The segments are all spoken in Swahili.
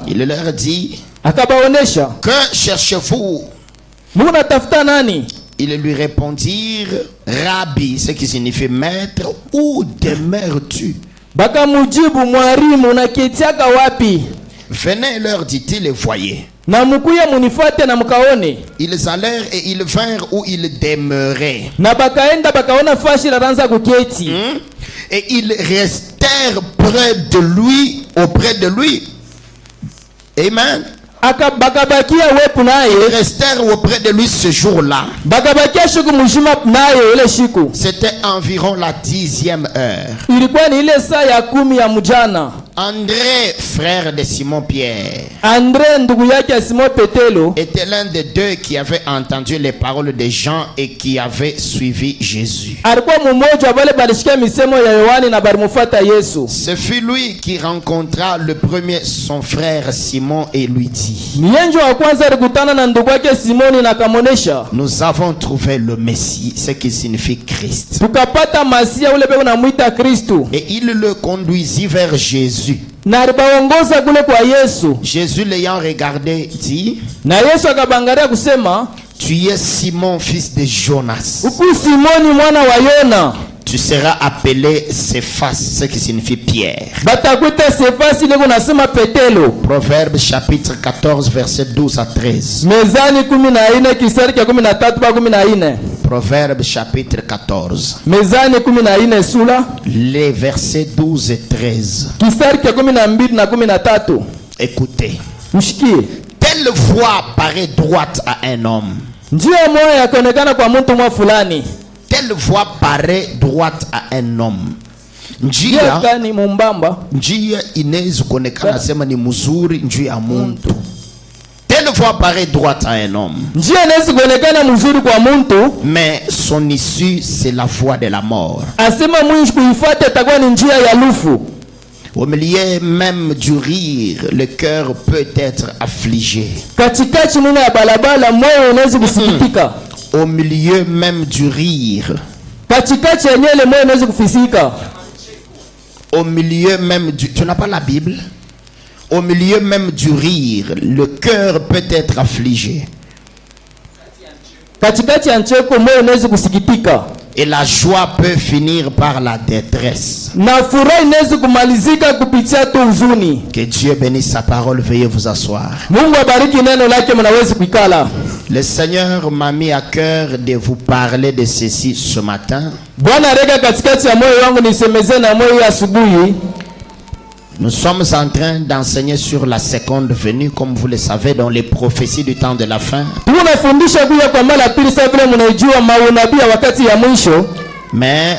Il leur dit, akabaonesha, que cherchez-vous? munatafuta nani? Ils lui répondirent, Rabbi, ce qui signifie maître, où demeures-tu? Bakamujibu, mwalimu, unaketiaka wapi? Venez, leur dit-il, et voyez. Na mukuye munifuate na mkaone. Ils allèrent et ils vinrent où il demeurait. Na bakaenda bakaona fashi la ranza kuketi. Et ils restèrent près de lui, auprès de lui. Amen. Bakabakia wepu naye. Ils restèrent auprès de lui ce jour-là. Bakabakia shuku mujima naye ile shiku. C'était environ la 10e heure. Ilikuwa ni ile saa ya 10 ya mjana. André, frère de Simon-Pierre, André ndugu yake Simon Petelo, était l'un des deux qui avait entendu les paroles de Jean et qui avait suivi Jésus. alikuwa mmoja wale balishika misemo ya Yohani na balimfuata Yesu. Ce fut lui qui rencontra le premier son frère Simon et lui dit, Niyenjo wa kwanza alikutana na ndugu yake Simoni na kamonesha, nous avons trouvé le Messie, ce qui signifie Christ. tukapata Masia ule pe unamuita Kristo. Et il le conduisit vers Jésus. Na alibaongoza kule kwa Yesu. Jésus l'ayant regardé dit, Na Yesu akabangalia kusema, tu es Simon, fils de Jonas. uku Simoni mwana wa Yona. Tu seras appelé Cephas, ce qui signifie Pierre. Batakuita Sefasi ile kunasema Petelo. Proverbe chapitre 14 verset 12 à 13. Mezani 14 kisari cha 13 pa 14. Proverbe chapitre 14. Mezani 14 sura Les versets 12 et 13. kisari cha 12 na 13. Écoutez. Mshikie. Telle voie paraît droite à un homme. Njia moja yakonekana kwa mtu mwa fulani. Telle voie paraît droite à un homme. Njia gani mumbamba? Njia inaweza kuonekana sema ni mzuri njia ya mtu. Telle voie paraît droite à un homme. Njia inaweza kuonekana mzuri kwa mtu, mais son issue c'est la voie de la mort. Asema mwisho kuifuata itakuwa ni njia ya lufu. Au milieu même du rire, le cœur peut être affligé. Katikati muna ya balabala moyo unaweza kusikitika. Au milieu même du rire. Katikati yenyewe ile moyo unaweza kufisika. Au milieu même du... Tu n'as pas la Bible? Au milieu même du rire, le cœur peut être affligé. Katikati ya ncheko moyo unaweza kusikitika. Et la joie peut finir par la détresse. Na furaha inaweza kumalizika kupitia tu huzuni. Que Dieu bénisse sa parole. Veuillez vous asseoir. Mungu abariki neno lake, mnaweza kuikala. Le Seigneur m'a mis à cœur de vous parler de ceci ce matin. Bwana rega katikati ya moyo wangu nisemeze na moyo asubuhi. Nous sommes en train d'enseigner sur la seconde venue, comme vous le savez, dans les prophéties du temps de la fin. Mais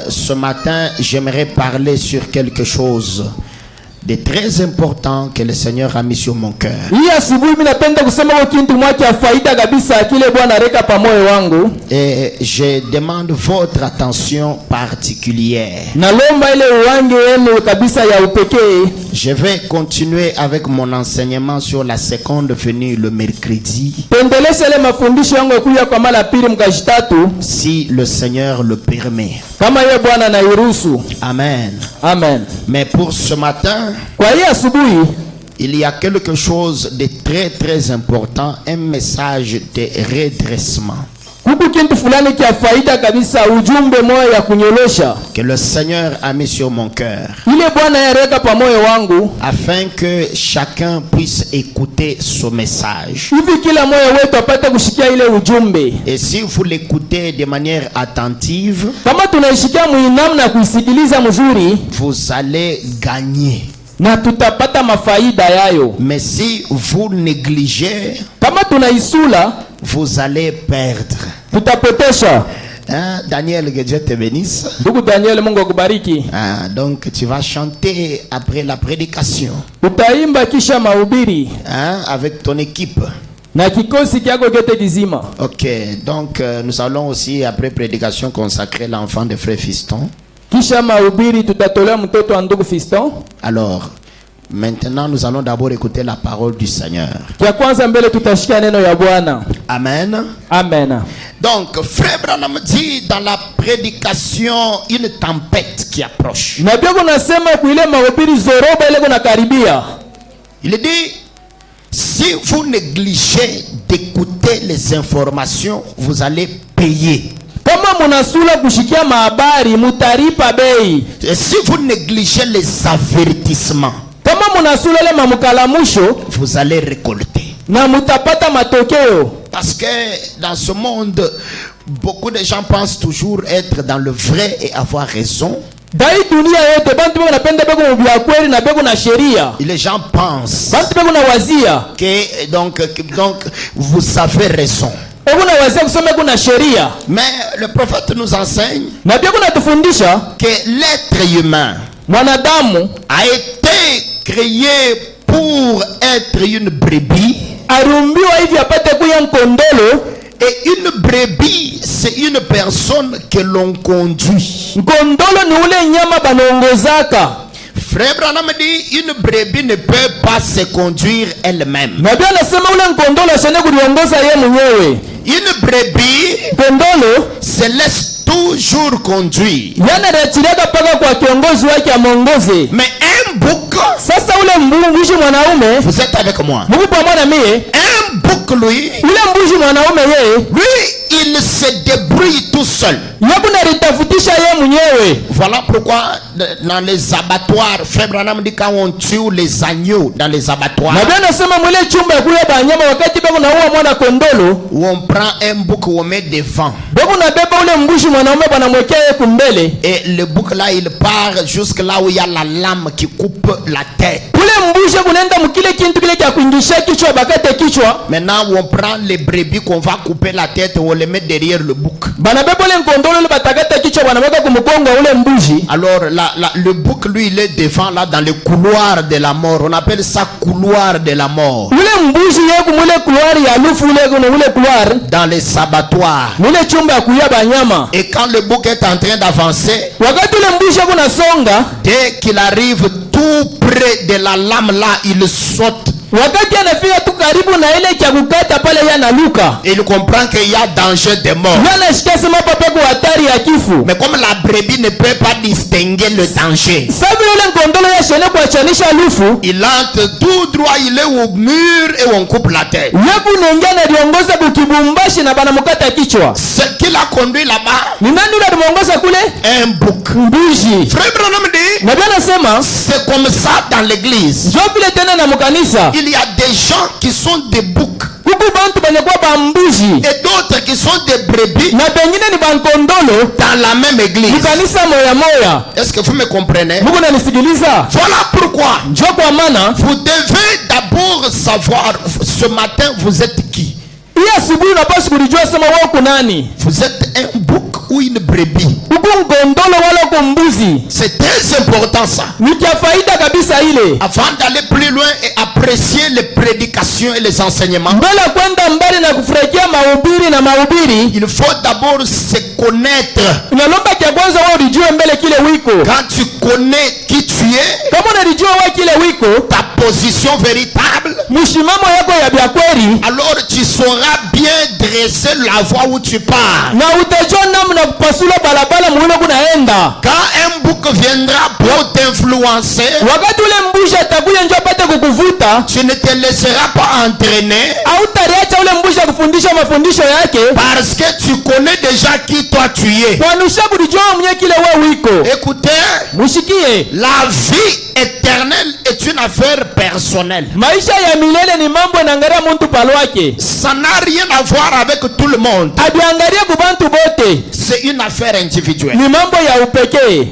ce matin, j'aimerais parler sur quelque chose de très important que le Seigneur a mis sur mon cœur. Et je demande votre attention particulière. Je vais continuer avec mon enseignement sur la seconde venue le mercredi, si le Seigneur le permet. Amen. Amen. Mais pour ce matin, il y a quelque chose de très très important, un message de redressement que le Seigneur a mis sur mon cœur, afin que chacun puisse écouter ce message. Et si vous l'écoutez de manière attentive, vous allez gagner. Mais si vous négligez, vous allez perdre. Hein, Daniel, que Dieu te bénisse. Donc tu vas chanter après la prédication, hein, avec ton équipe. Ok, donc nous allons aussi après prédication consacrer l'enfant de frère Fiston. Alors maintenant nous allons d'abord écouter la parole du Seigneur. Amen. Amen. Donc frère Branham dit dans la prédication une tempête qui approche. Na pia kunasema kuile mahubiri zoroba ile kunakaribia. Il dit, si vous négligez d'écouter les informations, vous allez payer. Kama munasula kushikia mahabari mutaripa bei. Et si vous négligez les avertissements, Kama munasula le mamukalamusho, vous allez récolter. na mutapata matokeo. Parce que dans ce monde, beaucoup de gens pensent toujours être dans le vrai et avoir raison. Dai dunia yote bantu beko napenda beko mubia kweli na beko na sheria. Et les gens pensent Bantu beko na wazia. que donc vous avez raison. Beko na wazia kusema kuna sheria. Mais le prophète nous enseigne Na beko na tufundisha que l'être humain mwanadamu a été créé pour être une brebis. arumbiwa hivi apate kuya nkondolo. Et une brebis, c'est une personne que l'on conduit. Nkondolo ni ule nyama banongozaka. Frère Branham dit, une brebis ne peut pas se conduire elle-même. Na bia nasema ule nkondolo ashane kuliongoza yeye mwenyewe. Une brebis Nkondolo se laisse toujours conduire. yana rachileka paka kwa kiongozi wake amongoze. Mais un bouc, Sasa ule mbushi mwanaume, vous êtes avec moi. Mungu pamoja na mie, Un bouc, lui, ule mbushi mwanaume yeye, il se débrouille tout seul. yakuna ritafutisha yeye mwenyewe. Voilà pourquoi dans les abattoirs, Frère Branham dit quand on tue les agneaux dans les abattoirs, Na bia nasema mwile chumba ya kule banyama wakati beko naua mwana kondolo, où on prend un bouc, on met devant. beko na beba ule mbushi mwanaume bana mwekea yeye kumbele. Et le bouc là, il part jusque là où il y a la lame qui coupe la tête. Ule mbushi kunaenda mkile kintu kile cha kuingisha kichwa bakate kichwa. Maintenant, on prend les brebis qu'on va couper la tête, on les met derrière le bouc. Bana beba ule nkondolo ile batakata kichwa bana weka kumkongo ule mbushi. Alors, le bouc, lui, il est devant là dans le couloir de la mort. On appelle ça couloir de la mort. Ule mbushi yeye kumule couloir ya lufu ule couloir. Dans les abattoirs. Mule chumba ya kuya banyama. Et quand le bouc est en train d'avancer, Wakati ule mbushi kuna songa, dès qu'il arrive tout près de la lame là, il saute. wakati anafika tu karibu na ile cha kukata pale yana luka. Il comprend qu'il y a danger de mort. Yana shika sema papa kwa hatari ya kifo. Mais comme la brebis ne peut pas distinguer le danger, Sabi ule nkondolo ya shene kuachanisha lufu, il entre tout droit, il est au mur et on coupe la tête. yeku nengia na liongoza bukibumbashi na bana mukata kichwa. Ce qui l'a conduit là-bas, Ni nani ule alimuongoza kule? un bouc. Mbushi. Frère Branham dit, Na bia nasema, c'est comme ça dans l'église. jo vile tena na mukanisa. Il y a des gens qui sont des boucs Kuku bantu banye kwa bambushi. et d'autres qui sont des brebis Na pengine ni bankondolo, dans la même église. mukanisa moya moya. Est-ce que vous me comprenez? Mungu nanisikiliza. Voilà pourquoi Jo kwa maana, vous devez d'abord savoir ce matin vous êtes qui. hii asubuhi unapaswa kulijua sema wewe uko nani. Vous êtes un bouc ou une brebis. Uko nkondolo wala uko mbuzi. C'est très important ça. Ni kia faida kabisa ile. Avant d'aller plus loin et apprécier les prédications et les enseignements, Mbele kwenda mbali na kufurahia mahubiri na mahubiri, il faut d'abord se connaître. unalomba kia kwanza wewe ulijue mbele kile wiko. Quand tu connais qui tu es, Kama unalijua wewe kile wiko, ta position véritable, mshimamo yako ya bya kweli, alors tu sauras bien dresser la voie où tu pars. na utajua namna kupasula barabara muone kunaenda. Quand un bouc viendra pour t'influencer, Wakati ule mbushi atakuja njoo apate kukuvuta, tu ne te laisseras pas entraîner au tariacha ule mbushi akufundisha mafundisho yake, parce que tu connais déjà qui toi tu es. wanusha kulijua mwenye kile wewe wiko. Écoutez, Mushikie, la vie éternelle est une affaire personnelle. maisha ya milele ni mambo yanaangalia mtu palwake. Ça n'a rien à voir avec tout le monde. Abiangalia kubantu bote, C'est une affaire individuelle. ni mambo ya upekee.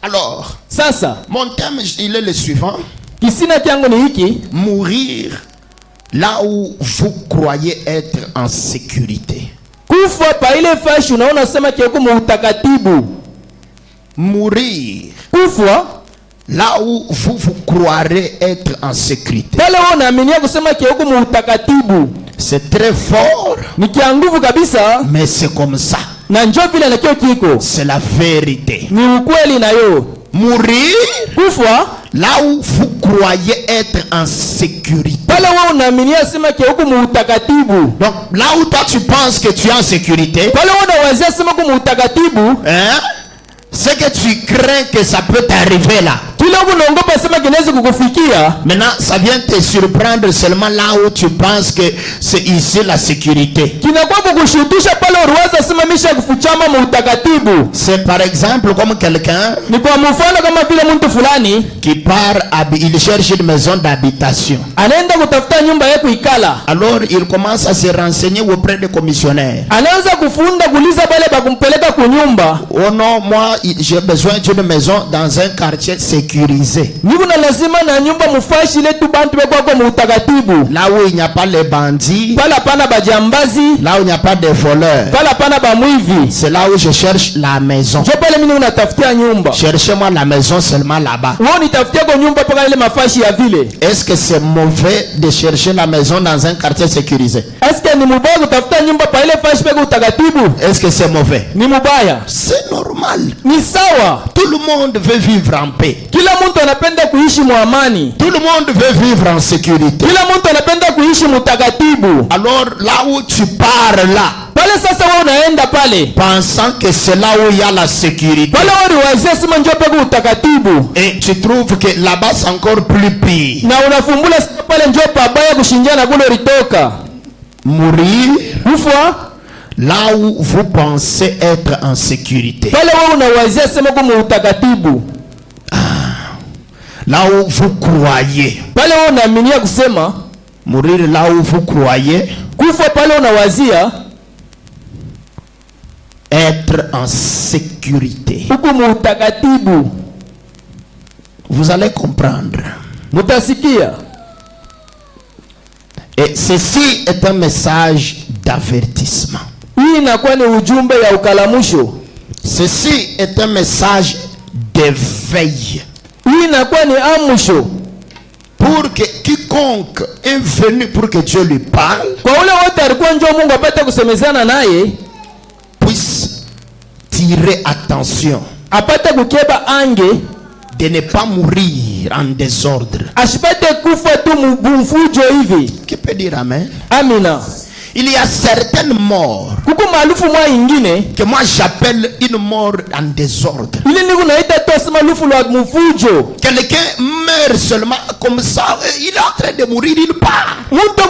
Alors, Sasa mon thème, il est le suivant. kisina changu ni hiki: Mourir là où vous croyez être en sécurité. kufa pa ile fashi unaona sema kioko utakatibu. Mourir Kufa là où vous croirez être en sécurité. pale wewe unaaminia kusema kioko utakatibu. C'est très fort, Ni kia nguvu kabisa, mais c'est comme ça. na njoo vile na kio kiko. C'est la vérité. Ni ukweli nayo. Mourir Kufa là où vous croyez être en sécurité. pale wewe unaaminia sema ke huko mutakatibu. Donc là où toi tu penses que tu es en sécurité, Pale wewe unawazia sema huko mutakatibu, hein, c'est que tu crains que ça peut t'arriver là. kile huko unaogopa sema kinaweza kukufikia. Maintenant, ça vient te surprendre seulement là où tu penses que c'est ici la sécurité. Kinakuwa kukushutusha pale uruwaza sema misha kufuchama mutakatibu. C'est par exemple comme quelqu'un Ni kwa mfano kama vile mtu fulani qui part, il cherche une maison d'habitation. anaenda kutafuta nyumba ya kuikala. Alors, il commence à se renseigner auprès des commissionnaires. Anaanza kufunda kuuliza pale pa kumpeleka kunyumba. Oh non, moi, j'ai besoin d'une maison dans un quartier sécurisé. Niko na lazima na nyumba mufashi ile tu bantu beko kwa mutakatibu. Là où il n'y a pas les bandits, Pala pana bajambazi, là où il n'y a pas de voleurs. pala pana ba mwivi. C'est là où je cherche la maison. Je pale mimi unatafutia nyumba. Cherchez-moi la maison seulement là-bas. Wewe nitafutia kwa nyumba paka ile mafashi ya vile. Est-ce que c'est mauvais de chercher la maison dans un quartier sécurisé? Est-ce que ni mubaya kutafuta nyumba pa ile fashi peke utakatibu? Est-ce que c'est mauvais? Ni mubaya. C'est normal. Ni sawa. Tout le monde veut vivre en paix. Kila mtu anapenda kuishi muamani. Tout le monde veut vivre en sécurité. Kila mtu anapenda kuishi mutakatibu. Alors là où tu pars là, Pale sasa wewe unaenda pale. pensant que c'est là où il y a la sécurité, Pale wewe wazee sema njoo peke utakatibu. et tu trouves que là-bas c'est encore plus pire. Na unafumbula sasa pale njoo pabaya kushinjana kule ulitoka. Mourir Kufa là où vous pensez être en sécurité. pale wewe unawazia sema kwa utakatibu. Là où vous croyez. Pale wewe unaaminia kusema Mourir là où vous croyez kufa pale unawazia être en sécurité. huko mutakatibu. Vous allez comprendre. Mutasikia. Et ceci est un message d'avertissement. Hii inakuwa ni ujumbe ya ukalamusho. Ceci est un message d'éveil. Hii inakuwa ni amusho. Pour que quiconque est venu pour que Dieu lui parle, Kwa ule wote alikuwa njoo Mungu apate kusemezana naye, puisse tirer attention apate kukeba ange, de ne pas mourir en désordre. asipate kufa tu mfujo hivi. Qui peut dire amen? Amina. Il y a certaines morts Kuko maalufu mwa ingine, que moi j'appelle une mort en désordre. ili ni kunaita tu maalufu la mfujo. Quelqu'un meurt seulement comme ça, il est en train de mourir, il part. Mtu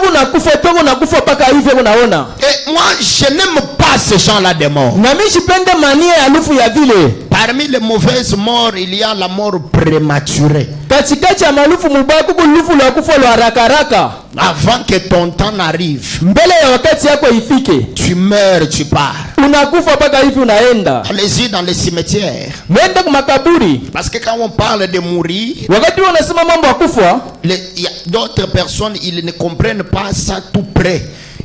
kuna kufa paka hivi unaona. Et moi je n'aime pas ces gens-là de mort. Na mimi sipende mania ya alufu ya vile. Parmi les mauvaises morts, il y a la mort prématurée. Katikati ya maalufu mubaya kuko lufu la kufa la haraka haraka. Avant que ton temps n'arrive, Mbele ya wakati yako ifike, tu meurs, tu pars. unakufa paka hivi unaenda. Allez-y dans les cimetières. Mwende kwa makaburi. Parce que quand on parle de mourir, Wakati wanasema mambo ya kufa, il y a d'autres personnes, ils ne comprennent pas ça tout près.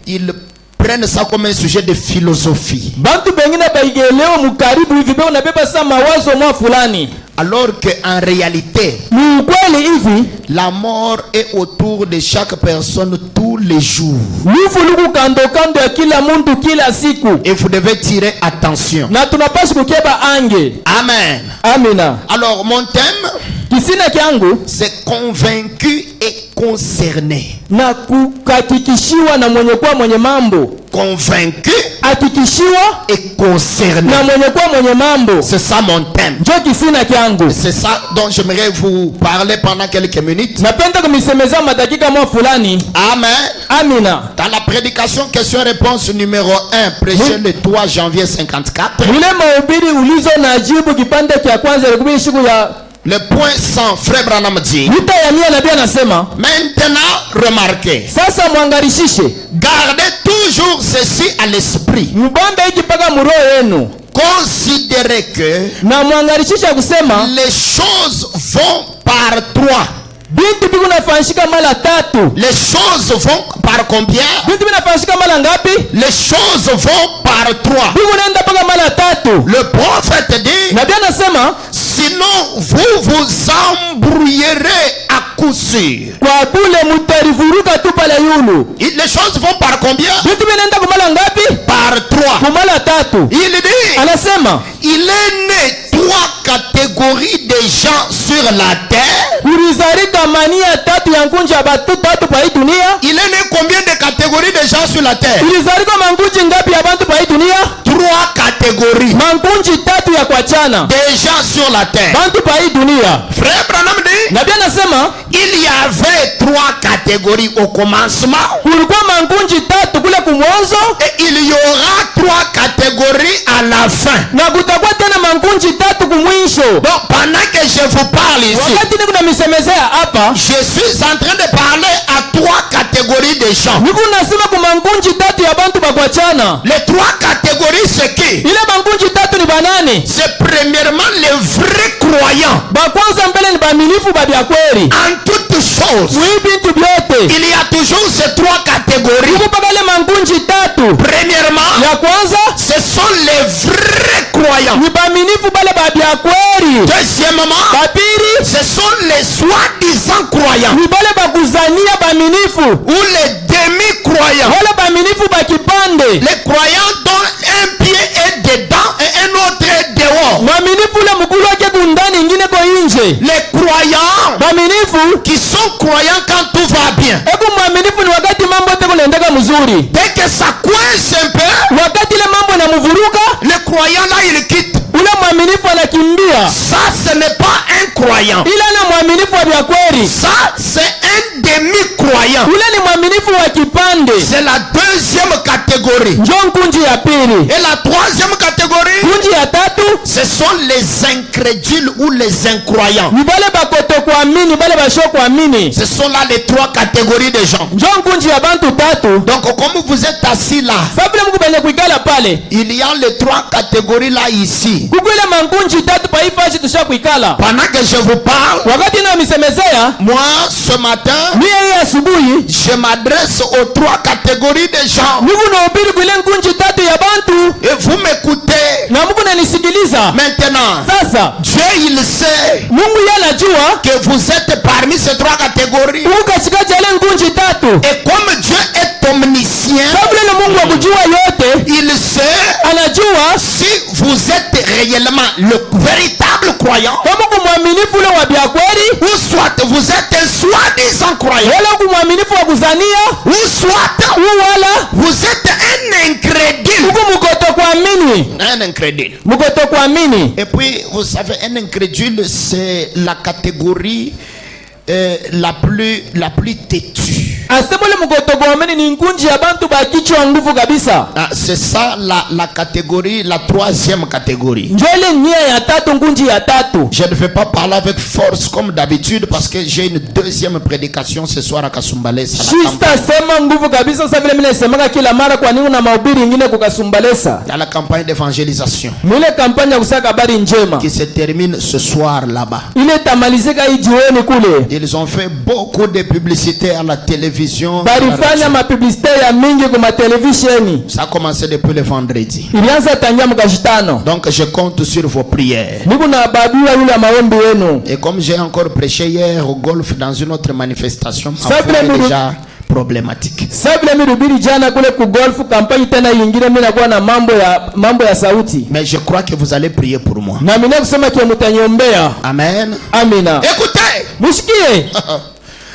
Ils prennent ça comme un sujet de philosophie. bantu bengine baigeleo mukaribu hivi beo unabeba sa mawazo mwa fulani. Alors qu'en réalité, Ni ukweli hivi, la mort est autour de chaque personne tous les jours. lufu luku kando kando ya kila muntu kila siku. Et vous devez tirer attention. Na tunapaswa kukeba ange. Amen. Amina. Alors mon thème, Kisina kyangu c'est convaincu et concerné. na kukakikishiwa na mwenye kuwa mwenye mambo. Convaincu Akikishiwa et concerné. na mwenye kuwa mwenye mambo. C'est ça mon thème. Njo kisina kyangu. C'est ça dont j'aimerais vous parler pendant quelques minutes. Napenda kumisemeza madakika mwa fulani. Amen. Amina. Dans la prédication question-réponse numéro 1, prêché le 3 janvier 54. Ile mahubiri ulizo na jibu kipande cha kwanza ilikuwa siku ya Le point 100, Frère Branham dit, Vita ya mia nabii anasema, maintenant remarquez, sasa mwangarishishe, gardez toujours ceci à l'esprit. mbambe hiki paka muroho yenu, Considérez que na mwangarishisha kusema les choses vont par trois. bintu biku nafanyika mara tatu. Les choses vont par combien? Bintu binafanyika mara ngapi? Les choses vont par trois. Biku naenda paka mara tatu. Le prophète dit, Nabii anasema sinon vous vous embrouillerez à coup sûr. kwa kule mutarivuruka tu pale yulu. Les choses vont par combien? Bintu binaenda kwa mara ngapi? Par par 3. kumala tatu. Il dit, Anasema il est né 3 catégories de gens sur la terre. kulizalika mania tatu ya nkunji ya batu tatu pa hii dunia. Il est né combien de catégories de gens sur la terre? Kulizalika mankunji ngapi ya bantu pa hii dunia? 3 catégories Mankunji tatu ya kuachana de gens sur la terre. bantu pa hii dunia. Frère Branham dit, Na pia anasema il y avait 3 catégories au commencement kulikuwa mankunji tatu kule kumwanzo et il y aura 3 catégories à la fin. na kutakuwa tena mankunji tatu kumwisho. Donc pendant que je vous parle ici, Wakati niko na misemezea hapa, je suis en train de parler à 3 catégories de gens. niko nasema kwa mankunji tatu ya bantu bakuachana. Les 3 catégories, c'est qui? Ile mankunji tatu ni banani? C'est premièrement les vrais croyants Bakwanza mbele ni baminifu babya kweli. en toutes choses. Mwi bintu byote. Il y a toujours ces 3 catégories. Niko paka ile mankunji tatu. Premièrement, Ya kwanza ce sont les vrais croyants. ni baminifu bale babya kweli. Deuxièmement, Babiri ce sont les soi-disant croyants ni bale bakuzania baminifu. ou les demi-croyants. Wale baminifu bakipande. Les croyants dont un pied est dedans et un autre est dehors. Mwaminifu ule mkulu wake kundani ingine ko nje. Les croyants Baminifu qui sont croyants quand tout va bien. eku mwaminifu ni wakati mambo yote kunaendeka mzuri. Dès que ça coince un peu, Wakati ile mambo inamuvuruka, le croyant là, il quitte. ule mwaminifu anakimbia. Ça, ce n'est pas un croyant. Ila na mwaminifu wa vya kweli. Ça, c'est un demi-croyant. Ule ni mwaminifu wa kipande. C'est la deuxième catégorie. Njoo nkunji ya pili. Et la troisième catégorie, Kunji ya tatu ce sont les incrédules ou les incroyants. ni bale bakoto kuamini, bale basho kuamini. Ce sont là les 3 catégories de gens. Njoo nkunji ya bantu tatu. Donc, comme vous êtes assis là, Sabile mku benye kuikala pale. il y a les 3 catégories là ici. Kukwile mankunji tatu pa ifashi tusha kuikala. Pendant que je vous parle, Wakati na misemezea, moi, ce matin, mie hii asubuhi, je m'adresse aux 3 catégories de gens. Mungu naubiri kuile nkunji tatu ya bantu. Et vous m'écoutez. Na Mungu nanisikiliza. Maintenant, Sasa, Dieu, il sait Mungu yeye anajua que vous êtes parmi ces 3 catégories. uko katikati ya ile nkunji tatu. Et comme Dieu est omniscient, Sababu ile Mungu wa kujua yote, il sait anajua si vous êtes réellement le véritable croyant kama kumwaminifu ule wa bia kweli, ou soit vous êtes un soi-disant croyant wala kumwaminifu wa kuzania, ou soit wala vous êtes un incrédule. huku mkoto kuamini. Un incrédule. Mkoto kuamini. Et puis, vous savez, un incrédule, c'est la catégorie la plus têtue. Asema ule mkoto kuamini ni nkunji ya bantu bakichwa nguvu kabisa. Ah, c'est ça la catégorie, la 3e catégorie. Njoo ile nia ya tatu, nkunji ya tatu. Je ne vais pas parler avec force comme d'habitude parce que j'ai une 2e prédication ce soir à Kasumbalesa. Shista sema nguvu kabisa, sasa vile mimi nasemaka kila mara, kwa nini na mahubiri ingine kukasumbalesa. Dans la campagne d'évangélisation Mwile kampanya ya kusaka habari njema qui se termine ce soir là-bas. ile tamalizika hii jioni kule. Ils ont fait beaucoup de publicité à la télévision. Barifanya mapublicité ya mingi kwa televisheni. Ça a commencé depuis le vendredi. Ilianza tangia mkashitano. Donc je compte sur vos prières. Niko na babua yule maombi yenu. Et comme j'ai encore prêché hier au golf dans une autre manifestation, Ça ma foi est déjà problématique. Sabila mirubiri jana kule ku golf kampani tena nyingine, mimi nakuwa na mambo ya sauti. Mais je crois que vous allez prier pour moi. Na mimi kusema kia mtaniombea. Amen. Amina. Écoutez, Mushikie.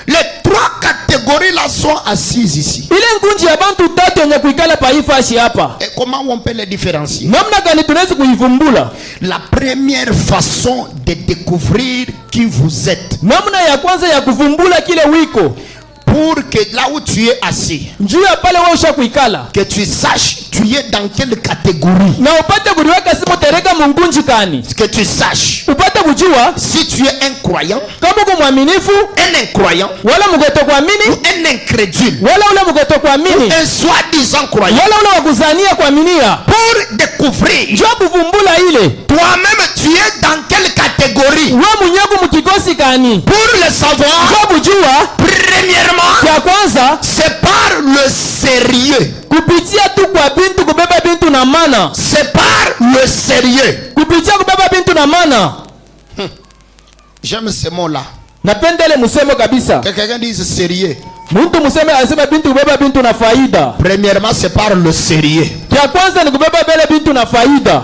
les 3 catégories là sont assises ici. Ile nkunji ya bantu tatu yenye kuikala pa ifashi hapa. Et comment on peut les différencier? Namna gani tunaweza kuivumbula? La première façon de découvrir qui vous êtes, Namna ya kwanza ya kuvumbula kile wiko. pour que là où tu es assis, Njoo ya pale wewe ushakuikala. que tu saches tu es dans quelle catégorie. Na upate kuliweka simu tereka mungunji kani. Que tu saches Upate kujua si tu es un croyant, kama uko mwaminifu un incroyant, wala mgoto kuamini, un incrédule, wala ule mgoto kuamini, un soi-disant croyant. wala ule wakuzania kuaminia. Pour découvrir Njoo kuvumbula ile. toi-même tu es dans quelle catégorie. Wewe mwenyewe mkikosi kani. Pour le savoir, Njoo kujua premièrement, ya kwanza c'est par le sérieux. kupitia tu kwa bintu kubeba bintu na mana. C'est par le sérieux. Kupitia kubeba bintu na mana. J'aime ce mot-là. Napenda ile msemo kabisa. Que quelqu'un dise sérieux. Mtu museme asema bintu kubeba bintu na faida. Premièrement, c'est par le sérieux. Kia kwanza ni kubeba bele bintu na faida.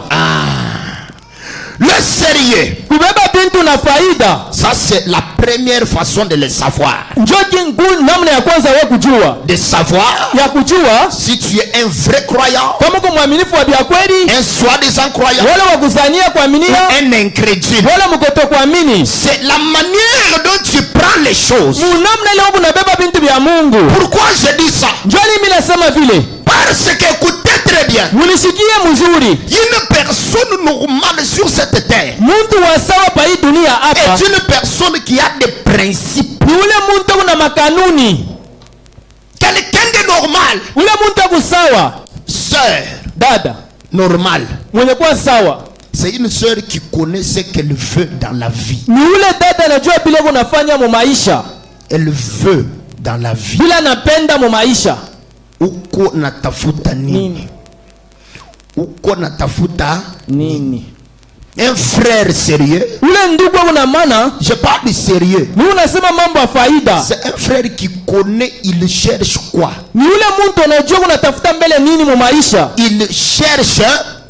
Le sérieux, Kubeba bintu na faida. ça c'est la première façon de le savoir. Njoki namna ya kwanza wewe kujua. De savoir Ya kujua si tu es un vrai croyant, kama uko mwaminifu wa bia kweli, un soi-disant croyant, wala wakuzania kuaminia, un incrédule. wala mkoto kuamini. C'est la manière dont tu prends les choses. Munamna leo unabeba bintu vya Mungu. Pourquoi je dis ça? Njoni mimi nasema vile. Parce que écoutez très bien. Munisikie mzuri. Une personne normale sur cette terre Muntu wa sawa pa hii dunia hapa est une personne qui a des principes. ni ule muntu kuna makanuni. Quelqu'un de normal, Ule muntu akusawa. sœur Dada normale, mwenye kuwa sawa c'est une sœur qui connaît ce qu'elle veut dans la vie. ni ule dada anajua bila kunafanya mu maisha, Elle veut dans la vie. bila napenda mu maisha Uko natafuta nini? nini Uko natafuta nini. un frère sérieux. Ule ndugu kuna maana Je parle du sérieux. ni unasema mambo ya faida. C'est un frère qui connaît, il cherche quoi? Ni ule muntu anajua kunatafuta mbele nini mu maisha. Il cherche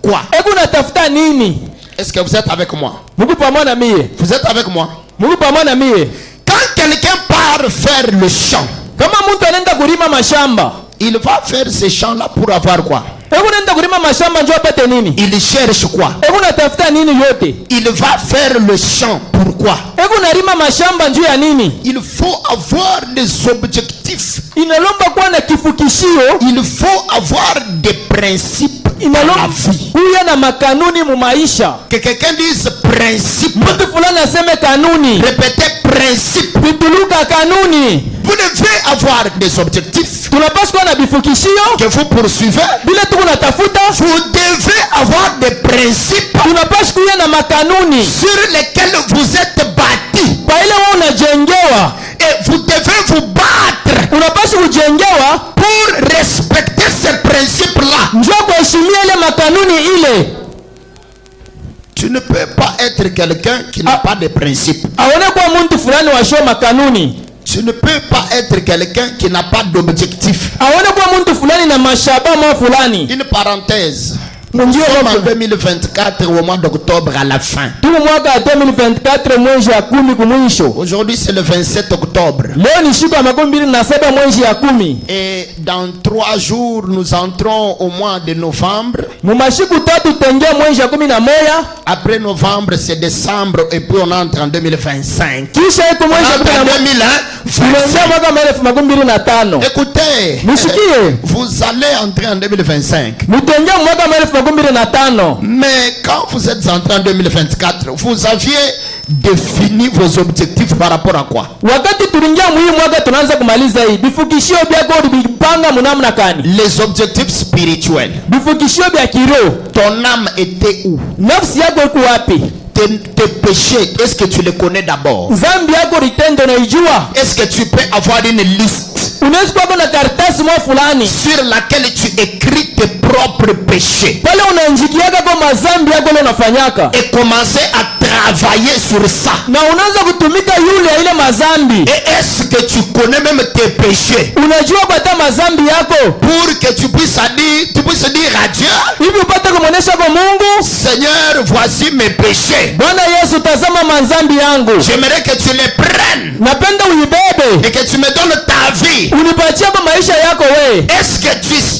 quoi? Hebu natafuta nini? Est-ce que vous êtes avec moi? Mungu pamoja na mie. Vous êtes avec moi? Mungu pamoja na mie. Quand quelqu'un part faire le champ, Kama muntu anaenda kulima mashamba, il va faire ces champs-là pour avoir quoi? hebu naenda kulima mashamba njoo apate nini? Il cherche quoi? Hebu natafuta nini yote? Il va faire le champ. Pourquoi? Hebu nalima mashamba njoo ya nini? Il faut avoir des objectifs. Inalomba kuwa na kifukishio, Il faut avoir des principes dans la inalomba vie. kuya na makanuni mu maisha. Que quelqu'un dise principe. Mtu fulani aseme kanuni, Répétez principe. vituluka kanuni. Vous devez avoir des objectifs Tunapaswa kuwa na bifukishio que vous poursuivez. bila tuko natafuta. Vous devez avoir des principes Tunapaswa kuya na makanuni sur lesquels vous êtes bâtis. pa ile wewe unajengewa, Et vous devez vous battre unapaswa kujengewa pour respecter ces principes-là. njoo kuheshimia ile makanuni ile. Tu ne peux pas être quelqu'un qui n'a pas de principes. Aone kwa mtu fulani washo makanuni. Tu ne peux pas être quelqu'un qui n'a pas d'objectif. Aone kwa mtu fulani na mashaba ma fulani. Une parenthèse. Nous Mungu sommes wa en 2024 au mois d'octobre à la fin. tuko mwaka 2024 mwezi ya 10 kumwisho. Aujourd'hui c'est le 27 octobre. Leo ni siku ya 27 mwezi ya 10. Et dans 3 jours nous entrons au mois de novembre. Mu mashiku tatu tengia mwezi ya 11. Après novembre c'est décembre et puis on entre en 2025. Kisha iko mwezi ya On entre en 2025. mwaka 2025. Écoutez, Musikie. vous allez entrer en 2025. Mutengia mwaka 2025. Mais quand vous êtes entré en 2024, vous aviez défini vos objectifs par rapport à quoi? Wakati tulingia mwii mwaka tunaanza kumaliza hii. Bifukishio byako ulipanga munamna kani? Les objectifs spirituels. Bifukishio bya kiroho. Ton âme était où? Nafsi yako iko wapi? Tes péchés, est-ce que tu les connais d'abord? Zambi yako litendo naijua? Est-ce que tu peux avoir une liste Unaweza kuwa na karatasi mwa fulani sur laquelle tu écris tes propres péchés pale unaanjikiaka kwa mazambi yako ile unafanyaka et commencer à travailler sur ça? na unaanza kutumika yule ya ile mazambi. Et est-ce que tu connais même tes péchés Unajua bata mazambi yako pour que tu puisses dire à Dieu, hivi upate kumwonesha kwa Mungu, Seigneur, voici mes péchés. Bwana Yesu, tazama mazambi yangu, J'aimerais que tu les prennes napenda uibebe et que tu me donnes ta vie. unipatie kwa maisha yako. We Est-ce que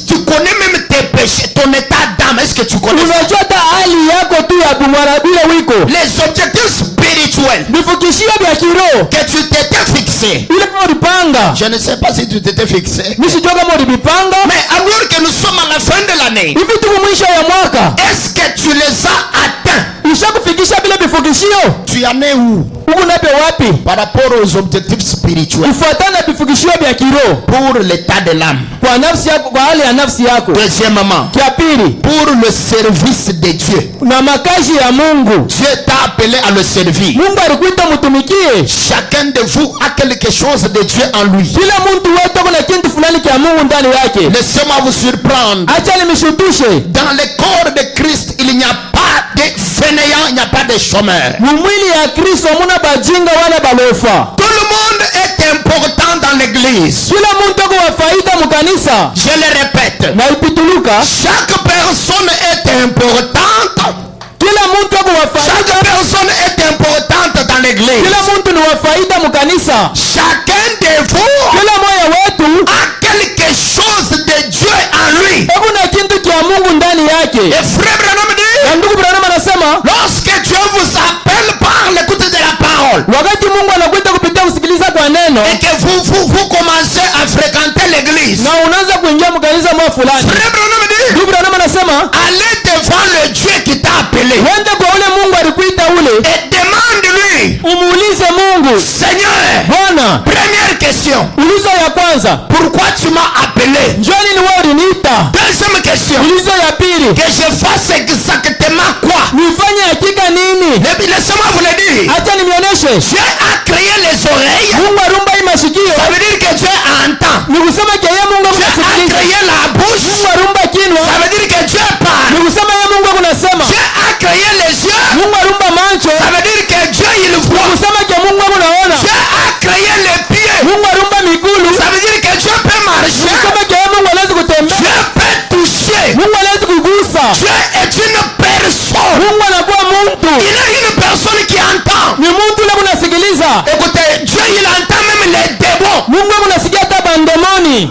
tu connais même tes péchés, ton état d'âme? Est-ce que tu connais ça? unajua ta hali yako tu ya bumwarabile wiko Les objectifs spirituels bifukishio vya kiroho que tu t'étais fixé. ile kama ulipanga. Je ne sais pas si tu t'étais fixé. Nisijua kama ulipanga. Mais alors que nous sommes à la fin de l'année, Hivi tuko mwisho ya mwaka, est-ce que tu les as atteints? ushakufikisha bila bifukishio? Tu en es où Huko nape wapi? par rapport aux objectifs spirituels Kufuatana na bifukishio vya kiroho pour l'état de l'âme? kwa nafsi yako, kwa hali ya nafsi yako. Deuxièmement, Kia pili, pour le service de Dieu. na makazi ya Mungu. Dieu t'a appelé à le servir. Mungu alikuita mtumikie. Chacun de vous a quelque chose de Dieu en lui. Kila mtu wetu kuna kitu fulani kia Mungu ndani yake. Laissez-moi vous surprendre. Acha nimishutushe. Dans le corps de Christ, il n'y a pas de fainéants, il n'y a pas de chômeurs. Mwili ya Kristo muna bajinga wala balofa. Tout le monde est important dans l'église. l'église. Kila muntu ako wa faida mu kanisa. Je le répète. Na ipituluka. Chaque personne est importante. Kila muntu ako wa faida. Chaque personne est importante dans l'église. Kila muntu ni wa faida mu kanisa. Chacun de vous Kila moya wetu a quelque chose de Dieu en lui. kuna kintu kia Mungu ndani yake. Et frère Branham dit, Na ndugu Branham anasema, lorsque Dieu vous appelle par l'écoute de la parole, wakati Mungu anakuita kupitia kusikiliza kwa neno, et que vous commencez à fréquenter l'église, na unaanza kuingia mkanisa mwa fulani. frère Branham dit, Ndugu Branham anasema, allez devant le Dieu qui t'a appelé wende kwa ule Mungu alikuita ule, et demande-lui, umuulize Mungu, Seigneur, Bwana, première question, ulizo ya kwanza, pourquoi tu m'as appelé? njoo nini wewe uliniita? Deuxième question, Ulizo ya pili, que je fasse exactement quoi? nifanye hakika nini? Et puis laissez-moi vous le dire, Acha nionyeshe. Dieu a créé les oreilles, Mungu arumba hii mashikio, ça veut dire que Dieu entend. ni kusema kia yeye Mungu Dieu a anasikiliza. créé la bouche, Mungu arumba kinwa, ça veut dire que Dieu parle. ni kusema yeye Mungu anasema. Dieu a créé les yeux, Mungu arumba macho, ça veut dire que Dieu il ni voit. kusema kia Mungu anaona. Dieu a créé les pieds, Mungu arumba migulu, ça veut dire que Dieu peut ni marcher, kusema kia yeye Mungu anaweza kutembea. Dieu peut toucher. Mungu anaweza kugusa. Dieu est une personne. Mungu anakuwa muntu. Il est une personne qui entend. Ni muntu ule kunasikiliza. Écoutez, Dieu il entend même les démons. Mungu kunasikia hata bandemoni.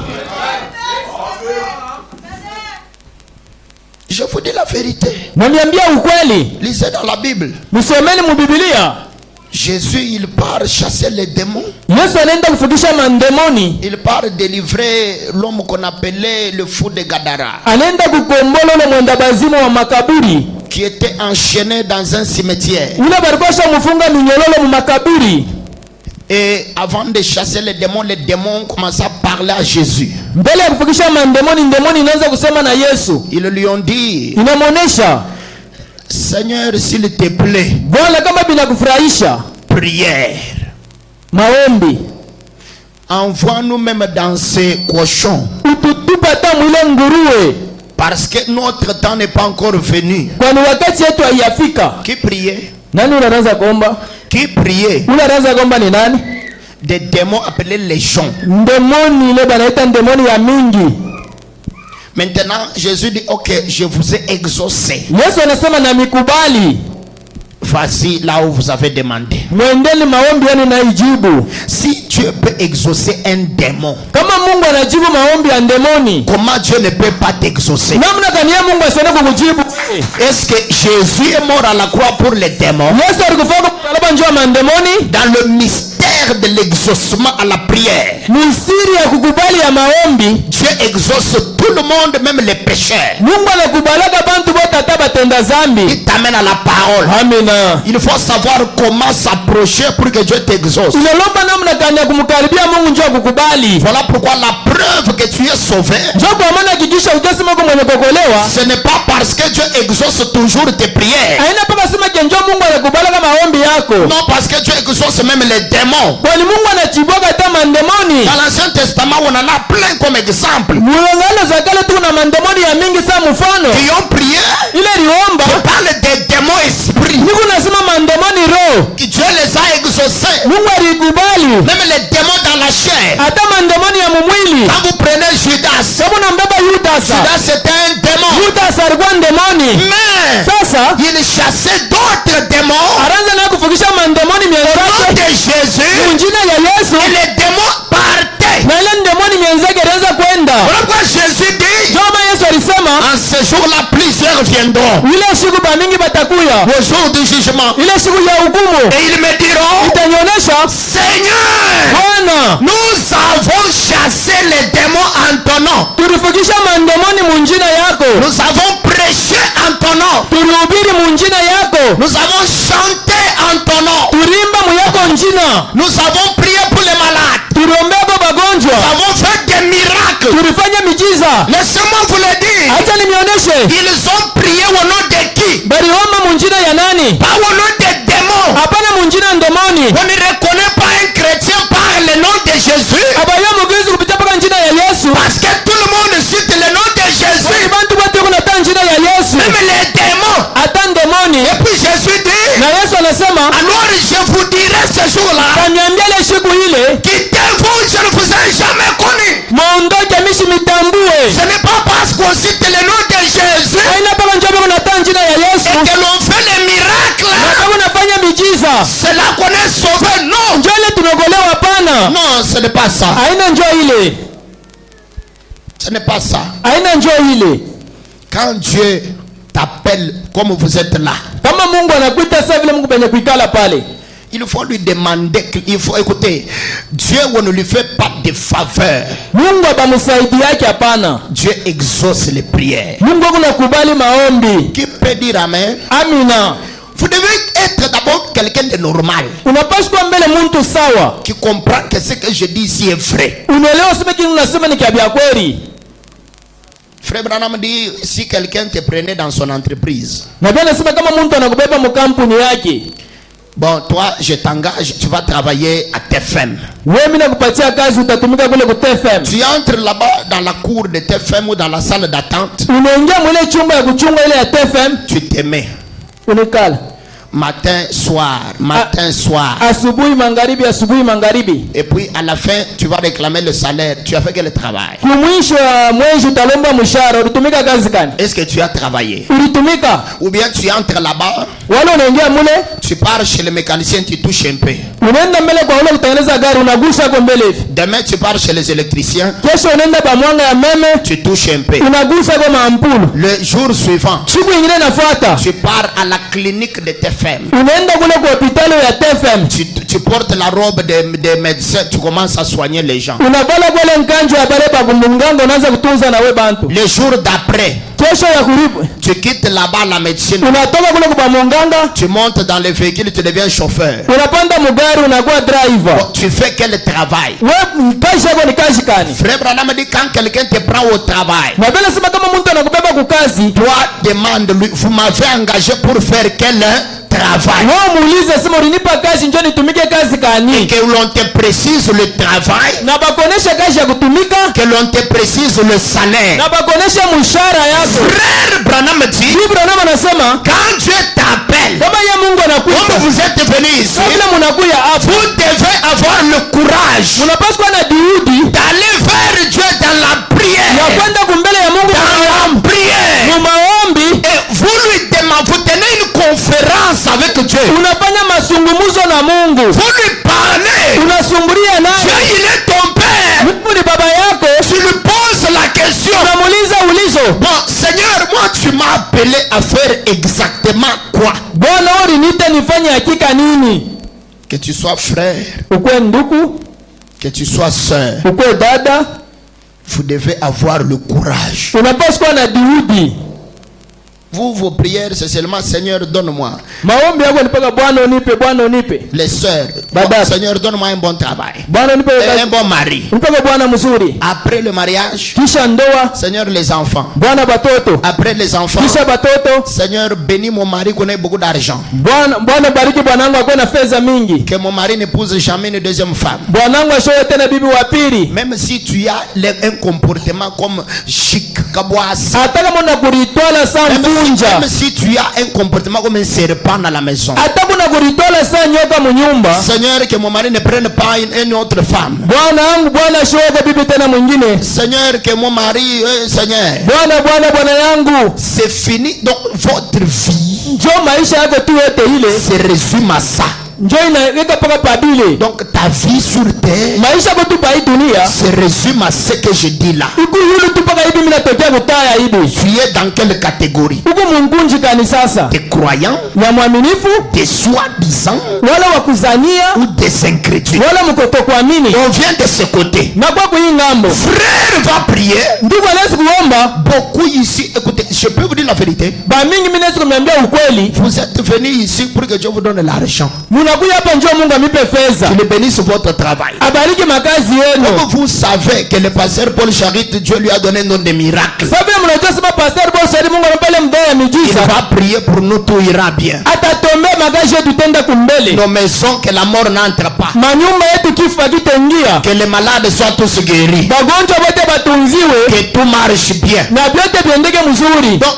Je vous dis la vérité. Naniambia ukweli. Lisez dans la Bible. Musomeni mu Biblia. Jésus il part chasser les démons. Yesu anaenda kufundisha mandemoni. Il part délivrer l'homme qu'on appelait le fou de Gadara, Anaenda kukombola ule mwenda bazimu wa makaburi. qui était enchaîné dans un cimetière. Ule barikosha mufunga minyololo mu makaburi. Et avant de chasser les démons commençaient à parler à Jésus. Mbele ya kufundisha mandemoni, ndemoni inaanza kusema na Yesu. Ils lui ont dit, Inamuonesha, Seigneur, s'il te plaît, Bwana kama binakufurahisha, prière. maombi. Envoie-nous même dans ces cochons. Ututupa hata mwile nguruwe. Parce que notre temps n'est pas encore venu. Kwani wakati yetu haijafika. Qui priait? Nani unaanza kuomba? Qui priait? Unaanza kuomba ni nani? Des démons appelés légions. Ndemoni ile banaita ndemoni ya mingi. Maintenant, Jésus dit, ok, je vous ai exaucé. Yesu anasema na mikubali. Voici là où vous avez demandé. Mwendeni maombi yenu na ijibu. Si Dieu peut exaucer un démon, Kama Mungu anajibu maombi ya ndemoni, comment Dieu ne peut pas t'exaucer? namna gani yeye Mungu asiende kukujibu? Est-ce que Jésus est mort à la croix pour les démons? Yesu alikufa kwa msalaba njoo ya mandemoni. Dans le mystère de l'exaucement à la prière, Ni siri ya kukubali ya maombi. Dieu exauce tout le monde, même les pécheurs. Mungu anakubalaka bantu bote hata batenda zambi. Il t'amène à la parole. Amina. Il faut savoir comment s'approcher pour que Dieu t'exauce. Unalomba namna gani ya kumkaribia Mungu njoo kukubali. Voilà pourquoi la preuve que tu es sauvé, Njoo kwa maana hakikisha ujasema kwa mwenye kuokolewa. ce n'est pas parce que Dieu exauce toujours tes prières. Haina paka sema ke njoo Mungu anakubalaka maombi yako. Non, parce que Dieu exauce même les démons. Kwani Mungu anachibwaga hata mandemoni. Dans l'Ancien Testament, on en a plein comme exemple. Mulongano za kale tu na mandemoni ya mingi sana mfano. Qui ont prié, Ile liomba on parle des démons esprits. Mungu nasema mandemoni roho. Que Dieu les a exaucés. Mungu alikubali. Même les démons dans la chair. Hata mandemoni ya mumwili. Quand vous prenez Judas, Sababu nambeba Yudasa. Judas c'était un démon. Yudasa alikuwa ndemoni. Mais Sasa il chassait d'autres démons. aranza na kufundisha mandemoni Au nom mienzake. de Jésus, Munjina ya Yesu. et les démons partaient. Na ile ndemoni mienzake ilianza kwenda. Voilà pourquoi Jésus dit, Joma Yesu alisema en ce jour-là, plusieurs viendront. ile siku bamingi batakuya. Au jour du jugement. Ile siku ya hukumu. Et ils me diront, Itanyonyesha Seigneur, Bwana, nous avons chassé les démons en ton nom. tulifukisha mandemoni munjina yako. Nous avons prêché en ton nom. Tulihubiri munjina yako. Nous avons chanté en ton nom. Tulimba muyako njina. Nous avons prié pour les malades. Tuliombea bagonjwa. Nous avons fait des miracles. Tulifanya miujiza. Laissez-moi vous le dire. Acha nionyeshe. Ils ont prié au nom de qui? Baliomba munjina ya nani? Pas au nom des démons. Hapana munjina ndemoni. On ne reconnaît pas un chrétien par le nom de Jésus. Abayo mugezi kupitia paka njina ya Yesu. Parce que tout le monde cite le nom de Jésus. Bantu bote kuna ta njina ya Yesu. Même les démons. Hata ndemoni. Et puis Jésus dit, Na Yesu anasema, alors je vous dirai ce jour-là, kaniambia ile siku ile, quittez-vous, je ne vous ai jamais cela qu'on est sauvé. Non. Njoo ile tunaokolewa pana. Non, ce n'est pas ça. Haina njoo ile. Ce n'est pas ça. Haina njoo ile. Quand Dieu t'appelle comme vous êtes là, Kama Mungu anakuita sasa vile Mungu penye kuikala pale, il faut lui demander, il faut écouter. Dieu, on ne lui fait pas de faveur. Mungu abamsaidi yake hapana. Dieu exauce les prières. Mungu anakubali maombi. Qui peut dire amen? Amina. Vous devez être d'abord quelqu'un de normal, Unapaswa mbele mtu sawa. qui comprend que ce que je dis ici est vrai. Unaelewa sema kile unasema ni kia kweli. Frère Branham dit, si quelqu'un te prenait dans son entreprise, Na bwana nasema kama mtu anakubeba mkampuni yake, bon, toi, je t'engage, tu vas travailler à TFM. wewe mimi nakupatia kazi utatumika kule ku TFM. Tu entres là-bas dans la cour de TFM ou dans la salle d'attente, Unaingia mwele chumba ya kuchunga ile ya TFM, tu te mets. unikala. Matin, soir. Asubuhi magharibi. Et puis à la fin, tu vas réclamer le salaire. Tu as fait quel travail? Kumwisho wa mwezi utalomba mshahara, ulitumika kazi gani? Est-ce que tu as travaillé? Ulitumika? Ou bien tu entres là-bas, Wale unaingia mule, tu pars chez le mécanicien, tu touches un peu. unaenda mbele kwa ule kutengeneza gari, unagusa kwa mbele hivi. Demain, tu pars chez les électriciens, Kesho unaenda pa mwanga ya meme, tu touches un peu. unagusa kwa maampulu. Le jour suivant, Siku nyingine nafuata, tu pars à la clinique de TFM. unaenda kule kwa hospitali ya TFM. Tu portes la robe des médecins, tu commences à soigner les gens. Unavala kule nkanjo ya pale pa kumunganga, unaanza kutunza na we bantu. Le jour d'après, Kesho ya kuribu, tu quittes là-bas la médecine, unatoka kule kwa munganga, tu montes dans le véhicule, tu deviens chauffeur. unapanda mugari, unakuwa driver. Bon, tu fais quel travail? Wewe kazi yako ni kazi gani? Frère Branham dit, quand quelqu'un te prend au travail, Na bila sema kama mtu anakubeba kukazi, toi demande-lui, vous m'avez engagé pour faire quel travail? wewe muulize sema ulinipa kazi njoo nitumike kazi Et gani? que l'on te précise le travail, Na bakonesha kazi ya kutumika, que l'on te précise le salaire. na bakonesha mshahara yako. Frère Branham dit, Ibrahim anasema quand Dieu t'appelle, kama ye Mungu anakuita, comme vous êtes venus ici, kabla mnakuya hapa, vous devez avoir le courage mnapaswa na juhudi d'aller vers Dieu dans la ya prière. kwenda kumbele ya Mungu Dans la prière. mu maombi. Et vous lui demandez, vous tenez une conférence avec Dieu. Unafanya masungumuzo na Mungu, Vous lui parlez. unasumbulia Dieu, naye. il est ton père. Mungu ni baba yako, Tu lui poses la question. unamuuliza ulizo, Bon, Seigneur, moi, tu m'as appelé à faire exactement quoi? Bwana ulinita nifanye hakika nini? Que tu sois frère, Ukwe nduku, que tu sois soeur, ukwe dada, vous devez avoir le courage. unapaswa na juhudi. Vous, vos prières, c'est seulement Seigneur, donne-moi. Maombi yako ni paka Bwana unipe, Bwana unipe. Les sœurs, Badab. Seigneur, donne-moi un bon travail. Bwana unipe Et un kazi. bon mari. Unipeke Bwana mzuri. Après le mariage, Kisha ndoa, Seigneur, les enfants. Bwana batoto. Après les enfants, Kisha batoto, Seigneur, bénis mon mari qu'on ait beaucoup d'argent. Bwana bariki bwanangu akwe na fedha mingi. Que mon mari n'épouse jamais une deuxième femme. Bwanangu ashowe tena bibi wa pili. Même si tu as un comportement comme chic, kabouas. Hata kama unakuritwala saa mvunja. Même si tu as un comportement comme un serpent dans la maison. Hata kuna kuritwala saa nyoka munyumba. Seigneur, que mon mari ne prenne pas une autre femme. Bwana ashowe bibi tena mwingine. Seigneur, que mon mari, Seigneur, Bwana yangu. c'est fini. Donc votre vie Njoo maisha yako tu yote ile. se résume à ça. Njoo inaweka paka pabile. Donc ta vie sur terre Maisha yetu pa hii dunia. se résume à ce que je dis là. Uku yulu tu paka hivi mimi natokea kutaya hivi. Tu es dans quelle catégorie? Uku mungunji kani sasa. Des croyants, Ya mwaminifu, des soi-disant wala wakuzania, ou des incrédules? wala mkoto kuamini. On vient de ce côté. Na kwa hii ngambo. Frère va prier. Ndugu anaweza kuomba. Beaucoup ici, écoutez, je peux vous dire la vérité. Ba mingi mimi naweza kumwambia ukweli. Vous êtes venus ici pour que Dieu vous donne l'argent. Munakuja hapa njoo Mungu amipe fedha. Qu'il bénisse votre travail. Abariki makazi yenu. Comme vous savez que le pasteur Paul Charit, Dieu lui a donné un nom de miracle. Sababu mnajua sema pastor Paul Charit Mungu anapale mdoa ya Il miujiza. va prier pour nous, tout ira bien. Atatombea makazi yetu tenda kumbele. Nos maisons, que la mort n'entre pas. Manyumba yetu kifa kitengia. Que les malades soient tous guéris. Bagonjwa wote batunziwe. Que tout marche bien. Na vyote viendeke mzuri. Donc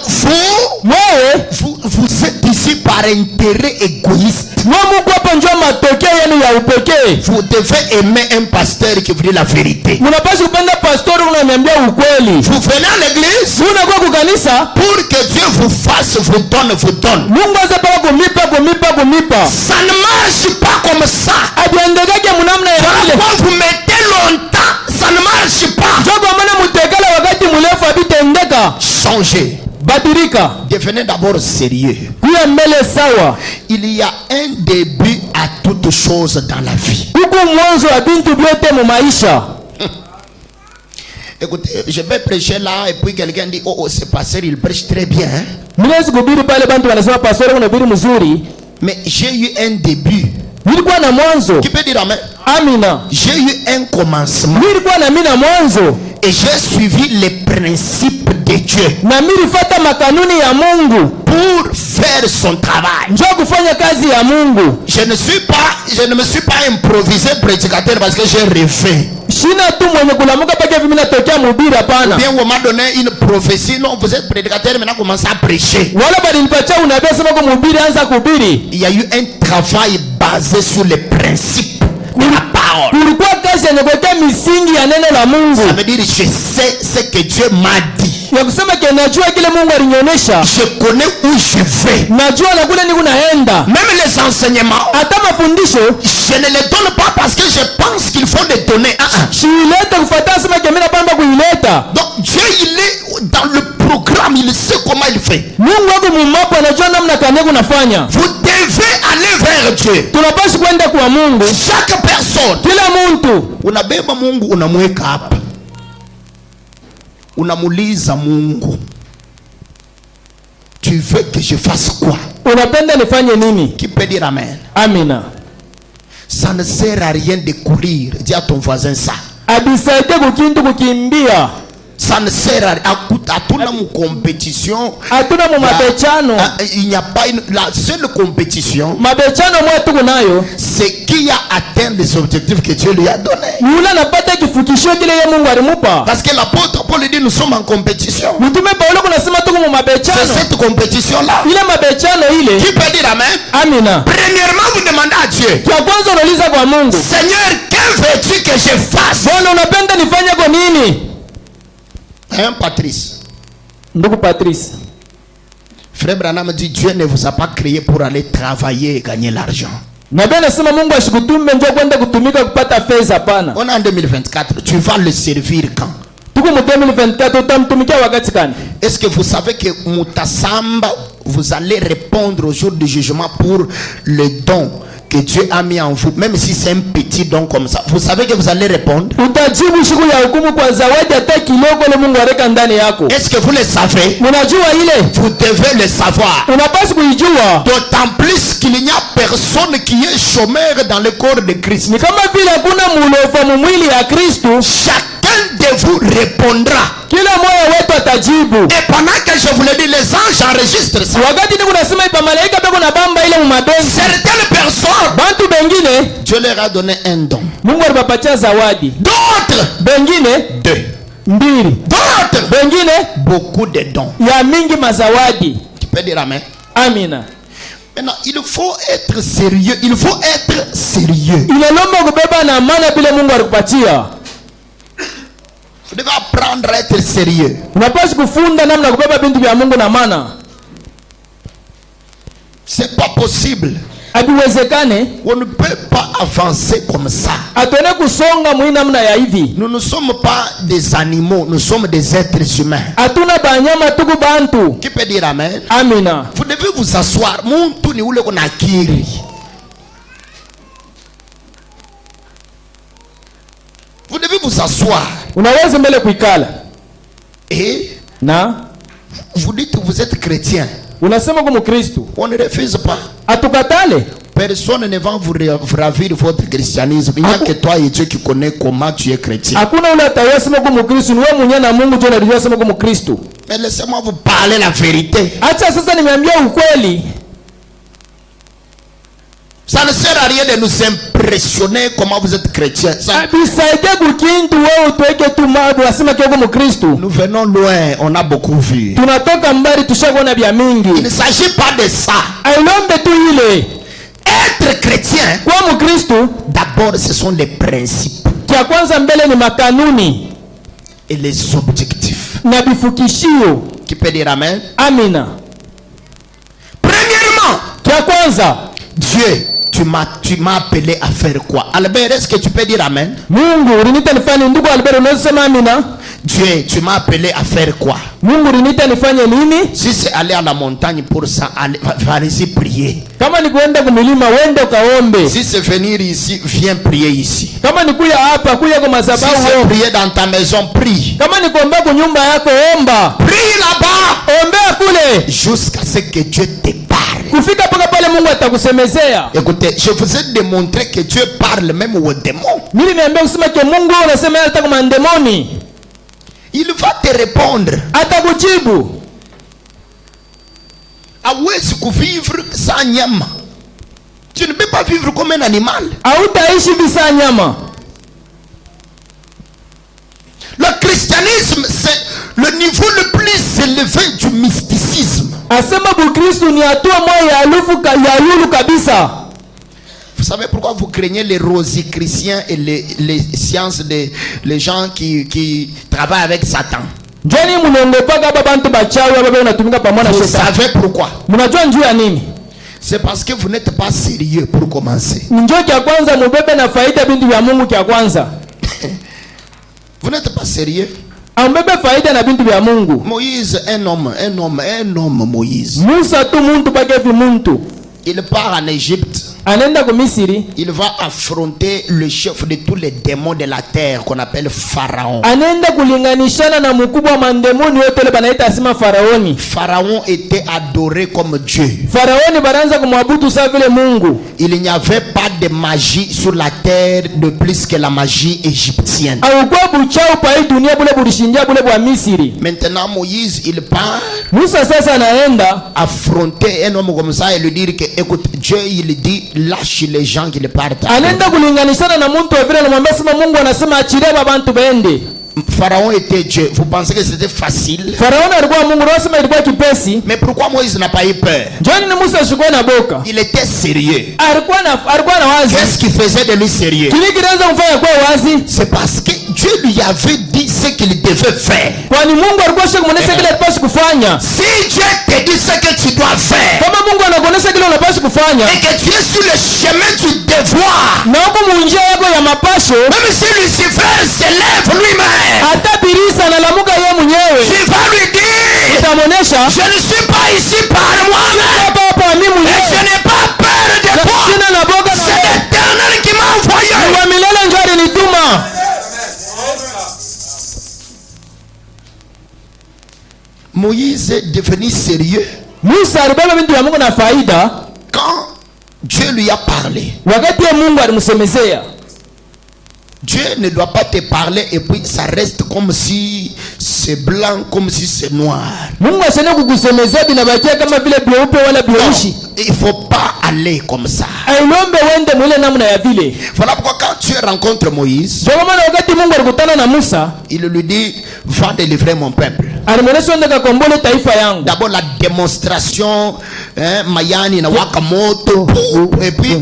vous êtes ici par intérêt égoïste. Mungu hapa njoo matokeo yenu ya upekee. Vous devez aimer un pasteur qui vous dit la vérité. Mnapaswa kupenda pastori unaniambia ukweli. Vous venez à l'église Unakuwa kukanisa pour que Dieu vous fasse, vous donne. Mungu azapaka kumipa mipa kumipa. Ça ne marche pas comme ça. Abiandegeke munamna ya ile. Quand vous mettez longtemps, ça ne marche pas. Jogo amana mutekala wakati mulefu abitendeka. Changez. Badilika. Devenez d'abord sérieux. Kuya mbele sawa. Il y a un début à toute chose dans la vie. Kuku mwanzo wa bintu byote mu maisha. Écoutez, je vais prêcher là et puis quelqu'un dit oh c'est pasteur, il prêche très bien. Minaweza kuhubiri pale bantu wanasema pastor unahubiri mzuri. Mais j'ai eu un début. Nilikuwa na mwanzo. Qui peut dire amen? Amina. J'ai eu un commencement. Nilikuwa na mina mwanzo. Et j'ai suivi les principes de Dieu. Na nilifuata makanuni ya Mungu Pour faire son travail. njoo kufanya kazi ya Mungu. Je ne me suis pas improvisé prédicateur parce que j'ai rêvé. Shina tu mwenye kulamuka peke hivi mimi natokea mhubiri hapana. Bien on m'a donné une prophétie, non vous êtes prédicateur maintenant commencez à prêcher. Wala balinipatia unabii sema kwa mhubiri anza kuhubiri. Il y a eu un travail basé sur les principes de la parole. Kulikuwa kazi yenye kuwekea misingi ya neno la Mungu. Ça veut dire je sais ce que Dieu m'a dit. Ya kusema ke najua kile Mungu alinionyesha. Je connais où je vais. Najua na kule niko naenda. Même les enseignements, Hata mafundisho je ne les donne pas parce que je pense qu'il faut les donner. shiileta kufuata sema ke mimi napamba kuileta. Donc Dieu il est dans le programme, il sait comment il fait. Mungu wako mumapo anajua namna kanye kunafanya. Vous devez aller vers Dieu. Tunapaswa kwenda kwa Mungu. Chaque personne. Kila mtu Unabeba Mungu unamweka hapa. Unamuliza Mungu. Tu veux que je fasse quoi? unapenda nifanye nini? Qui peut dire amen? Amina. Ça ne sert à rien de courir. Dis à ton voisin ça. Abisaide kukintu kukimbia. Ça ne sert à rien. Hatuna mu compétition. Hatuna mu mabechano. Il n'y a pas la seule compétition. Mabechano mwa tuko nayo. C'est qui a atteint les objectifs que Dieu lui a donnés. Yule anapata kifukisho kile yeye Mungu alimupa. Parce que l'apôtre Paul dit nous sommes en compétition. Mtume Paulo kunasema tuko mu mabechano. C'est cette compétition là. Ile mabechano ile. Qui peut dire amen? Amina. Premièrement vous demandez à Dieu. Kwa kwanza unauliza kwa Mungu. Seigneur, que veux-tu que je fasse? Bwana unapenda nifanye kwa nini? Hein, Patrice? Ndugu Patrice. Frère Branham dit Dieu ne vous a pas créé pour aller travailler et gagner l'argent. Nabii anasema Mungu ashikutume njoo kwenda kutumika kupata fedha hapana. On est en 2024, tu vas le servir quand? Tuko mu 2024 utamtumikia wakati gani? Est-ce que vous savez que Mutasamba, vous allez répondre au jour du jugement pour le don que Dieu a mis en vous, même si c'est un petit don comme ça. Vous savez que vous allez répondre? Utajibu siku ya hukumu kwa zawadi hata kidogo ile Mungu aleka ndani yako. Est-ce que vous le savez? Unajua ile? Vous devez le savoir. Unapaswa kuijua. D'autant plus qu'il n'y a personne qui est chômeur dans le corps de Christ. Ni kama vile hakuna mulofa mu mwili ya Kristo. Chacun de vous répondra. Kila mmoja wetu atajibu. Et pendant que je vous le dis, les anges enregistrent ça. Wakati niko nasema ipa malaika beko na bamba ile mu mabenzi. Certaines personnes, Bantu bengine Dieu leur a donné un don. Mungu alipatia zawadi. D'autres, Bengine 2. mbili. D'autres, Bengine beaucoup de dons. ya mingi mazawadi. Tu peux dire amen. Amina. Maintenant, il faut être sérieux. Il faut être sérieux. Inalomba kubeba na maana bila Mungu alikupatia. Vous devez apprendre à être sérieux. Unapaswa kufunda namna kubeba bintu vya Mungu na maana. C'est pas possible. Habiwezekane. On ne peut pas avancer comme ça. Atone kusonga mwi namna ya hivi. Nous ne sommes pas des animaux, nous sommes des êtres humains. Hatuna banyama tuku bantu. Qui peut dire amen? Amina. Vous devez vous asseoir. Muntu ni ule kuna akili. Vous devez vous asseoir. Unaweza mbele kuikala. Et Na vous dites que vous êtes chrétien. unasema kwa Mkristo. On ne refuse pas. Atukatale. Personne ne va vous ravir votre christianisme. Il n'y a que toi et Dieu qui connaît comment tu es chrétien. Hakuna ule atawasema kwa Mkristo, ni wewe mwenyewe na Mungu tu unajua sema kwa Mkristo. Mais laissez-moi vous parler la vérité. Acha sasa nimeambia ukweli. Ça ne sert à rien de nous impressionner comment vous êtes chrétien. Bisaide kukintu wewe utweke tu mambo asema kwa Mkristo. Nous venons loin, on a beaucoup vu. Tunatoka mbali tushakuona vya mingi. Il ne s'agit pas de ça. Ailombe tu ile. Être chrétien, Kwa Mkristo, d'abord ce sont les principes kia kwanza mbele ni makanuni et les objectifs. na bifukishio. Qui peut dire amen? Amina. Premièrement, Kia kwanza kwanza. Dieu, tu m'as appelé à faire quoi? Albert, est-ce que tu peux dire amen? Mungu ulinita nifanye, ndugu Albert unaweza sema amina? Dieu, tu m'as appelé à faire quoi? Mungu ulinita nifanye nini? Si c'est aller à la montagne pour ça, allez-y prier. Kama ni kuenda kumilima wende ukaombe. Si c'est venir ici, viens prier ici. Kama ni kuya hapa kuya kwa Si madhabahu. c'est prier dans ta maison, prie. Kama ni kuombea kwa nyumba yako omba. Prie là-bas Ombea kule jusqu'à ce que Dieu te parle. kufika mpaka pale Mungu atakusemezea. Écoutez, je vous ai démontré que Dieu parle même aux démons. Mimi niambia kusema ke Mungu unasema yeye ataka mandemoni. Il va te répondre. Atakujibu. Hawezi kuvivre sans nyama. Tu ne peux pas vivre comme un animal. Hautaishi bisa nyama. Le christianisme, c'est le niveau le plus élevé du mysticisme. Asema Bukristo ni hatua moja ya lulu kabisa. Vous savez pourquoi vous craignez les rosicruciens et les sciences les gens qui travaillent avec Satan? Njoni mnaongopaga hapa bantu bachawi hapa unatumika pamoja na Vous shetani. savez pourquoi? Mnajua njoo ya nini? C'est parce que vous n'êtes pas sérieux pour commencer. Njoo kia kwanza mubebe na faida bintu vya Mungu kia kwanza. Vous n'êtes pas sérieux? Ambebe faida na bintu vya Mungu. Moïse, un homme Moïse. Musa tu muntu bakefi muntu. Il part en Égypte. Anenda ku Misiri. Il va affronter le chef de tous les démons de la terre qu'on appelle Pharaon. Anenda kulinganishana na mkubwa wa mandemoni yote le banaita asema Faraoni. Pharaon était adoré comme Dieu. Faraoni baranza kumwabudu sawa vile Mungu. Il n'y avait pas de magie sur la terre de plus que la magie égyptienne. Aukuwa buchao pa hii dunia bule bulishindia bule bwa Misiri. Maintenant Moïse, il part Musa sasa anaenda affronter un homme comme ça et lui dire que écoute, Dieu il dit lâche les gens qui le partent. anenda kulinganishana na muntu wa vile anamwambia sema Mungu anasema achilie babantu baende. Pharaon était Dieu. Vous pensez que c'était facile? Faraoni alikuwa Mungu, anasema ilikuwa kipesi. Mais pourquoi Moïse n'a pas eu peur? Njoni ni Musa ashukua na boka. Il était sérieux. Alikuwa na wazi. Qu'est-ce qui faisait de lui sérieux? Kile kinaanza kumfanya kwa wazi. C'est parce que Dieu lui avait dit ce qu'il devait faire. Kwani Mungu alikuwa shakumwonyesha kile alipaswa kufanya. Si Dieu te dit ce que tu dois faire, Kama Mungu anakuonyesha kile unapaswa kufanya, et que tu es sur le chemin du devoir, na uko munjia yako ya mapasho, même si Lucifer se lève lui-même, hata birisa analamuka yeye mwenyewe, tu vas lui dire, utamwonyesha je ne suis pas ici par moi-même, hapa mimi et mwenyewe. je n'ai pas peur de toi. Sina na boga na C'est l'Éternel qui m'a envoyé. wa milele ndio alinituma. Moïse est devenu sérieux Musa alibeba bintu ya Mungu na faida quand Dieu lui a parlé. wakati ya Mungu alimsemezea. Dieu ne doit pas te parler et puis ça reste comme si c'est blanc, comme si c'est noir. Mungu asene kukusemezea binabakia kama vile byeupe wala byeushi. Il ne faut pas aller comme ça. Ailombe wende mwile namna ya vile. Voilà pourquoi quand Dieu rencontre Moïse, Kwa maana wakati Mungu alikutana na Musa, il lui dit, va délivrer mon peuple. alimwonyesha ndaka kombole taifa yangu. D'abord la démonstration, mayani na waka moto, et puis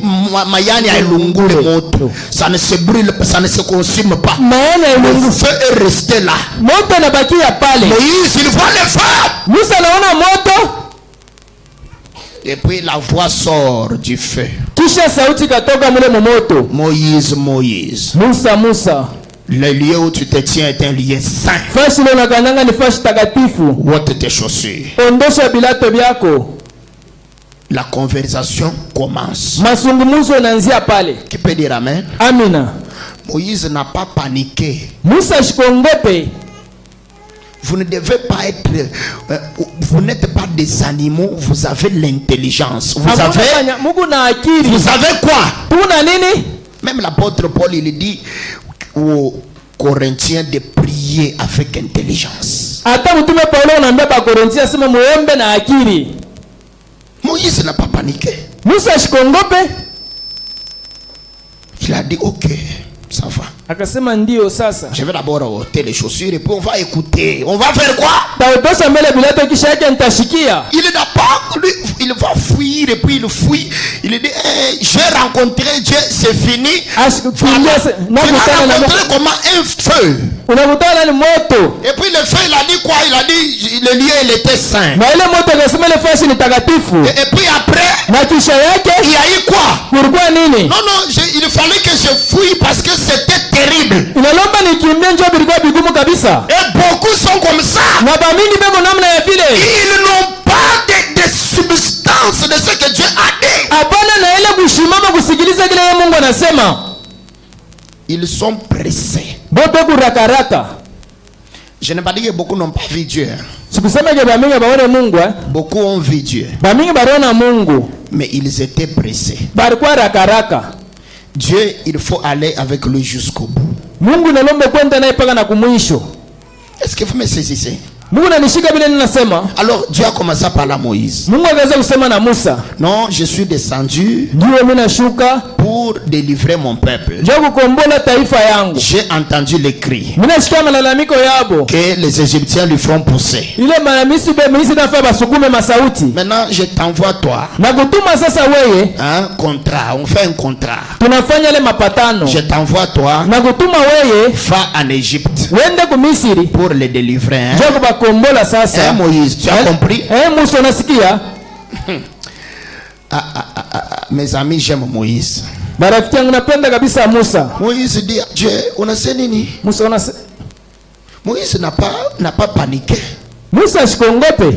mayani ailungule moto. Ça ne se brûle pas, ça ne se consume pas. Le feu est resté là. Moto nabakia pale. Moïse, il voit le feu. Musa anaona moto. Et puis la voix sort du feu. Kisha sauti katoka mule moto. Moïse, Moïse, Musa, Musa. le lieu où tu te tiens est un lieu saint. Fashi leo nakanyanga ni fashi takatifu. Ôte tes chaussures. Ondosha bilato byako. La conversation commence. Masungumuzo inaanzia pale. Qui peut dire amen? Amina. Moïse n'a pas paniqué. Musa shikongope. Vous ne devez pas être, vous n'êtes pas des animaux, vous avez l'intelligence. Vous avez quoi? Même l'apôtre Paul, il dit aux Corinthiens de prier avec intelligence. Moïse n'a pas paniqué. Il a dit ok, ça va. Akasema ndio sasa. Je vais d'abord ôter les chaussures et puis on va écouter. On va faire quoi? Il n'a pas, il va fuir et puis il fuit. Il dit j'ai rencontré Dieu, c'est fini. Voilà. Tu vas rencontrer comment un feu. unakutana ni moto. Et puis le feu, il a dit quoi? Il a dit le lieu, il était saint. Na ile moto akasema ile fasi ni takatifu. Et puis après, Na kisha yake il y a eu quoi? kulikuwa nini? Non, il fallait que je fouille parce que c'était terrible. Inalomba nikimbie njoo bilikuwa bigumu kabisa. Et beaucoup sont comme ça. Na bamingi beko namna ya vile. Ils n'ont pas de substance de ce que Dieu a dit. Hapana na ile kushimama kusikiliza kile yeye Mungu anasema. Ils sont pressés. Bote kurakaraka. Je n'ai pas dit que beaucoup n'ont pas vu Dieu. Sikusema ke bamingi baone Mungu Beaucoup ont vu Dieu. Bamingi bariona Mungu. Mais ils étaient pressés. Barikuwa rakaraka. Dieu, il faut aller avec lui jusqu'au bout. Mungu nalombe kwenda naye paka na kumwisho. Est-ce que vous me saisissez? Mungu nanishika vile ninasema. Alors Dieu a commencé à parler à Moïse. Mungu akaanza kusema na Musa. Non, je suis descendu Ndio mimi nashuka pour délivrer mon peuple. njoo kukombola taifa yangu. J'ai entendu les cris Mimi nasikia malalamiko yabo. que les Égyptiens lui font pousser. Ile malamisi be minisi nafaa basukume masauti. Maintenant, je t'envoie toi Na kutuma sasa wewe un contrat. On fait un contrat. tunafanya ile mapatano. Je t'envoie toi, Na kutuma wewe va en Égypte wende ku Misri pour les délivrer. njoo kubakombola sasa. Hein, Moïse, tu as compris? Musa unasikia? Mes amis, j'aime Moïse. Marafiki yangu napenda kabisa Musa. Moïse dit à Dieu, on a sait nini? Musa Moïse n'a pas paniqué. Musa shikongope.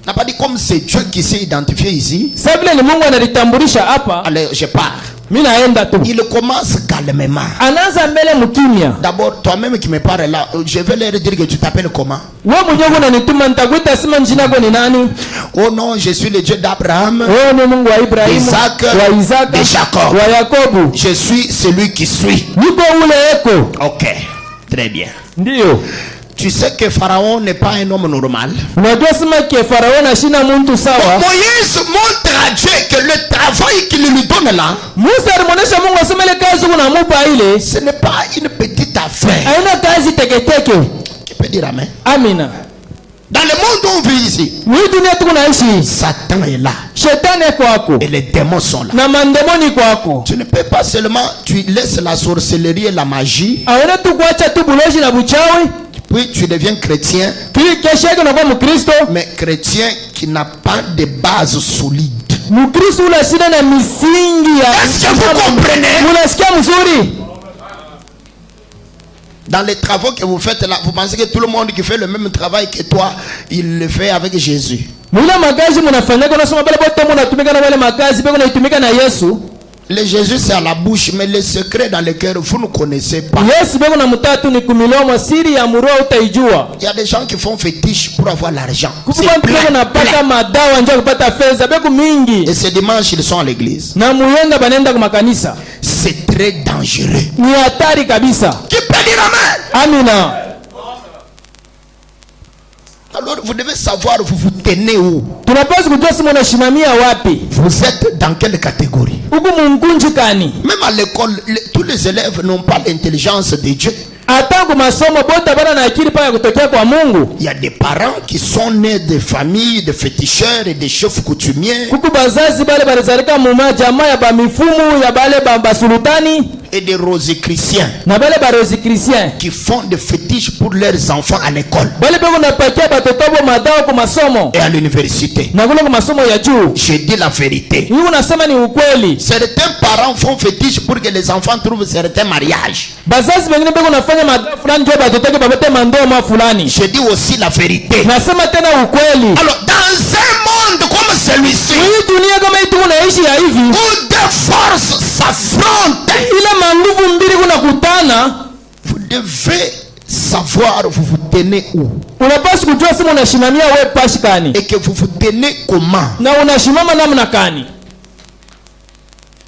N'a pas dit comme c'est Dieu qui s'est identifié ici. Sasa vile ni Mungu analitambulisha hapa. Allez, je pars. Mimi naenda tu. Il commence calmement. Anaanza mbele mkimya. D'abord, toi-même qui me parles là, je vais leur dire que tu t'appelles comment? Wewe mwenyewe unanituma nitakuita sema jina lako ni nani? Oh non, je suis le Dieu d'Abraham, Wewe ni Mungu wa Ibrahimu, Isaac, wa Isaka, de Jacob. wa Yakobo. Je suis celui qui suis. Niko ule eko. Ok, très bien. Ndio. Tu sais que Pharaon n'est pas un homme normal. Unajua sema ke Farao na shina muntu sawa. Moïse montre à Dieu que le travail qu'il lui donne là, Musa alimuonesha Mungu asema ile kazi kunamupa ile. ce n'est pas une petite affaire. Haina kazi teketeke. Tu peux dire amen. Amina. Dans le monde où on vit ici, Hii dunia tuko naishi. Satan est là Shetani eko wako. et les démons sont là. Na mandemoni kwako. Tu ne peux pas seulement, tu laisses la sorcellerie et la magie, Haina tu kuacha tu buloji na buchawi. puis tu deviens chrétien, Kesho yake unakuwa Mkristo. mais chrétien qui n'a pas de base solide. Mkristo una shida na misingi ya. Est-ce que vous comprenez? Unasikia mzuri? Dans les travaux que vous faites là, vous pensez que tout le monde qui fait le même travail que toi, il le fait avec Jésus. Mula makazi munafanyaka unasoma pale bote munatumika na wale makazi peko naitumika na Yesu. Le Jésus c'est à la bouche, mais le secret dans le cœur, vous ne connaissez pas. Yesu peko na mutatu ni kumilomo siri ya muroho utaijua. Il y a des gens qui font fétiche pour avoir l'argent. C'est Kuko plein, peko napata plein. madawa njoo kupata fedha peko mingi. Et ce dimanche, ils sont à l'église. Na muyenda banenda kwa makanisa. C'est très dangereux. Ni hatari kabisa. Qui peut dire amen? Amina. Alors vous devez savoir, vous vous tenez où? Tunapaswa kujua simu unashimamia wapi. Vous êtes dans quelle catégorie? Huku mungunji kani. Même à l'école, tous les élèves n'ont pas l'intelligence de Dieu. Hata kwa masomo bota bana na akili paka kutokea kwa Mungu. Il y a des parents qui sont nés de familles de féticheurs et de chefs coutumiers Kuku bazazi bale balizalika muma jamaa ya ba mifumu ya bale ba sultani et des rosicruciens na bale ba Rosicruciens. qui font des fétiches pour leurs enfants à l'école Bale peko napakia batoto bo madawa kwa masomo. et à l'université. Na kule kwa masomo ya juu. Je dis la vérité. Hii unasema ni ukweli. Certains parents font fétiche pour que les enfants trouvent certains mariages. Bazazi wengine peko nafanya madawa fulani ndio batoto bapate mandoa fulani. Je dis aussi la vérité. Nasema tena ukweli. Alors, dans un monde comme celui-ci, Hii dunia kama hii tunaishi ya hivi, où deux forces s'affrontent, ile manguvu mbili kunakutana, vous devez savoir vous vous tenez où unapaswa kujua sema unashimamia wewe pashi kani et que vous vous tenez comment. na unashimama namna kani.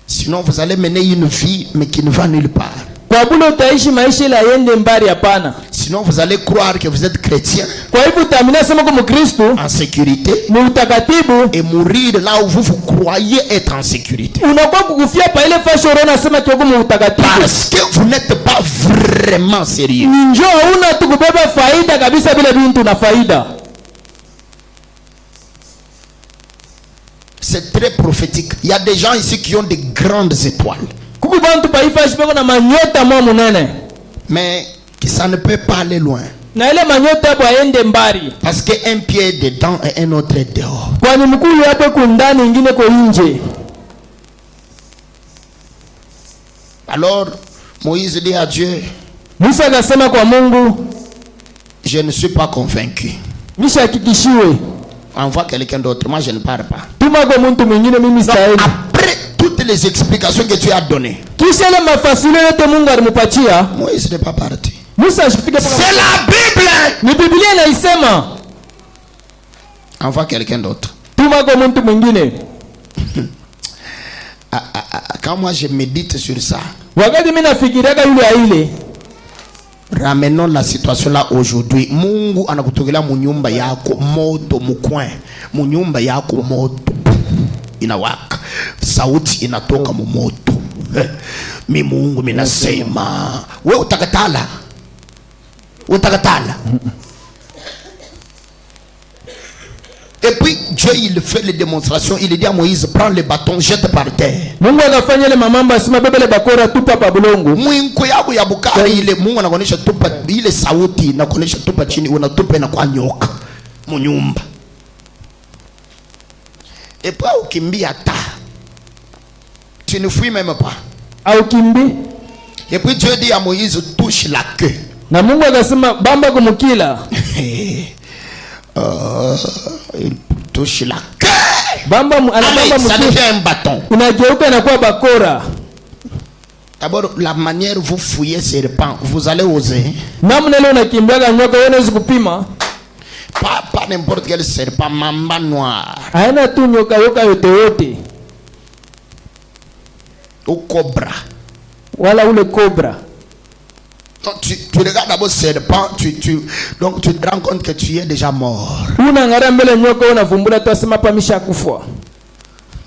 Sinon, vous allez mener une vie mais qui ne va nulle part. Kwa bule utaishi maisha ila yende mbali hapana. Sinon, vous allez croire que vous êtes chrétien Kwa hivyo utaamini sema kwa Mkristo en sécurité ni utakatifu, et mourir là où vous croyez être en sécurité. unakuwa kukufia pa ile fasho unaona sema kioko mu utakatifu. Parce que vous n'êtes pas vraiment sérieux. Ni njoo hauna tu kubeba faida kabisa bila bintu na faida. C'est très prophétique. Il y a des gens ici qui ont des grandes étoiles. Kuku bantu pa ifa shipeko na manyota mwa munene. Mais que ça ne peut pas aller loin. Na ile manyota hapo aende mbali. Parce que un pied est dedans et un autre est dehors. Kwani mkuu hapo kundani ingine kwa nje. Alors Moïse dit à Dieu, Musa akasema kwa Mungu, je ne suis pas convaincu. Nishahakikishiwe. Envoie quelqu'un d'autre, moi je ne parle pas. Tuma kwa mtu mwingine, mimi sitaenda. Après toutes les explications que tu as données, kisha ile mafasiri yote Mungu alimpatia, Moïse n'est pas parti. Musa ashifike paka. C'est la Bible. Ni Biblia inaisema. Envoie quelqu'un d'autre. Tuma kwa mtu mwingine. Quand moi je médite sur ça, wakati mimi nafikiria yule ile, ramenons la situation là aujourd'hui. Mungu anakutokelea munyumba yako moto mukwen, munyumba yako moto inawaka, sauti inatoka mu moto. Mi Mungu minasema, wewe utakatala. Utakatala. Et puis Dieu il fait les démonstrations, il dit à Moïse, prends le bâton, jette par terre. Mungu akafanya ile mamamba sima bebele bakora tupa pa bulongo. Mwinko yako ya bukari ile Mungu anakuonesha tupa ile sauti inakuonesha tupa chini, unatupa na kwa nyoka munyumba. Et puis ukimbia ta. Tu ne fuis même pas. Au kimbi. Et puis Dieu dit à Moïse, touche la queue. Na Mungu akasema bamba kumukila. Il touche la queue. Bamba anabamba ça devient un bâton. Unageuka na kuwa bakora. D'abord la manière vous fouillez serpent, vous allez oser. Namna leo unakimbiaga nyoka wewe unaweza kupima. Pas n'importe quel serpent, mamba noir. Haina tu nyoka yote yote. Au cobra. Wala ule cobra. Donc, tu regardes d'abord le serpent, donc tu te rends compte que tu es déjà mort.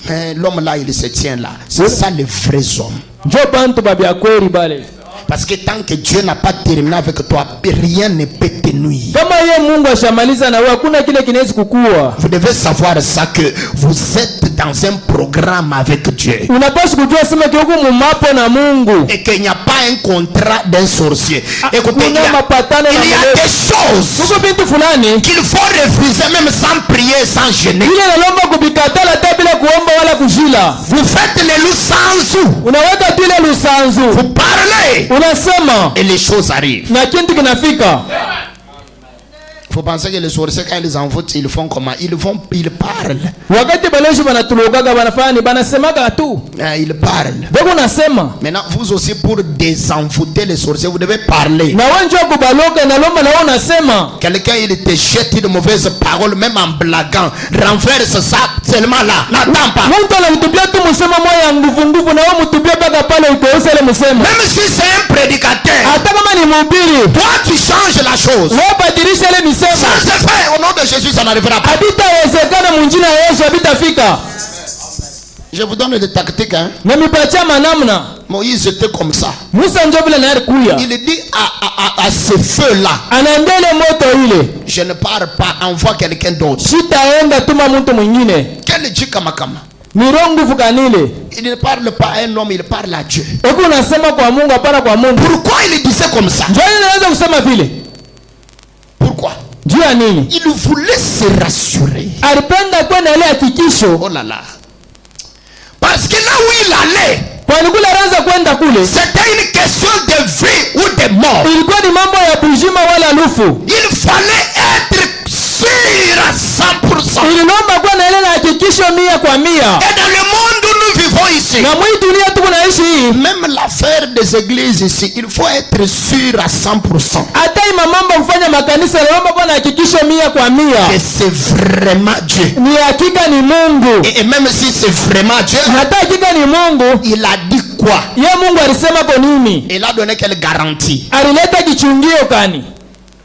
Mais l'homme là, il se tient là. C'est ça les vrais hommes. Parce que tant que Dieu n'a pas terminé avec toi, rien ne peut te nuire. Vous devez savoir ça, que vous êtes dans un programme avec Dieu. Et qu'il n'y a pas un contrat d'un sorcier. Écoutez, il y a des choses qu'il faut refuser même sans prier, sans gêner. Vous faites les loups sans vous. Vous parlez. Et les choses arrivent. Faut penser que les sorciers, quand ils envoûtent, ils font comment? Ils parlent. Ils parlent. Maintenant, vous aussi, pour désenvoûter les sorciers, vous devez parler. Quelqu'un, il te jette une mauvaise parole, même en blaguant. Renverse ça seulement là. N'attends pas. Même si c'est un prédicateur, toi tu changes la chose. Ça se fait au nom de Jésus, ça n'arrivera pas. Je vous donne des tactiques. Hein? Moïse était comme ça. Il dit à ce feu-là, je ne parle pas, envoie quelqu'un d'autre. Quel dit kamakama? Il ne parle pas à un homme, il parle à Dieu. Pourquoi il disait comme ça? Pourquoi? Il voulait se rassurer. Oh là là. Parce que là où il allait, c'était une question de vie ou de mort. Il fallait être sûr à 100%. Et dans le monde où nous vivons ici, même l'affaire des églises ici, il faut être sûr à 100%. Que c'est vraiment Dieu. Et même si c'est vraiment Dieu, il a dit quoi? Il a donné quelle garantie?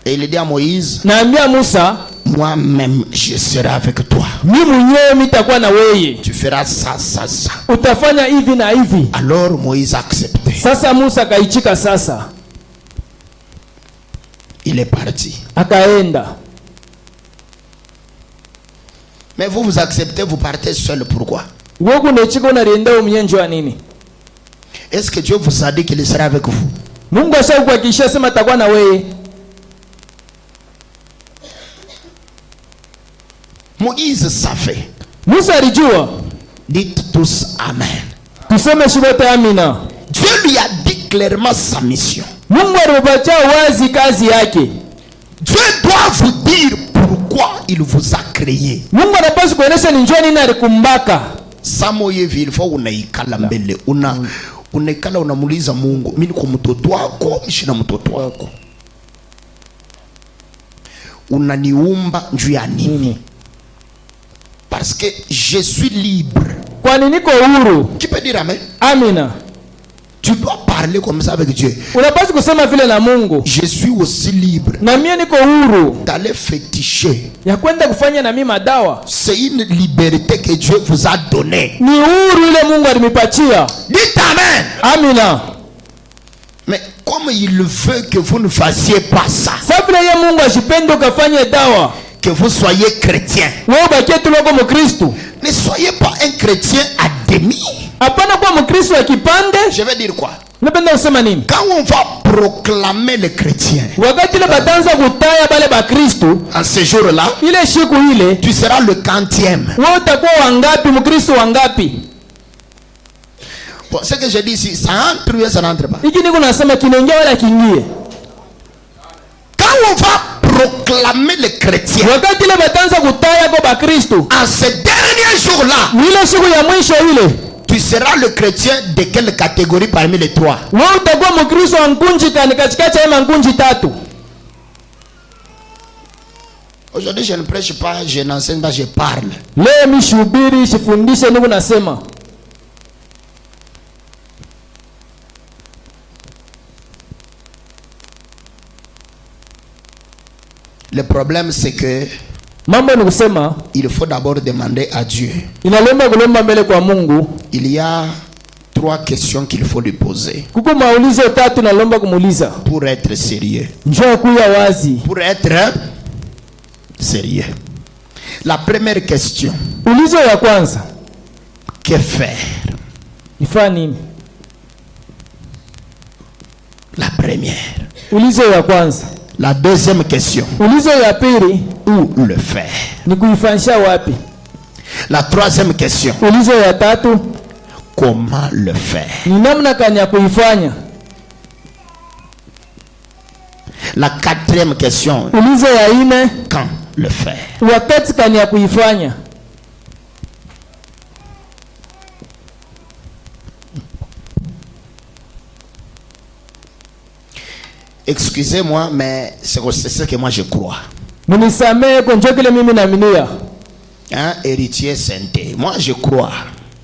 Et il dit à Moïse, moi-même je serai avec toi. Tu feras ça, ça, ça. Alors Moïse a accepté. Il est parti. Mais vous acceptez, vous partez seul. Pourquoi? Est-ce que Dieu vous a dit qu'il sera avec vous? Mungu ashakuhakikishia sema atakuwa na wewe. Moïse savait. Musa alijua. Dites tous amen. Tuseme shibote amina. Dieu lui a dit clairement sa mission. Mungu alimpatia wazi kazi yake. Dieu doit vous dire pourquoi il vous a créé. Mungu anapaswa kuonesha ni njoo nini alikumbaka. Samoye vile fo unaikala mbele unaikala unamuuliza Mungu, mimi niko mtoto wako, mshina mtoto wako. Unaniumba njoo ya nini? Parce que je suis libre. Kwa nini niko huru? Tu peux dire amen? Amina. Tu dois parler comme ça avec Dieu. Unapaswa kusema vile na Mungu. Je suis aussi libre. Na mimi niko huru. D'aller féticher. Ya kwenda kufanya na mimi madawa. C'est une liberté que Dieu vous a donnée. Ni huru ile Mungu alimipatia. Dites amen. Amina. Mais comme il veut que vous ne fassiez pas ça. Sababu yeye Mungu ashipende ukafanye dawa. Que vous soyez chrétien. Wewe ubakie tu loko mkristo. Ne soyez pas un chrétien à demi. Hapana kuwa mkristo wa kipande. Je vais dire quoi? Napenda kusema nini? Quand on va proclamer les chrétiens. Wakati ile batanza kutaya bale ba Kristo. En ce jour-là. Ile siku ile. Tu seras le 40e. Wewe utakuwa wangapi mkristo wangapi? Bon, ce que je dis ici, ça entre ou ça n'entre pas? Hiki niko nasema kinaingia wala kiingie. Quand on va proclamer les chrétiens. Wakati ile batanza kutaya kwa ba Kristo. En ces derniers jours-là. Ile siku ya mwisho ile. Tu seras le chrétien de quelle catégorie parmi les trois? Wewe utakuwa mkristo wa nkunji kani katikati ya nkunji tatu. Aujourd'hui je ne prêche pas, je n'enseigne pas, je parle. Leo mishubiri sifundishe niko nasema. Le problème c'est que mambo ni kusema il faut d'abord demander à Dieu. Inalomba kulomba mbele kwa Mungu. Il y a 3 questions qu'il faut lui poser. Kuko maulizo tatu nalomba kumuuliza. Pour être sérieux. Njoo kuya wazi. Pour être sérieux. La première question. Ulizo ya kwanza. Que faire? Ifanye nini? La première. Ulizo ya kwanza. La deuxième question. Ulizo ya pili. Où le faire? Ni kuifanyisha wapi? La troisième question. Ulizo ya tatu. Comment le faire? Ni namna gani ya kuifanya? La quatrième question. Ulizo ya ine. Quand le faire? Wakati gani ya kuifanya? Excusez-moi, mais c'est ce que moi je crois. Munisamee kwa njoo kile mimi naaminia. Hein, héritier sainté. Moi je crois.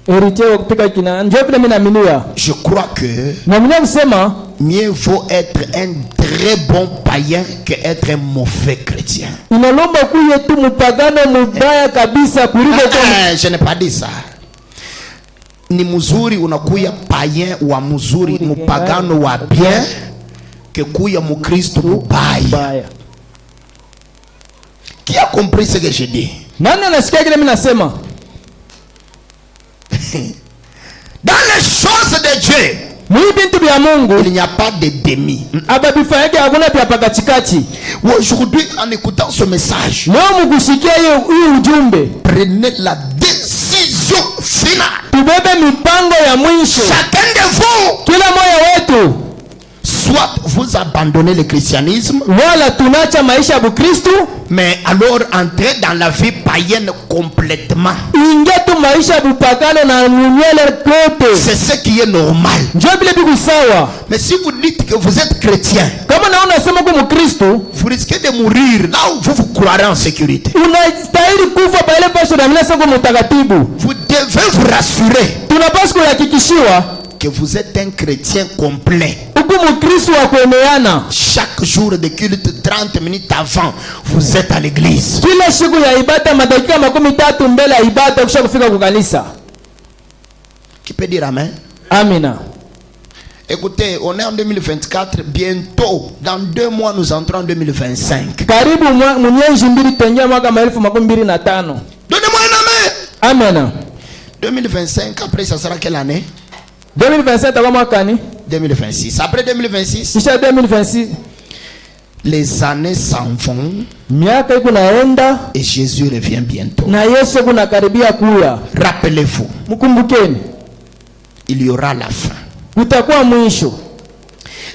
Héritier wa kupika kina njoo kile mimi naaminia. Je crois que naaminia kusema mieux vaut être un très bon païen que être un mauvais chrétien. Inalomba kuye tu mpagano mubaya kabisa kuliko je n'ai pas dit ça. Ni mzuri unakuya païen wa mzuri, mpagano wa bien que kuya mukristo mubaya. Qui a compris ce que je dis? Nani anasikia kile mimi nasema? Dans les choses de Dieu, il n'y a pas de demi. Aujourd'hui, en écoutant ce message, prenez la décision finale. Chacun de vous, soit vous abandonnez le christianisme, mais alors entrez dans la vie païenne complètement. C'est ce qui est normal. Mais si vous dites que vous êtes chrétien, vous risquez de mourir là où vous croirez en sécurité. Vous devez vous rassurer que vous êtes un chrétien complet. Chaque jour de culte, 30 minutes avant, vous êtes à l'église. Qui peut dire amen? Amina. Écoutez, on est en 2024, bientôt, dans 2 mois, nous entrons en 2025. Donnez-moi un amen. Amen. 2025, après, ça sera quelle année? 2027 itakuwa mwaka gani? 2026. Après 2026, Kisha 2026 les années s'en vont miaka iko naenda et Jésus revient bientôt. na Yesu kuna karibia kuya. Rappelez-vous, Mkumbukeni, il y aura la fin. kutakuwa mwisho.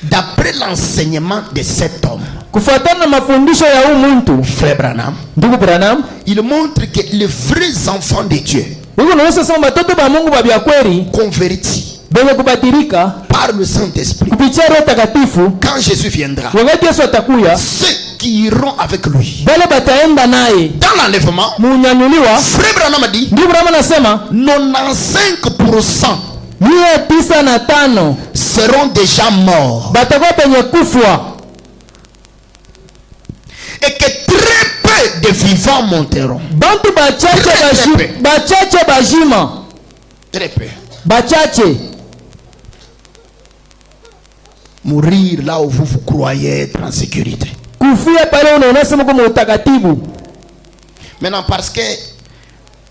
D'après l'enseignement de cet homme, Kufuatana na mafundisho ya huyu mtu, Frère Branham, ndugu Branham, il montre que les vrais enfants de Dieu, huko naonyesha sema watoto ba Mungu ba kweli convertis benye kubadirika par le Saint-Esprit, kupitia Roho Takatifu, quand Jésus viendra, wakati Yesu atakuya, ceux qui iront avec lui bale bataenda naye dans l'enlèvement, munyanyuliwa. Frère Branham a dit, Ndugu Branham anasema 95% 95 seront déjà morts. batakuwa penye kufwa Et que très peu de vivants monteront. bantu bachache bajima Très peu. bachache Mourir là où vous croyez être en sécurité. kufia pale unaona sema kama utakatifu. Maintenant, parce que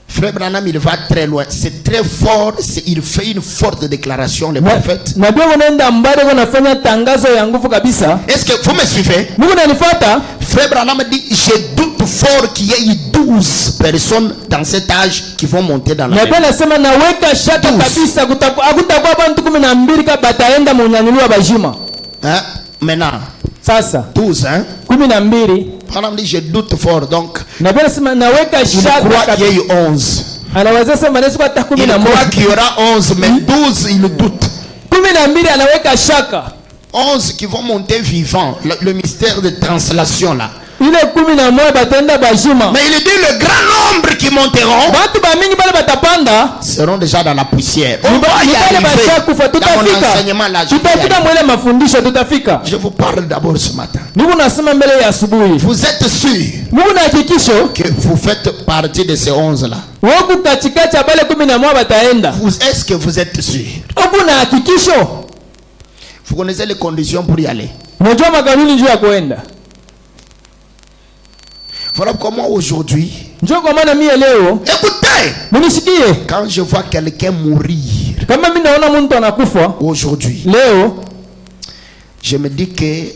Frère Branham, il va très loin. C'est très fort. Il fait une forte déclaration, le prophète. Na ndio unaenda mbali unafanya tangazo ya nguvu kabisa. Est-ce que vous me suivez? Mungu ananifuata. Frère Branham dit, je doute fort qu'il y ait 12 personnes dans cet âge qui vont monter dans la Na mer. Biblia inasema naweka shaka kabisa hakutakuwa bantu 12 kama bataenda munyanyuliwa bajima. Hein? Maintenant, Sasa 12, hein? 12 Branham dit, je doute fort. Donc, na Biblia inasema naweka il shaka croit qu'il y kabisa. ait 11. Anaweza sema Yesu hata Il 11. croit qu'il y aura 11, mais 12, il doute. 12 anaweka shaka. 11 qui vont monter vivants. Le mystère de translation là. Ile 11 batenda bajima. Mais il dit le grand nombre qui monteront Batu ba mingi bale batapanda seront déjà dans la poussière. On va y bale arriver. bashakufa Dans mon tutafika. enseignement là, je vais y Tutafika arriver. mwele mafundisho tutafika. Je vous parle d'abord ce matin. Mungu nasema mbele ya asubuhi. Vous êtes sûr Mungu na hakikisho que vous faites partie de ces 11 là? woku katikati ya bale 11 bataenda. Est-ce que vous êtes sûr? Oku na hakikisho. Vous connaissez les conditions pour y aller. Unajua makanuni njoo ya kuenda. Voilà comment aujourd'hui, Njoo kwa maana mimi leo écoutez, munisikie. quand je vois quelqu'un mourir Kama mimi naona mtu anakufa aujourd'hui, leo, je me dis que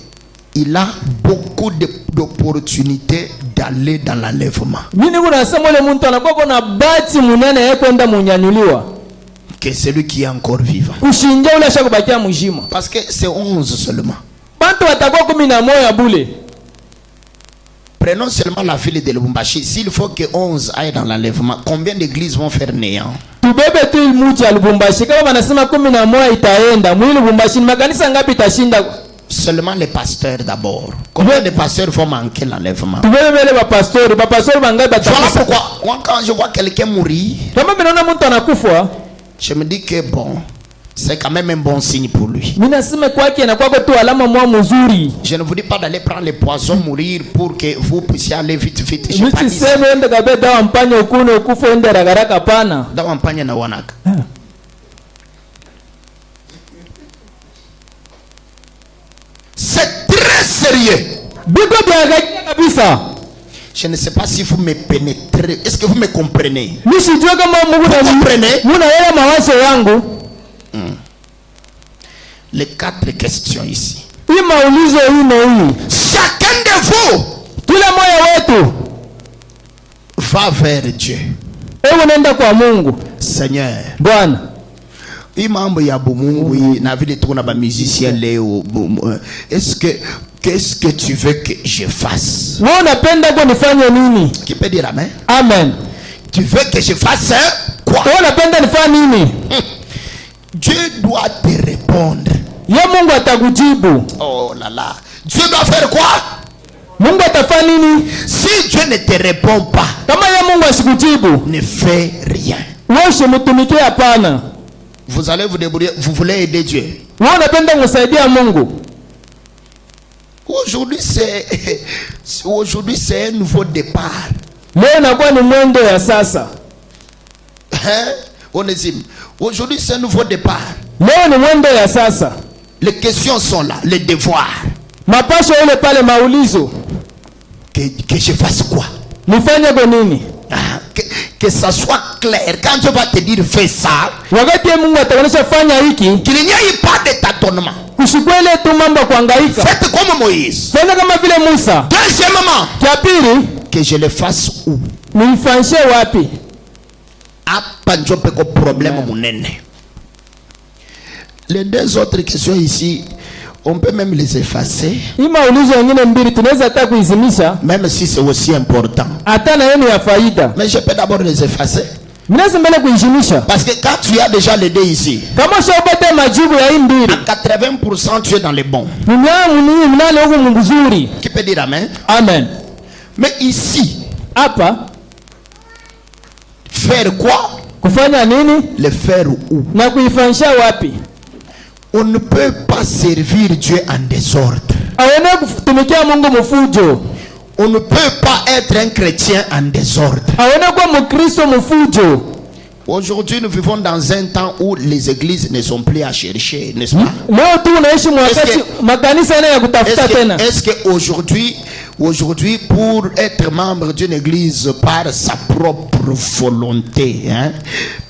il a beaucoup d'opportunités d'aller dans l'enlèvement. mimi nasema ile mtu anakuwa kuna bahati munene yeye kwenda munyanyuliwa. Que celui qui est encore vivant. Kushinja ule ashakubakia mjima. Parce que c'est 11 seulement. Bantu watakuwa 11 bule. Prenons seulement la ville de Lubumbashi. S'il faut que 11 aillent dans l'enlèvement, combien d'églises vont faire néant? Tubebe tu mji ya Lubumbashi. Kama wanasema 11 itaenda, mwili Lubumbashi makanisa ngapi itashinda? Seulement les pasteurs d'abord. Combien de pasteurs vont manquer l'enlèvement? Tubebe wale bapastori bangapi Voilà batakufa. pourquoi, moi, quand je vois quelqu'un mourir, Kama mimi naona mtu anakufa, je me dis que bon, c'est quand même un bon signe pour lui. mimi nasema kwake inakuwa tu alama mwa mzuri. Je ne vous dis pas d'aller prendre les poisons, mourir pour que vous puissiez aller vite, vite. Je Mimi pas dit ça. siseme ende kabe dawa mpanye ukune ukufa ende ragaraka pana. Dawa mpanya na wanaka. C'est très sérieux. Biko bya kabisa. Je ne sais pas si vous me pénétrez. Est-ce que vous me comprenez? Mimi sijua kama Mungu Vous comprenez? muna yeye mawazo yangu. Les 4 questions ici. Hii maulizo hii. Chacun de vous Kila moyo wetu va vers Dieu. ewe nenda kwa Mungu. Seigneur, Bwana, hii mambo ya bumungu hii na vile tuko na ba musicien leo, qu'est-ce que tu veux que je fasse? wewe unapenda kwa nifanye nini? Qui peut dire amen? Amen. Tu veux que je fasse quoi? Wewe unapenda nifanye nini? Dieu doit te répondre. Ye Mungu atakujibu. Oh là là. Dieu doit faire quoi? Mungu atafanya nini? Si Dieu ne te répond pas, Kama ye Mungu asikujibu, ne fais rien. wewe usimtumikie hapana. Vous allez vous débrouiller, vous voulez aider Dieu. Wewe unapenda kumsaidia Mungu. Aujourd'hui c'est un nouveau départ. Leo inakuwa ni mwendo ya sasa. Hein? Onésime. Aujourd'hui c'est un nouveau départ. Leo ni mwendo ya sasa. Les questions sont là, les devoirs. Mapasho ile pale maulizo. Que je fasse quoi? Nifanye kwa nini? Ah, que ça soit clair. Quand Dieu va te dire fais ça, wakati Mungu ataonyesha fanya hiki, qu'il n'y ait pas de tâtonnement. kusikwele tu mambo ya kuhangaika. Faites comme Moïse. Fanya kama vile Musa. Deuxièmement, Cha pili, que je le fasse où? nifanishe wapi? Hapa ndio peko problème munene. Les deux autres questions ici, on peut même les effacer, Hii maulizo mengine mbili tunaweza hata kuizimisha, même si c'est aussi important. hata na yenu ya faida. Mais je peux d'abord les effacer. Mnaweza mbele kuizimisha. Parce que quand tu as déjà les deux ici, Kama ushaupata majibu ya hii mbili, à 80% tu es dans les bons. mnale huko mzuri. Qui peut dire amen? Amen. Mais ici, Hapa faire quoi? kufanya nini Le faire où? na kuifanisha wapi? On ne peut pas servir Dieu en désordre. Aone kutumikia Mungu mfujo. On ne peut pas être un chrétien en désordre. Aone kwa Mkristo mfujo. Aujourd'hui, nous vivons dans un temps où les églises ne sont plus à chercher, n'est-ce pas? Leo tu unaishi wakati makanisa yana ya kutafuta tena. Est-ce que aujourd'hui, pour être membre d'une église par sa propre volonté, hein,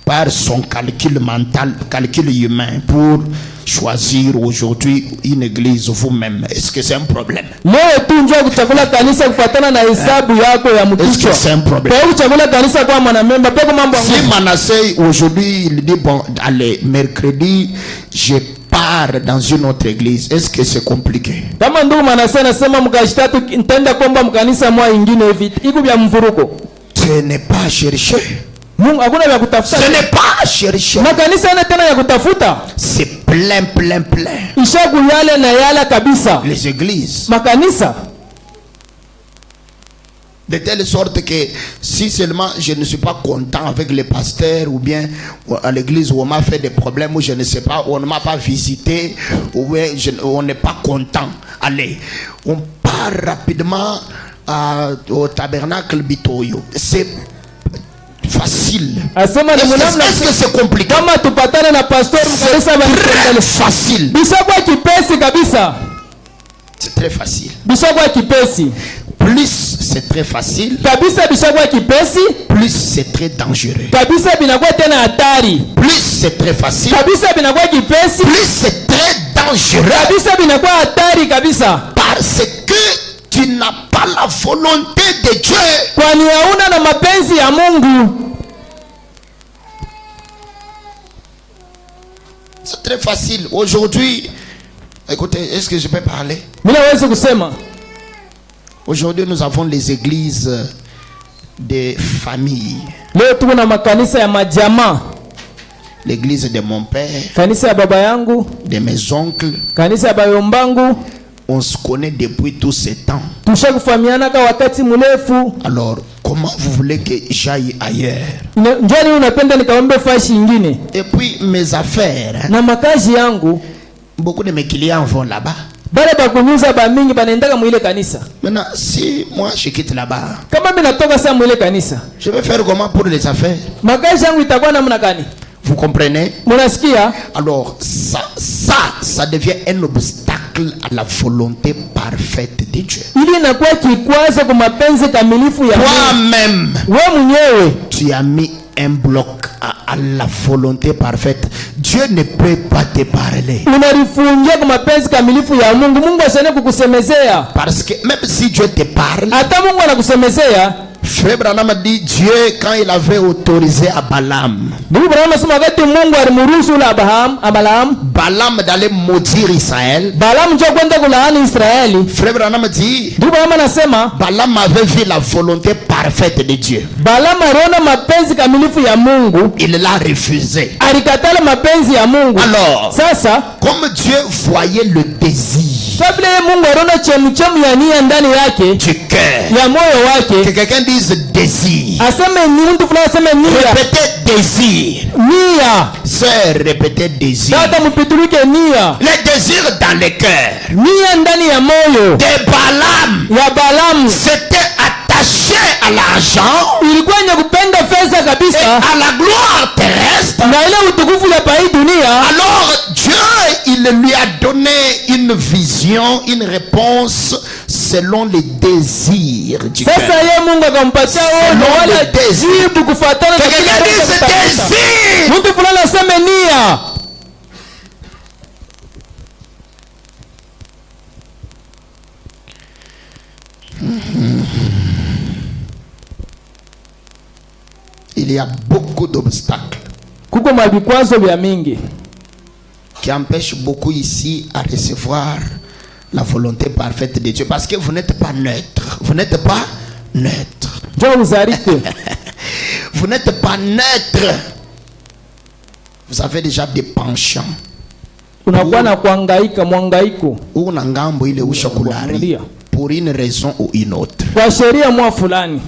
par son calcul mental, calcul humain, pour choisir aujourd'hui une église vous-même, est-ce que c'est un problème? Leo tu njoo kuchagua kanisa kufuatana na hesabu yako ya Est-ce mkichwa. que c'est un problème? Kwa kuchagua kanisa kwa mwanamemba peko mambo Si Manasseh aujourd'hui il dit bon allez mercredi je pars dans une autre église, est-ce que c'est compliqué? kama ndugu Manase anasema mkashtatu nitaenda kwamba mkanisa mwa ingine hivi iko vya mvuruko. Ce n'est pas chercher. Mungu hakuna vya kutafuta. Ce n'est pas chercher. Makanisa yana tena ya kutafuta. C'est plein. Ishagu yale na yala kabisa. Les églises. Makanisa. De telle sorte que si seulement je ne suis pas content avec les pasteurs ou bien à l'église où on m'a fait des problèmes ou je ne sais pas, où on ne m'a pas visité ou bien on n'est pas content, allez, on part rapidement au tabernacle Bitoyo. C'est facile. Est-ce que c'est compliqué? Kama tupatane na pastor mkanisa Très facile. Bishakuwa kipesi kabisa. C'est très facile. Bishakuwa kipesi. Plus c'est très facile, kabisa bishakuwa kipesi, plus c'est très dangereux. kabisa binakuwa tena hatari. Plus c'est très facile, kabisa binakuwa kipesi, plus c'est très dangereux. kabisa binakuwa hatari kabisa. Parce que tu n'as pas la volonté de Dieu. Kwani hauna na mapenzi ya Mungu. C'est très facile. Aujourd'hui, écoutez, est-ce que je peux parler? Mimi naweza kusema. Aujourd'hui, nous avons les églises des familles. Leo tuko na makanisa ya majamaa. L'église de mon père, kanisa ya baba yangu, de mes oncles. kanisa ya bayombangu. On se connaît depuis tous ces temps. Tushakufahamiana kwa wakati mrefu. Alors, comment vous voulez que j'aille ailleurs? Njoni unapenda nikaombe fashi nyingine. Et puis mes affaires. Na makazi yangu, beaucoup de mes clients vont là-bas. Bale bakunyuza ba mingi banaendaka mwile kanisa. Maintenant, si moi je quitte là-bas, kama mimi natoka sasa mwile kanisa, je vais faire comment pour les affaires? Makazi yangu itakuwa namna gani? Vous comprenez? Munasikia? Alors, ça devient un obstacle à la volonté parfaite de Dieu. Ili inakuwa kikwazo kwa mapenzi kamilifu ya Mungu. Toi-même, wewe mwenyewe tu as mis un bloc à la volonté parfaite. Dieu ne peut pas te parler. Unarifungia kwa mapenzi kamilifu ya Mungu. Mungu asane kukusemezea. Parce que même si Dieu te parle, hata Mungu anakusemezea. Frère Branham a dit Dieu quand il avait autorisé à Balaam. Ndugu Branham anasema wakati Mungu alimruhusu Balaam d'aller maudire Israël. Balaam njoo kwenda kulaani Israeli. Frère Branham dit Ndugu Branham anasema Balaam avait vu la volonté parfaite de Dieu. Balaam aliona mapenzi kamilifu ya Mungu. Il l'a refusé. Alikatala mapenzi ya Mungu. Alors, sasa comme Dieu voyait le désir kabla Mungu aliona chemchemu ya nia ndani yake du cœur, ya moyo wake, que quelqu'un dise désir. aseme ni mtu fulani aseme nia. Répétez désir. Nia. Sœur, répétez désir. Dada mpitulike nia. Les désirs dans le cœur. Nia ndani ya moyo. De Balaam. Ya Balaam. C'était attaché à l'argent. Ilikuwa ni kupenda fedha kabisa. Et à la gloire terrestre. Na ile utukufu ya pai dunia. Alors Dieu, il lui a donné une vision, une réponse selon les désirs du cœur. Sasa yeye Mungu akampatia ono wala jibu kufuatana na kile désir. mtu fulani aseme nia. Il y a beaucoup d'obstacles Kuko mabikwazo vya mingi qui empêchent beaucoup ici à recevoir la volonté parfaite de Dieu, parce que vous n'êtes pas neutre. Vous n'êtes pas neutre. Vous n'êtes pas neutre. Vous avez déjà des penchants. Unakuwa na kuhangaika mwangaiko. Una ngambo ile ushakulari pour une raison ou une autre. Kwa sheria mwa fulani.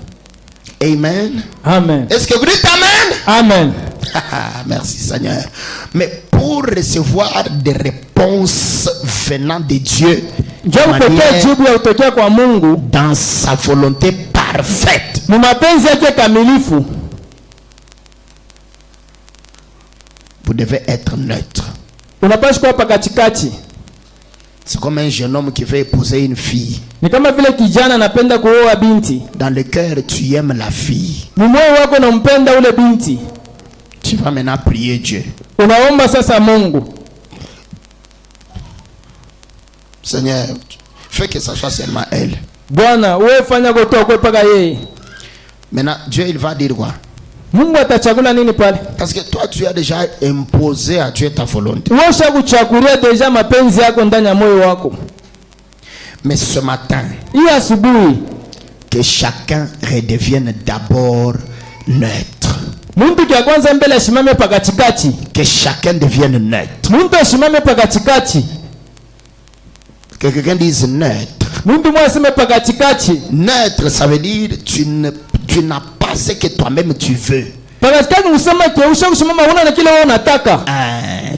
Amen. Amen. Est-ce que vous dites amen? Amen. Merci Seigneur. Mais pour recevoir des réponses venant de Dieu dans sa volonté parfaite, vous devez être neutre. C'est comme un jeune homme qui veut épouser une fille. Dans le cœur, tu aimes la fille. Tu vas maintenant prier Dieu. Seigneur, fais que ça soit seulement elle. Maintenant, Dieu, il va dire quoi? Parce que toi, tu as déjà imposé à Dieu ta volonté. Mais ce matin, que chacun redevienne d'abord neutre. Que chacun devienne neutre. Que quelqu'un dise neutre. Neutre, ça veut dire tu n'as pas ce que toi-même tu veux.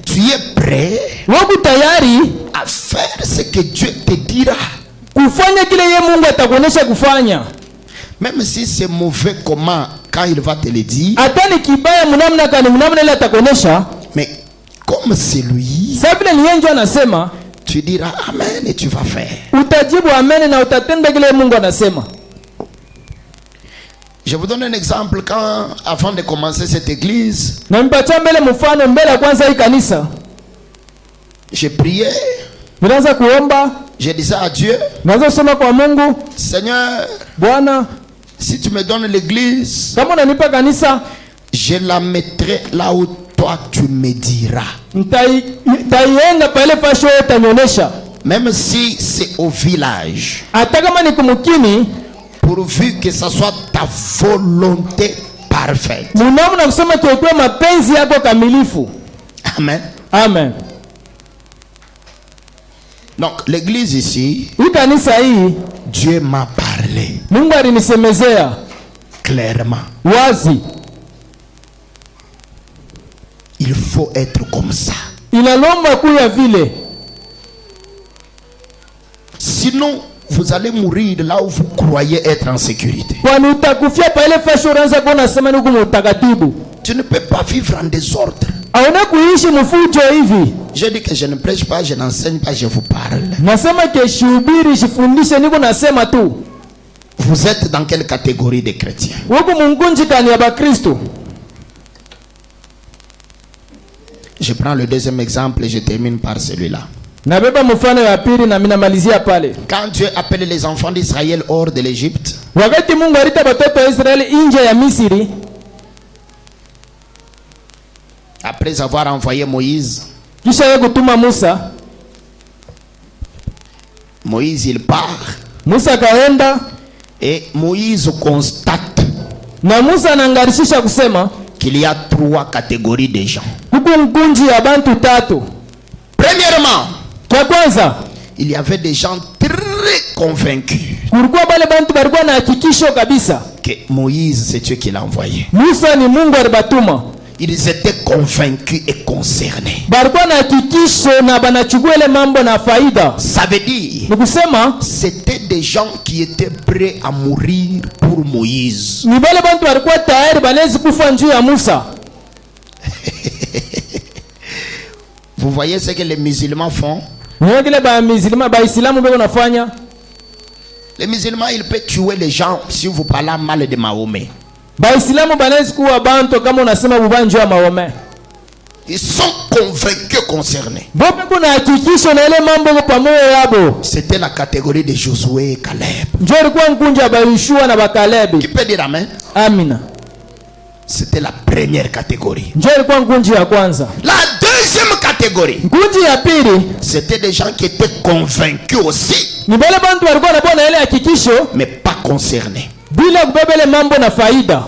Tu es prêt à faire ce que Dieu te dira. Même si c'est mauvais, comment, quand il va te le dire. Mais comme c'est lui, tu diras amen et tu vas faire. Je vous donne un exemple. Quand, avant de commencer cette église, j'ai prié. Je disais à Dieu, Seigneur, si tu me donnes l'église, je la mettrai là où toi tu me diras. Même si c'est au village, pourvu que ce soit ta volonté parfaite. Amen. Amen. Donc l'église ici, Dieu m'a parlé clairement. Il faut être comme ça. Sinon, vous allez mourir là où vous croyez être en sécurité. Tu ne peux pas vivre en désordre. Je dis que je ne prêche pas, je n'enseigne pas, je vous parle. Vous êtes dans quelle catégorie de chrétiens? Je prends le deuxième exemple et je termine par celui-là. Quand Dieu appelle les enfants d'Israël hors de l'Égypte, après avoir envoyé Moïse, Moïse il part et Moïse constate qu'il y a trois catégories de gens. Premièrement, il y avait des gens très convaincus que Moïse c'est Dieu qui l'a envoyé. Ils étaient convaincus et concernés. Ça veut dire c'était des gens qui étaient prêts à mourir pour Moïse. Vous voyez ce que les musulmans font? Les musulmans, ils peuvent tuer les gens si vous parlez mal de Mahomet. Baislamu banaweza kuwa bantu kama unasema bubanjo wa Mahomet. Ils sont convaincus concernés. Bope kuna hakikisho na ile mambo kwa moyo yabo. C'était la catégorie de Josué et Caleb. Njoo ilikuwa nkunja ba Yoshua na ba Caleb. Qui peut dire amen? Amina. C'était la première catégorie. Njoo ilikuwa nkunji ya kwanza. La deuxième catégorie, Nkunji ya pili, c'était des gens qui étaient convaincus aussi, ni bale bantu walikuwa wanabona ile hakikisho mais pas concernés. bila kubebele mambo na faida.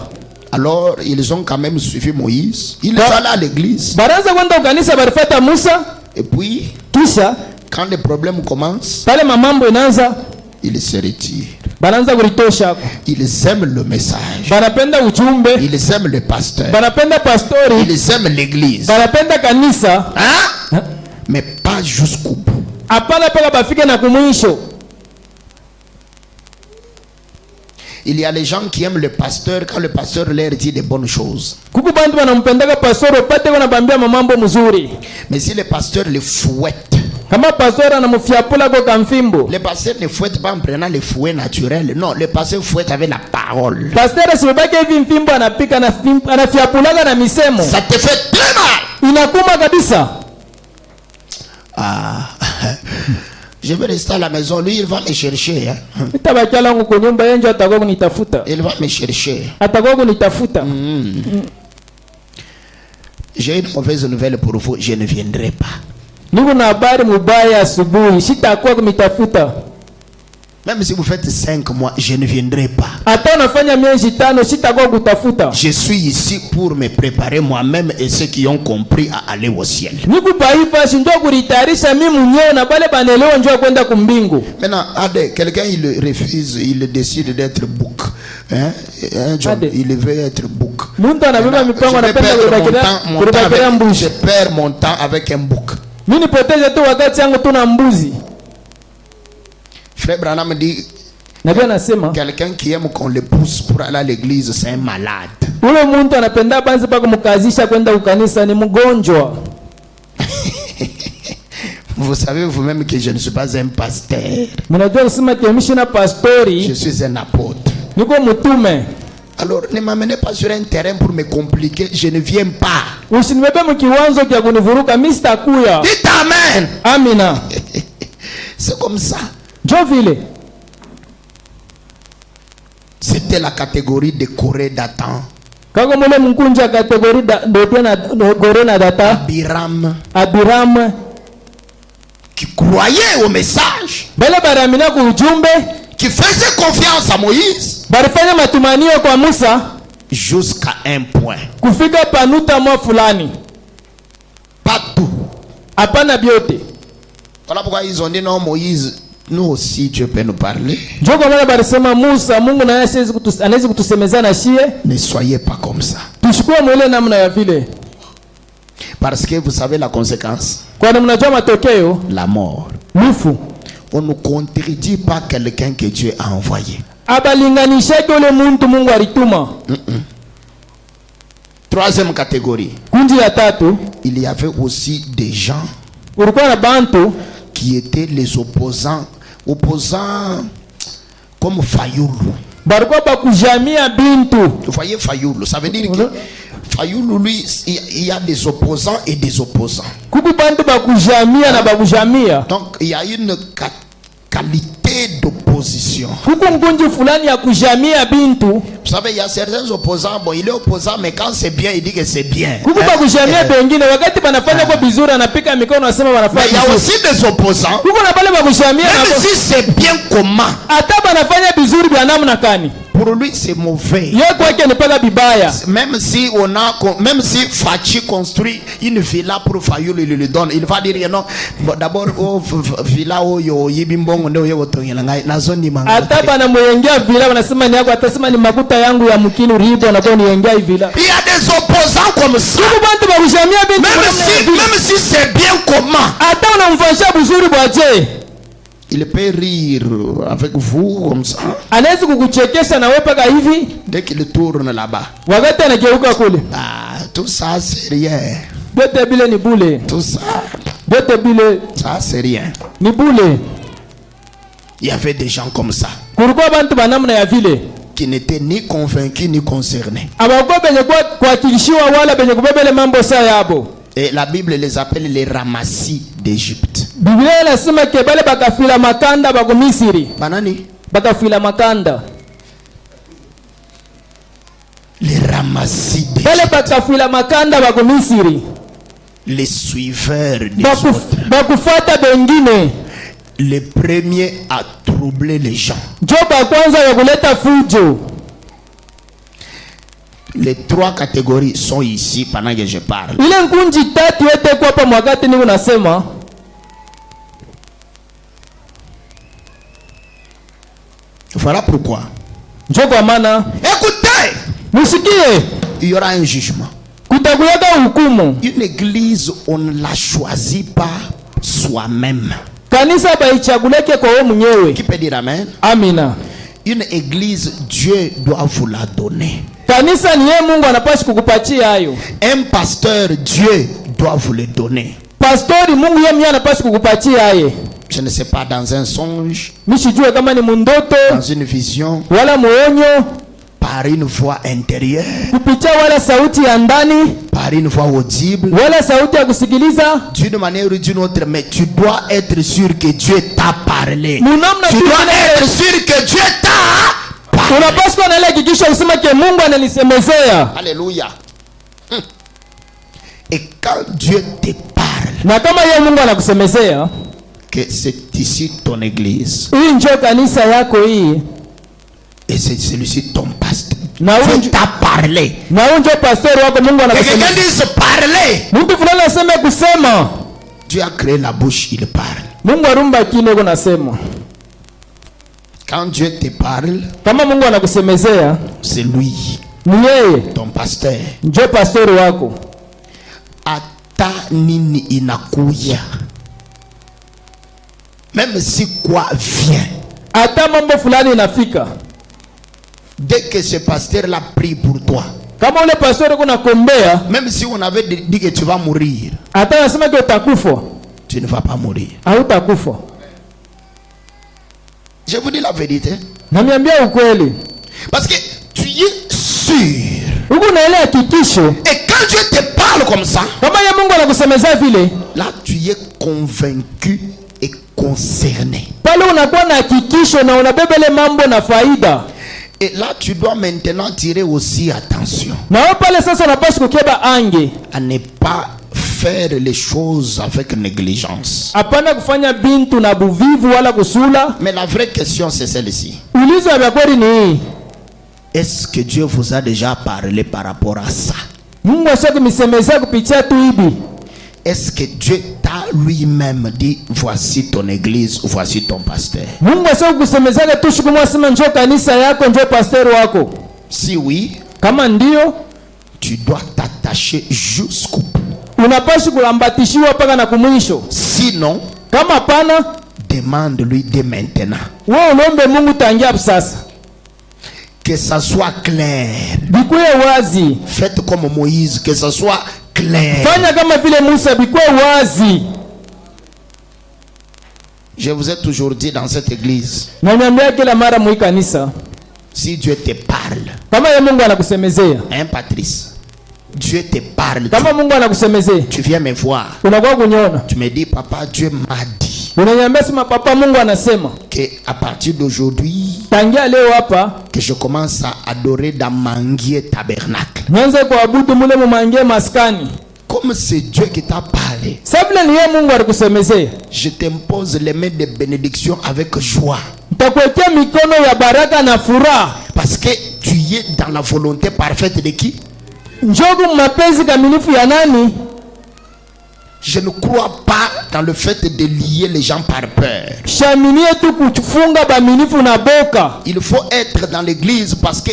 Alors, ils ont quand même suivi Moïse. Ils allaient à l'église. Baranza kwenda kanisa barifata Musa. Et puis, Kisha quand les problèmes commencent, pale mamambo inaanza ils se retirent. bananza kulitosha. Ils aiment le message. Banapenda ujumbe. Ils aiment le pasteur. Banapenda pastori. Ils aiment l'église. Banapenda kanisa. Hein? Mais pas jusqu'au bout. Hapana paka bafike na kumwisho. Il y a les gens qui aiment le pasteur quand le pasteur leur dit de bonnes choses. Kuku bantu banampendaka pastori pate wanabambia mamambo mzuri. Mais si le pasteur les fouette, Kama pastori anamfiapula kwa kamfimbo. le pasteur ne fouette pas en prenant le fouet naturel. Non, le pasteur fouette avec la parole. Pastori sibaki hivi mfimbo anapika na anafiapulaga na misemo. Ça te fait très mal. Inakuma kabisa. Ah, je vais rester à la maison. Lui, il va me chercher. Hein. Nitabakala ngo kunyumba yenjo atakuwa kunitafuta. Il va me chercher. Atakuwa kunitafuta. J'ai une mauvaise nouvelle pour vous. Je ne viendrai pas. Niko na habari mubaya asubuhi, sitakuwa kunitafuta. Même si vous faites 5 mois, je ne viendrai pas. Hata unafanya miezi 5 sitakuwa kutafuta. Je suis ici pour me préparer moi-même et ceux qui ont compris à aller au ciel. Niko paifa sinjo kulitayarisha mimi mwenyewe na bale banelewa njoo kwenda kumbingu. Maintenant, quelqu'un il refuse, il décide d'être bouc. Hein? Il veut être bouc. Muntu anabeba mipango anapenda kubakiria mbuzi. Je perds mon temps avec un bouc. Mimi nipoteze tu wakati yangu tu na mbuzi. Frère Branham dit, Nabii anasema quelqu'un qui aime qu'on le pousse pour aller à l'église, c'est un malade. ule muntu anapenda banzi pa kumkazisha kwenda ukanisa ni mgonjwa. Vous savez vous-même que je ne suis pas un pasteur. Mnajua kusema kiamishi na pastori, Je suis un apôtre. niko mtume. Alors ne m'amenez pas sur un terrain pour me compliquer. Je ne viens pas. Usinibebe mkiwanzo kia kunivuruka, mimi sitakuya. Dites amen. Amina. C'est comme ça. Njoo vile. C'était la catégorie de Corée d'Atan. Kako mule mkunja kategori na gore na data. Abiram qui croyait au message, bale baramina ku ujumbe, qui faisait confiance à Moïse, barifanya matumanio kwa Musa jusqu'à un point. Kufika panuta mwa fulani. Pas tout. Hapana biote. Voilà pourquoi ils ont dit non Moïse, nous aussi Dieu peut nous parler. Njoko mwana barisema Musa, Mungu na yeye anaweza kutusemezana shie. Ne soyez pas comme ça. Tuchukue mwele namna ya vile. Parce que vous savez la conséquence. Kwa nini mnajua matokeo? La mort. Lufu. On ne contredit pas quelqu'un que Dieu a envoyé. Abalinganisha kule muntu Mungu alituma. Troisième catégorie. Kundi ya tatu, il y avait aussi des gens ulikuwa na bantu qui étaient les opposants comme Fayoulou. Barikuwa bakujamia bintu. Vous voyez Fayoulou, ça veut dire que Fayoulou, lui, il y a des opposants et des opposants. Kuku bantu bakujamia na bakujamia. Donc il y a une qualité d'opposition. Kuku ngunji fulani ya kujamia bintu. Vous savez, il y a certains opposants, bon, il est opposant, mais quand c'est bien, il dit que c'est bien. Kuku bakujamia bengine wakati banafanya kwa bizuri anapika mikono anasema wanafanya. Mais il y a aussi des opposants. Kuku na pale bakujamia na même si c'est bien comment. Ata banafanya bizuri bya namna kani. Pour lui c'est mauvais. Yeye kwake ni paka bibaya. Même si Fachi construit une villa pour Fayoulou, il lui donne, il va dire non. D'abord villa yo yibimbongo ndio yeye wotongela ngai nazoni manga. Ata bana muyengia villa wanasema ni yako atasema ni makuta yangu ya mkini ribo na kwa niyengia villa. Il y a des opposants comme ça. Kuku bantu bakujamia bintu. Même si c'est bien comment. Ata unamfanyia bizuri bwaje. Il peut rire avec vous comme ça. Anaweza kukuchekesha na wewe paka hivi. Dès qu'il tourne là-bas. Wakati anageuka kule. Ah, tout ça c'est rien. Bete bile ni bule. Tout ça. Bete bile. Ça c'est rien. Ni bule. Il y avait des gens comme ça. Kulikuwa bantu banamna ya vile qui n'étaient ni convaincus ni concernés. abakuwa benye kuhakikishiwa wala benye kubebele mambo saa yabo. Et la Bible les appelle les ramassis d'Égypte. Biblia inasema ke bale bakafila makanda bako Misiri. Banani? Bakafila makanda. Les ramassis Bale d'Égypte. bakafila makanda bako Misiri. Les suiveurs des autres. Bakufata bengine. Les premiers à troubler les gens. Joba kwanza ya kuleta fujo. Les trois catégories sont ici pendant que je parle. Ile nkunji tatu yote kwa hapa mwakati niko nasema. Voilà pourquoi. Joba maana. Écoutez, Musikie. il y aura un jugement. Kutakuyaga hukumu. Une église, on ne la choisit pas soi-même. Kanisa baichaguleke kwa wewe mwenyewe. Qui peut dire amen? Amina. Une église, Dieu doit vous la donner. Kanisa ni yeye Mungu anapaswa kukupatia hayo. Un pasteur, Dieu doit vous le donner. Pastori Mungu yeye mwenyewe anapaswa kukupatia hayo. Je ne sais pas, dans un songe, Mishijue kama ni mundoto dans une vision, wala muonyo, par une voix intérieure, kupitia wala sauti ya ndani, par une voix audible, wala sauti ya kusikiliza. d'une manière ou d'une autre, mais tu dois être sûr que Dieu t'a parlé. Munamna Tu tu dois être sûr que Dieu t'a parlé. unapaswa na ile hakikisho kusema ke Mungu ananisemezea. Alléluia. Et quand Dieu te parle, Na kama yeye Mungu anakusemezea, que c'est ici ton église hii njoo kanisa yako hii. et c'est celui-ci ton pasteur. Na Dieu unjo t'a parlé. na unjo pastori wako Mungu Et quelqu'un anakusemezea. dise parler. Mtu fulani aseme kusema. Dieu a créé la bouche, il parle. Mungu arumba kile uko nasema. Quand Dieu te parle, Kama Mungu anakusemezea, c'est lui, ni yeye ton pasteur. njoo pastori wako. Ata nini inakuya. Même si quoi vient. Hata mambo fulani inafika. Dès que ce pasteur-là prie pour toi, Kama ule pastori kuna kombea, même si on avait dit que tu vas mourir, hata anasema ke utakufa, tu ne vas pas mourir. hautakufa. Je vous dis la vérité. Namiambia ukweli. Parce que tu es sûr. Huko na ile hakikisho. Et quand Dieu te parle comme ça, Kama ya Mungu anakusemezea vile, là tu es convaincu et concerné. pale unakuwa na hakikisho na unabebele mambo na faida. Et là tu dois maintenant tirer aussi attention Na wewe pale sasa unapaswa kukeba ange. à ne pas faire les choses avec négligence. Hapana kufanya bintu na buvivu wala kusula. Mais la vraie question c'est celle-ci. Ulizo ya kweli ni hii. Est-ce que Dieu vous a déjà parlé par rapport à ça? Mungu ashakumisemezea kupitia tu hivi. Est-ce que Dieu t'a lui-même dit voici ton église, voici ton pasteur? Mungu ashakusemezea tu shukumu asema njoo kanisa yako, njoo pastori wako. Si oui, Kama ndio, tu dois t'attacher jusqu'au bout. unapaswa kulambatishiwa paka na kumwisho. Sinon, Kama pana, demande-lui dès maintenant. wewe unaombe Mungu tangia hapo sasa. Que ça soit clair. Bikuwe wazi. Faites comme Moïse, que ça soit clair. Fanya kama vile Musa, bikuwe wazi. Je vous ai toujours dit dans cette église, Na niambia kila mara mwi kanisa, si Dieu te parle, kama ya Mungu anakusemezea, hein Patrice, Dieu te parle, kama Mungu anakusemezea, tu viens me voir, unakuwa kunyona. tu me dis papa, Dieu m'a dit Unaniambia sema papa Mungu anasema, que à partir d'aujourd'hui, tangia leo hapa, que je commence à adorer dans Manguier Tabernacle. nianze kuabudu mule mumangie maskani. Comme c'est Dieu qui t'a parlé, Sabla ni yeye Mungu alikusemezea. je t'impose les mains de bénédiction avec joie. Nitakuwekea mikono ya baraka na furaha. Parce que tu es dans la volonté parfaite de qui? Njogu mapenzi kamilifu ya nani? Je ne crois pas dans le fait de lier les gens par peur. Shaminie tu kufunga baminifu na boka. Il faut être dans l'église parce que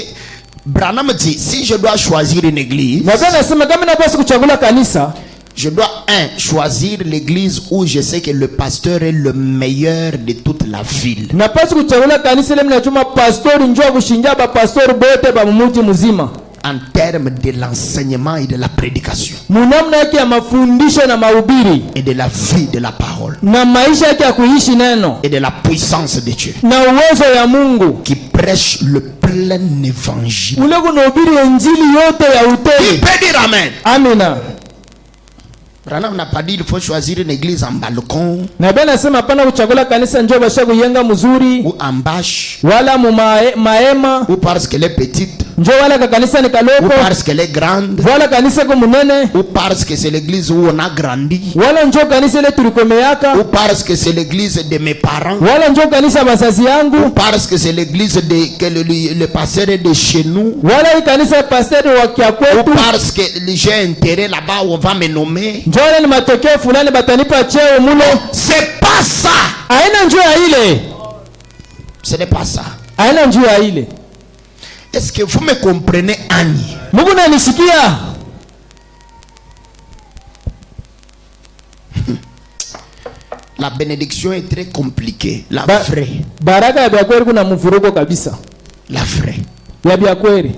Branham dit, si je dois choisir une église, Na kana sema kama napaswa kuchagula kanisa, je dois choisir l'église où je sais que le pasteur est le meilleur de toute la ville. napaswa kuchagula kanisa ile mnachoma pastori njoo kushinja ba pastori bote ba mumuji mzima. en termes de l'enseignement et de la prédication munamna yake ya mafundisho na mahubiri et de la vie de la parole na maisha yake ya kuishi neno et de la puissance de Dieu na uwezo ya Mungu, qui prêche le plein évangile. ule kunahubiri injili yote ya Il utele. peut dire amen. Amina. Branham n'a pas dit il faut choisir une église en balcon Na bena nasema hapana kuchagula kanisa njoo basha kuyenga mzuri ou en bâche wala mu maema ou parce qu'elle est petite njoo wala ka kanisa ni ou kaloko parce qu'elle est grande wala kanisa ko munene ou parce que c'est l'église où on a grandi wala njoo kanisa ile tulikomeaka ou parce que c'est l'église de mes parents wala njoo kanisa bazazi ou yangu parce que c'est l'église de que le pasteur est de chez nous wala hii kanisa pastor wa kia ou kwetu parce que j'ai intérêt là-bas où on va me nommer. njoo wala ni matokeo fulani batanipa cheo mulo. C'est pas ça. Haina njoo ya ile, Ce n'est pas ça. haina njoo ya ile. Est-ce que vous me comprenez, Annie? Mungu nanisikia? La bénédiction est très compliquée. La vraie. Baraka ya kweli kuna mvurugo kabisa. La vraie. Ya kweli.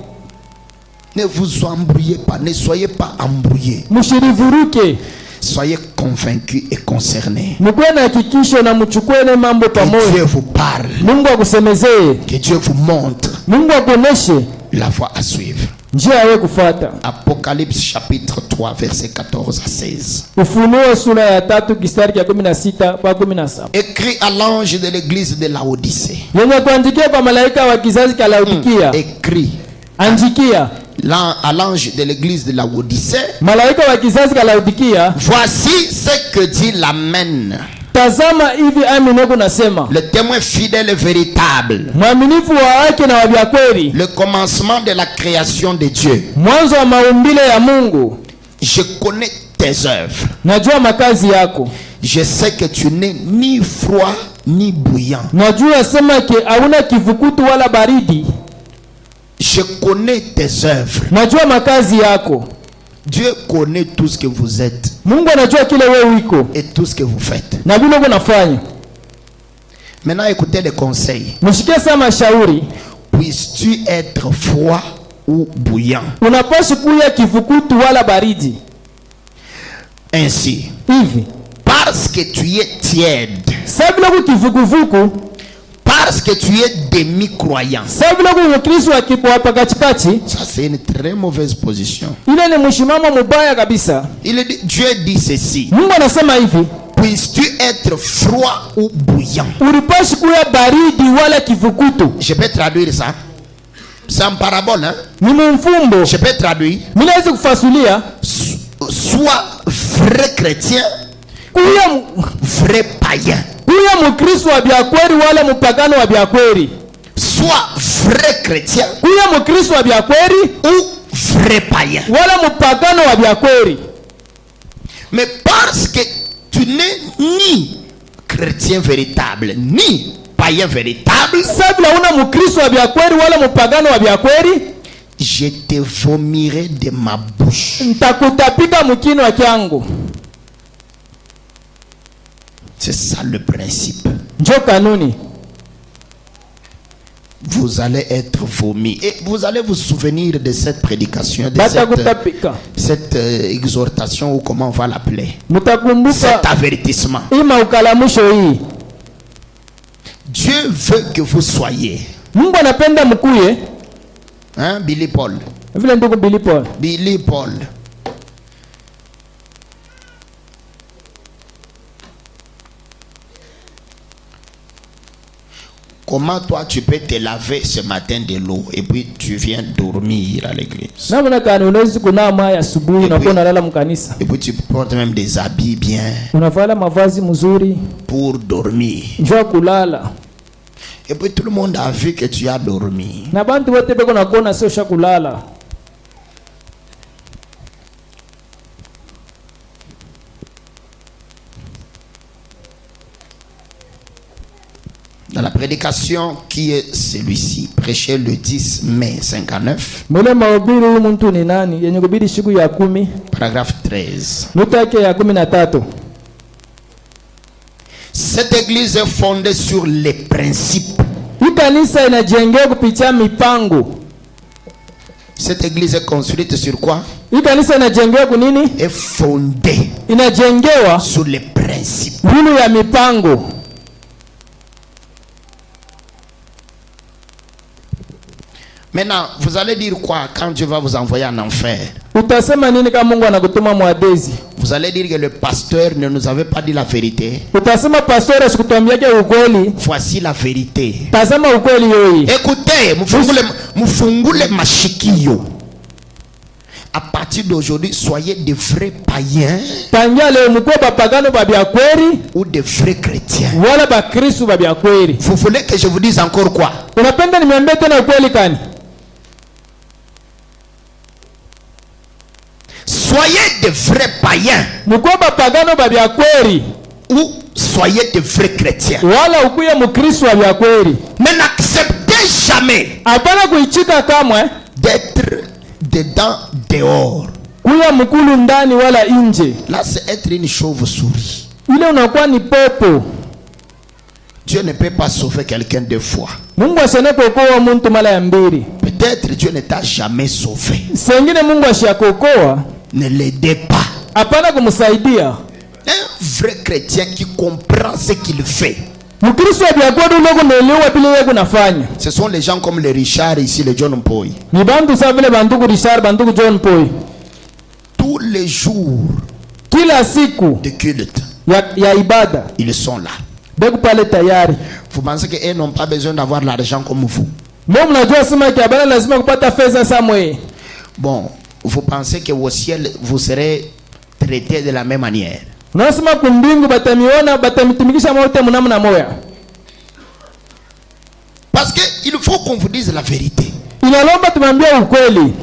Ne vous embrouillez pas. Ne soyez pas embrouillés. Mshirivuruke. Soyez convaincus et concernés. Mkuwe na hakikisho na mchukue na mambo Que pamoja. Dieu vous parle. Mungu akusemezee. Que Dieu vous montre Mungu akuoneshe la voie à suivre. njia ya kufuata. Apocalypse chapitre 3 verset 14 à 16. Ufunuo sura ya 3 kistari ya 16 pa 17. Écrit à l'ange de l'église de Laodicée. Yenye kuandikia kwa malaika wa kizazi cha Laodikia. Écrit Andikia à l'ange de l'église de Laodicée. malaika wa kizazi cha Laodikia. Voici ce que dit l'Amen. Tazama hivi amini kunasema. Le témoin fidèle et véritable. Mwaminifu wa haki na wa kweli. Le commencement de la création de Dieu. Mwanzo wa maumbile ya Mungu. Je connais tes œuvres. Najua makazi yako. Je sais que tu n'es ni froid ni bouillant. Najua sema ke hauna kivukutu wala baridi. Je connais tes œuvres. Najua makazi yako. Dieu connaît tout ce que vous êtes. Mungu anajua kile wewe uko et tout ce que vous faites. na vile unafanya. Maintenant écoutez les conseils. Mshikie sana mashauri. Puisses-tu être froid ou bouillant? Unapaswa kuya kivukutu wala baridi. Ainsi, Hivi parce que tu es tiède, sabila ku kivukuvuku, parce que tu es demi-croyant. sabila ku Mkristo akipo hapa katikati, Ça c'est une très mauvaise position. ile ni mshimamo mubaya kabisa. Dieu dit ceci. Mungu anasema hivi, Puisses-tu être froid ou bouillant? ulipaswa kuya baridi wala kivukutu. Je peux traduire ça. C'est en parabole, hein? Ni mfumbo. Je peux traduire. Mimi naweza kufasulia. Sois vrai chrétien, Kuya vrai païen. Kuya Mkristo wa bya kweli wala mpagano wa bya kweli. Sois vrai chrétien Kuya Mkristo wa bya kweli ou vrai païen. wala mpagano wa bya kweli. Mais parce que tu n'es ni chrétien véritable, ni païen véritable, Sabila una Mkristo wa bya kweli wala mpagano wa bya kweli, je te vomirai de ma bouche. nitakutapika mkino kyangu. C'est ça le principe. Njo kanuni. Vous allez être vomi. Et vous allez vous souvenir de cette prédication, de Batakutapika. cette exhortation, ou comment on va l'appeler. Mutakumbuka Cet avertissement. ima ukalamusho hii. Dieu veut que vous soyez. Mungu anapenda mkuye. Hein, Billy Paul. Vile ndugu Billy Paul. Billy Paul. Comment toi tu peux te laver ce matin de l'eau et puis tu viens dormir à l'église? Namna kani unaweza kunawa maji asubuhi na kuwa unalala mkanisa. Et puis tu portes même des habits bien Unavala mavazi mzuri pour dormir. njoo kulala. Et puis tout le monde a vu que tu as dormi. Na bantu wote beko na kuona sio shakulala. Dans la prédication qui est celui-ci, prêché le 10 mai 59, Mbele mahubiri huyu mtu ni nani? Yenye kubidi siku ya 10, paragraphe 13. nukta yake ya 13. Cette église est fondée sur les principes Hii kanisa inajengea kupitia mipango Cette église est construite sur quoi? Hii kanisa inajengewa kunini? Est fondée Inajengewa sur les principes. juu ya mipango. Maintenant, vous allez dire quoi quand Dieu va vous envoyer en enfer? Utasema nini kama Mungu anakutuma mwadezi? Vous allez dire que le pasteur ne nous avait pas dit la vérité. Utasema pastor asikutuambiaje ukweli? Voici la vérité. Tazama ukweli yoyi. Écoutez, mufungule mashikio. À partir d'aujourd'hui, soyez des vrais païens Tangia leo mkuwe bapagano babya kweli ou des vrais chrétiens. wala bakristu babya kweli. Vous voulez que je vous dise encore quoi? Unapenda nimeambia tena ukweli kani? Soyez des vrais païens Mkuwe bapagano babya kweli ou soyez des vrais chrétiens. wala ukuye mkristu babya kweli. Mais n'acceptez jamais Hapana kuichika kamwe d'être dedans, dehors. kuya mkulu ndani wala nje. Là, c'est être une chauve-souris. Ile unakuwa ni popo. Dieu ne peut pas sauver quelqu'un deux fois. Mungu asene kuokoa mtu mara ya mbili. Peut-être Dieu ne t'a jamais sauvé. Sengine Mungu ashakuokoa, Ne l'aidez pas. hapana kumsaidia. Un vrai chrétien qui comprend ce qu'il fait. Mkristo abya kweli ulogo naelewa vile yeye kunafanya. Ce sont les gens comme les Richard ici, les John Mpoy. Ni bantu sawa vile bandugu Richard, bandugu John Poi. Tous les jours Kila siku de culte, ya ibada ils sont là. beko pale tayari. Vous pensez qu'ils n'ont pas besoin d'avoir l'argent comme vous? Mbona mnajua sema kiabana lazima kupata fedha samwe. Bon, vous pensez que au ciel, vous serez traités de la même manière? Unasema kumbingu batamiona batamitumikisha mote mnamna moya. Parce qu'il faut qu'on vous dise la vérité. Inalomba tumambia ukweli.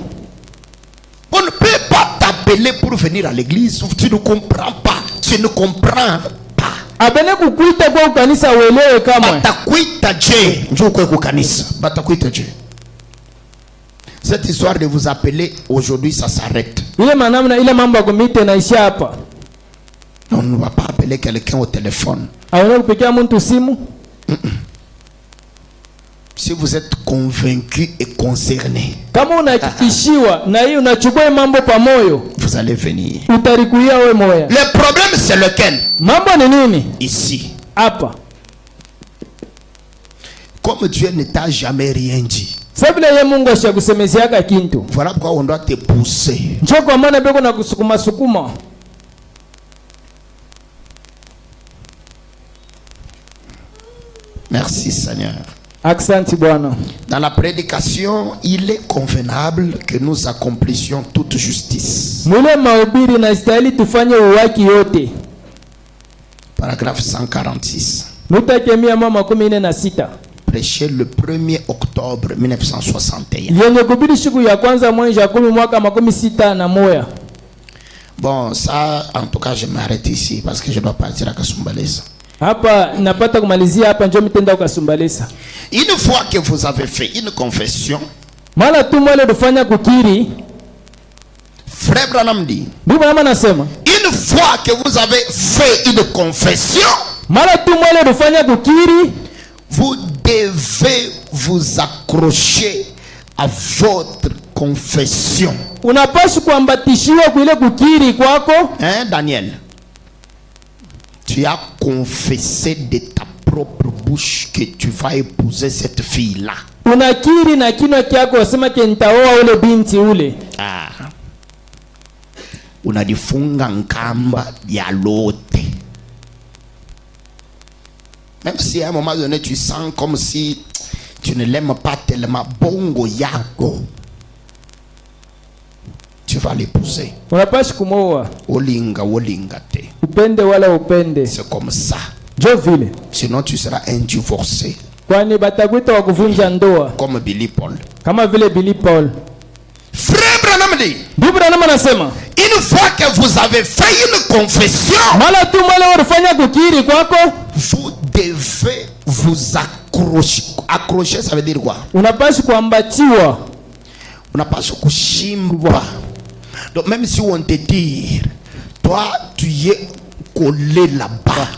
On ne peut pas t'appeler pour venir à l'église. Tu ne comprends pas. Tu ne comprends pas. Abene kukuita kwa kanisa uelewe kama. Batakuita je. Njoo kwa kanisa. Batakuita je. Cette histoire de vous appeler aujourd'hui, ça s'arrête. Ile manamna ile mambo kumite naisha hapa. On ne va pas appeler quelqu'un au téléphone. Aona kupikia mtu simu. Si vous êtes convaincu et concerné, Kama unahakikishiwa na hii unachukua mambo pamoyo, vous allez venir. utarikuia wewe moya. Le problème c'est lequel? Mambo ni nini? Ici. Hapa. Comme Dieu ne t'a jamais rien dit, Sasa vile yeye Mungu ashakusemeziaka kintu. voilà pourquoi on doit te pousser. Njoo kwa maana beko na kusukuma sukuma. Merci Seigneur. Aksanti Bwana. Dans la prédication, il est convenable que nous accomplissions toute justice. Mule mahubiri na stahili tufanye uwaki yote. Paragraphe 146. Nutakemia mama 16. Prêché le 1er octobre 1961. Yenye kubiri siku ya kwanza mwezi wa 10 mwaka 61. Bon, ça, en tout cas, je m'arrête ici parce que je dois partir à Kasumbalesa. Hapa napata kumalizia hapa, njoo mitenda ukasumbalesa. Une fois que vous avez fait une confession, Mala tu mwele dufanya kukiri. Frère Branham dit, Bibi mama nasema, une fois que vous avez fait une confession, mala tu mwele dufanya kukiri, vous devez vous accrocher à votre confession. unapaswa kuambatishiwa kuile kukiri kwako. Hein, Daniel? Tu as confessé de ta propre bouche que tu vas épouser cette fille-là. Unakiri na kinywa chako wasema ke nitaoa ule binti ule. Ah. Unajifunga nkamba ya lote. Même si à un moment donné tu sens comme si tu ne l'aimes pas tellement, bongo yako, tu vas l'épouser. Unapaswa kumoa. Olinga, olinga te. Upende wala upende. C'est comme ça. Jo vile. Sinon tu seras un divorcé. Kwani batakwita wa kuvunja ndoa. Comme Billy Paul. Kama vile Billy Paul. Frère Branham dit, Bibi Branham anasema, une fois que vous avez fait une confession, mala tu mwele unafanya kukiri kwako, vous devez vous accrocher. Accrocher, ça veut dire quoi? unapaswa kuambatiwa. Unapaswa kushimba. Donc même si on te dit, toi tu es collé là-bas,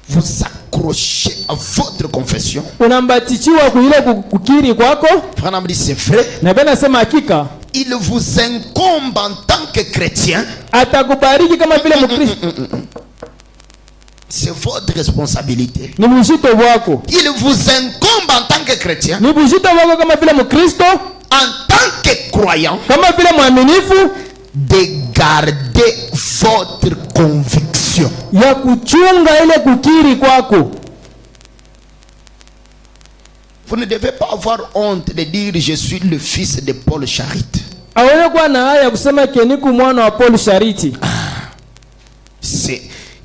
vous accrochez à votre confession. unambatichiwa kuile kukiri kwako. Frère dit c'est vrai. Na bena nasema hakika Il vous incombe en tant que chrétien. atakubariki kama vile Mkristo. C'est votre responsabilité. Ni muzito wako. Il vous incombe en tant que chrétien. Ni muzito wako kama vile Mkristo, En tant que croyant. kama vile mwaminifu, De garder votre conviction. ya kuchunga ile kukiri kwako. Vous ne devez pas avoir honte de dire je suis le fils de Paul Charite. Aone kwa na haya kusema keniku mwana wa Paul Chariti. C'est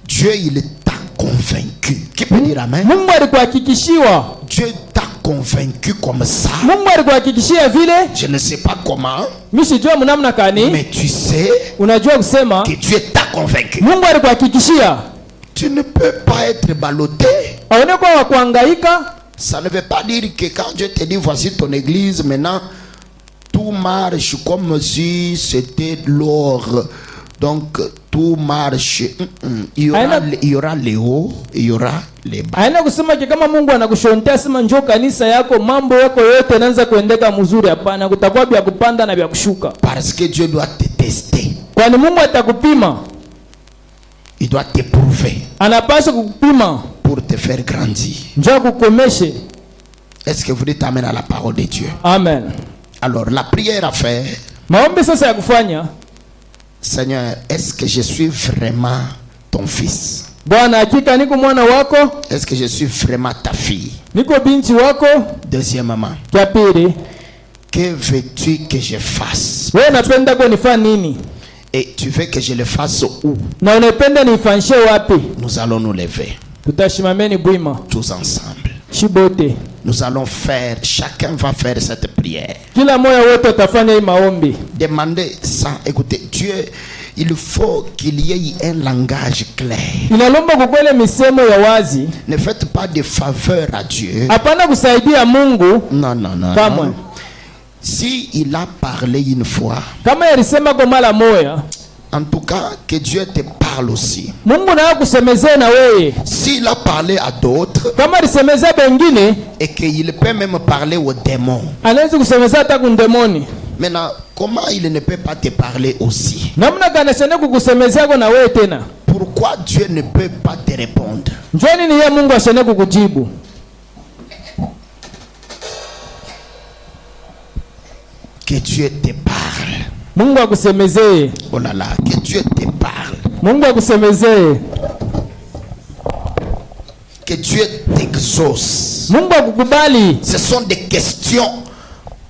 Dieu, il t'a convaincu. Qui peut dire amen? Mungu alikuhakikishiwa. Dieu t'a convaincu comme ça. Mungu alikuhakikishia vile. Je ne sais pas comment, Mimi sijua mnamna kani. mais tu sais Unajua kusema que Dieu t'a convaincu. Mungu alikuhakikishia. Tu ne peux pas être ballotté. Aone kwa wa kuhangaika. Ça ne veut pas dire que quand Dieu te dit voici ton église, maintenant tout marche comme si c'était l'or. Donc tout marche. Il y aura les hauts, il y aura les bas. Haina kusema kama Mungu anakushontea sema njoo kanisa yako mambo yako yote yanaanza kuendeka mzuri. Hapana, kutakuwa vya kupanda na vya kushuka. Parce que Dieu doit te tester. Kwani Mungu atakupima. Il doit t'éprouver Anapaswa kukupima pour te faire grandir. njoo kukomeshe. Est-ce que vous dites amen à la parole de Dieu? Amen. Alors la prière à faire. Maombi sasa ya kufanya. Seigneur, est-ce que je suis vraiment ton fils? Bwana, hakika niko mwana wako, Est-ce que je suis vraiment ta fille? niko binti wako. Deuxièmement, Kia pili, que veux-tu que je fasse? wewe unapenda kwa nifanye nini? Et tu veux que je le fasse où? Na unapenda nifanishe wapi? Nous allons nous lever Tutashimameni bwima. tous ensemble. Shibote. Nous allons faire, chacun va faire cette prière. Kila moyo wote utafanya hii maombi. Demandez ça. Écoutez, Dieu, il faut qu'il y ait un langage clair. Inalomba kukwele misemo ya wazi. Ne faites pas de faveur à Dieu. Hapana kusaidia Mungu. Non, non, non. Kamwe. Non. Si il a parlé une fois, Kama yalisema kwa mara moja, en tout cas, que Dieu te parle aussi. Mungu na kusemezea na wewe. S'il a parlé à d'autres, Kama alisemezea bengine, et qu'il peut même parler aux démons. anaweza kusemezea hata kundemoni. Maintenant, comment il ne peut pas te parler aussi? Namna gani shana kukusemezea kwa na wewe tena? Pourquoi Dieu ne peut pas te répondre? Njoni ni yeye Mungu ashane kukujibu. Que Dieu te parle. Mungu akusemezee. Oh là là, que Dieu te parle. Mungu akusemezee. Que Dieu t'exauce. Mungu akukubali. Ce sont des questions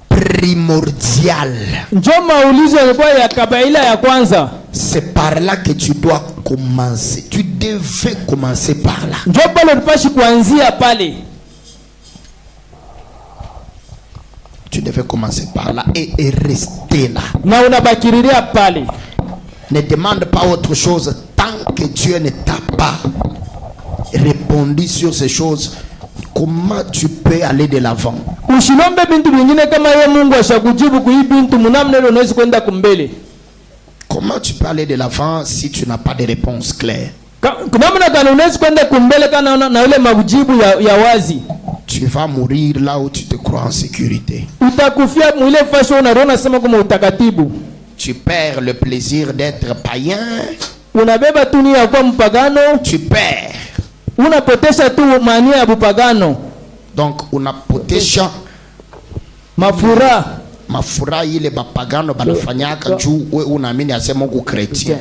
primordiales. Njoo maulizo yalikuwa ya kabaila ya kwanza. C'est par là que tu dois commencer. Tu devais commencer par là. Njoo pale ulipashi kuanzia pale. Tu devais commencer par là et rester là. Na unabakiriria pale. Ne demande pas autre chose tant que Dieu ne t'a pas répondu sur ces choses. Comment tu peux aller de l'avant? Ushilombe bintu vingine kama yeye Mungu ashakujibu kui bintu munamna ile unaweza kwenda kumbele. Comment tu peux aller de l'avant si tu n'as pas de réponse claire? Namna gani unaweza kwenda kumbele kana na ile majibu ya wazi? Tu vas mourir là où tu te crois en sécurité. Utakufia mwile fasho unaona sema kama utakatibu. Tu perds le plaisir d'être païen. Unabeba tu nia kwa mpagano. Tu perds. Unapotesha tu mania ya bupagano. Donc unapotesha mafura ile bapagano banafanyaka juu we unaamini asema uko chrétien.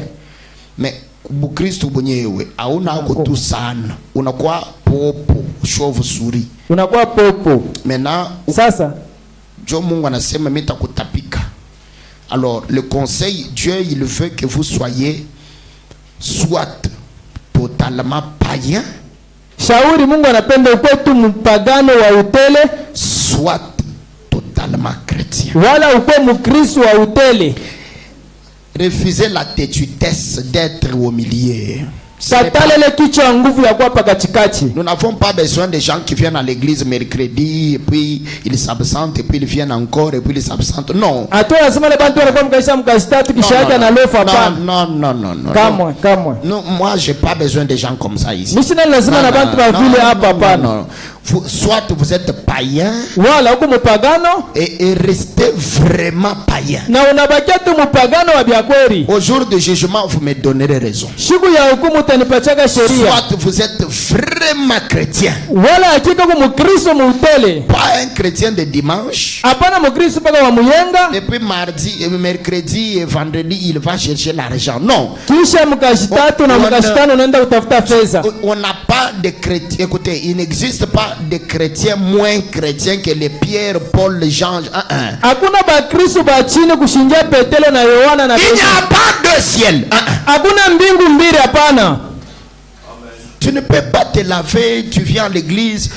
Mais Bukristo mwenyewe hauna uko tu sana. Unakuwa popo, shovu suri. Unakuwa popo. Maintenant sasa Dieu Mungu anasema mimi nitakutapika. Alors le conseil, Dieu il veut que vous soyez soit totalement païen. Shauri Mungu anapenda ukwe tu mpagano wa utele, soit totalement chrétien. Wala ukwe mkristo wa utele. Refusez la têtudesse d'être au milieu. Satalele kichwa nguvu ya kuwa katikati. Nous n'avons pas besoin de gens qui viennent à l'église mercredi et puis ils s'absentent et puis ils viennent encore et puis ils s'absentent. Non. Atoa lazima le bantu wanakuwa mkaisha mkastatu kisha yake analofa hapana. Non. Kamwe. Non, moi j'ai pas besoin de gens comme ça ici. Mishina lazima na bantu ba vile hapa hapana. Soit vous êtes païen wala huko mpagano et restez vraiment païen. Na unabakia tu mpagano wa bya kweli. Au jour de jugement vous me donnerez raison. Siku ya hukumu utanipachaga sheria. Soit vous êtes vraiment chrétien. Wala hakika kwa mkristo mutele. Pas un chrétien de dimanche. Hapana mkristo paka wa muyenga. Et puis mardi, mercredi et vendredi il va chercher l'argent. Non. Kisha mkashitatu na mkashitano unaenda utafuta pesa. On n'a pas de chrétiens. Écoutez, il n'existe pas de chrétiens moins chrétiens que les Pierre, Paul, Jean. Hakuna bakristo ba chini kushingia Petero na Yohana na il n'y a pas de ciel. Hakuna mbingu mbili hapana. Tu ne peux pas te laver, tu viens à l'église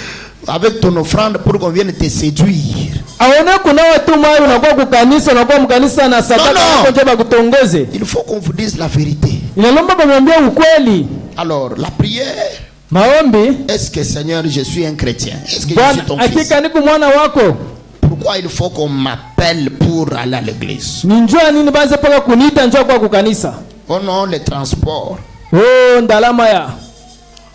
avec ton offrande pour qu'on vienne te séduire. Aone kuna watu mai unakuwa kukanisa unakuwa mkanisa na sadaka yako njema kutongoze. Il faut qu'on vous dise la vérité. Inalomba kumwambia ukweli. Alors, la prière. Maombi. Est-ce que Seigneur, je suis un chrétien? Est-ce que je suis ton fils? Hakika niko mwana wako. Pourquoi il faut qu'on m'appelle pour aller à l'église? Ninjua nini baza paka kuniita njoo kwa kukanisa? Oh non, les transports. Oh, ndalama ya.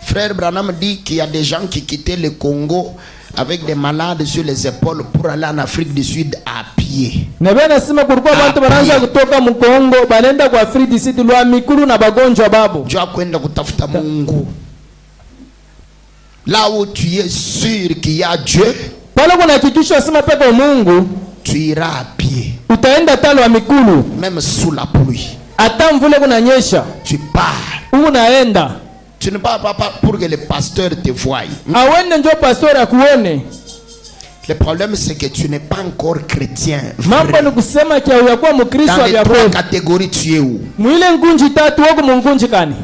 Frère Branham dit qu'il y a des gens qui quittaient le Congo avec des malades sur les épaules pour aller en Afrique du Sud à pied. Nebe nasema kulikuwa watu wanaanza kutoka Mkongo banenda kwa Afrique du Sud lwa mikuru na bagonjwa babo. Njoo kwenda kutafuta Mungu. Là où tu es sûr qu'il y a Dieu, pale kuna hakikisho sema peke Mungu, tu iras à pied. Utaenda talo wa mikulu même sous la pluie. Hata mvule kunanyesha. Tu pars. Unaenda. Tu ne pars pas pour que le pasteur te voie. Awende njoo pastor akuone. Le problème c'est que tu n'es pas encore chrétien. Mambo ni kusema kia uyakuwa mkristo Dans wa les vya trois catégories tu es où? Mwile ngunji tatu wako mungunji kani.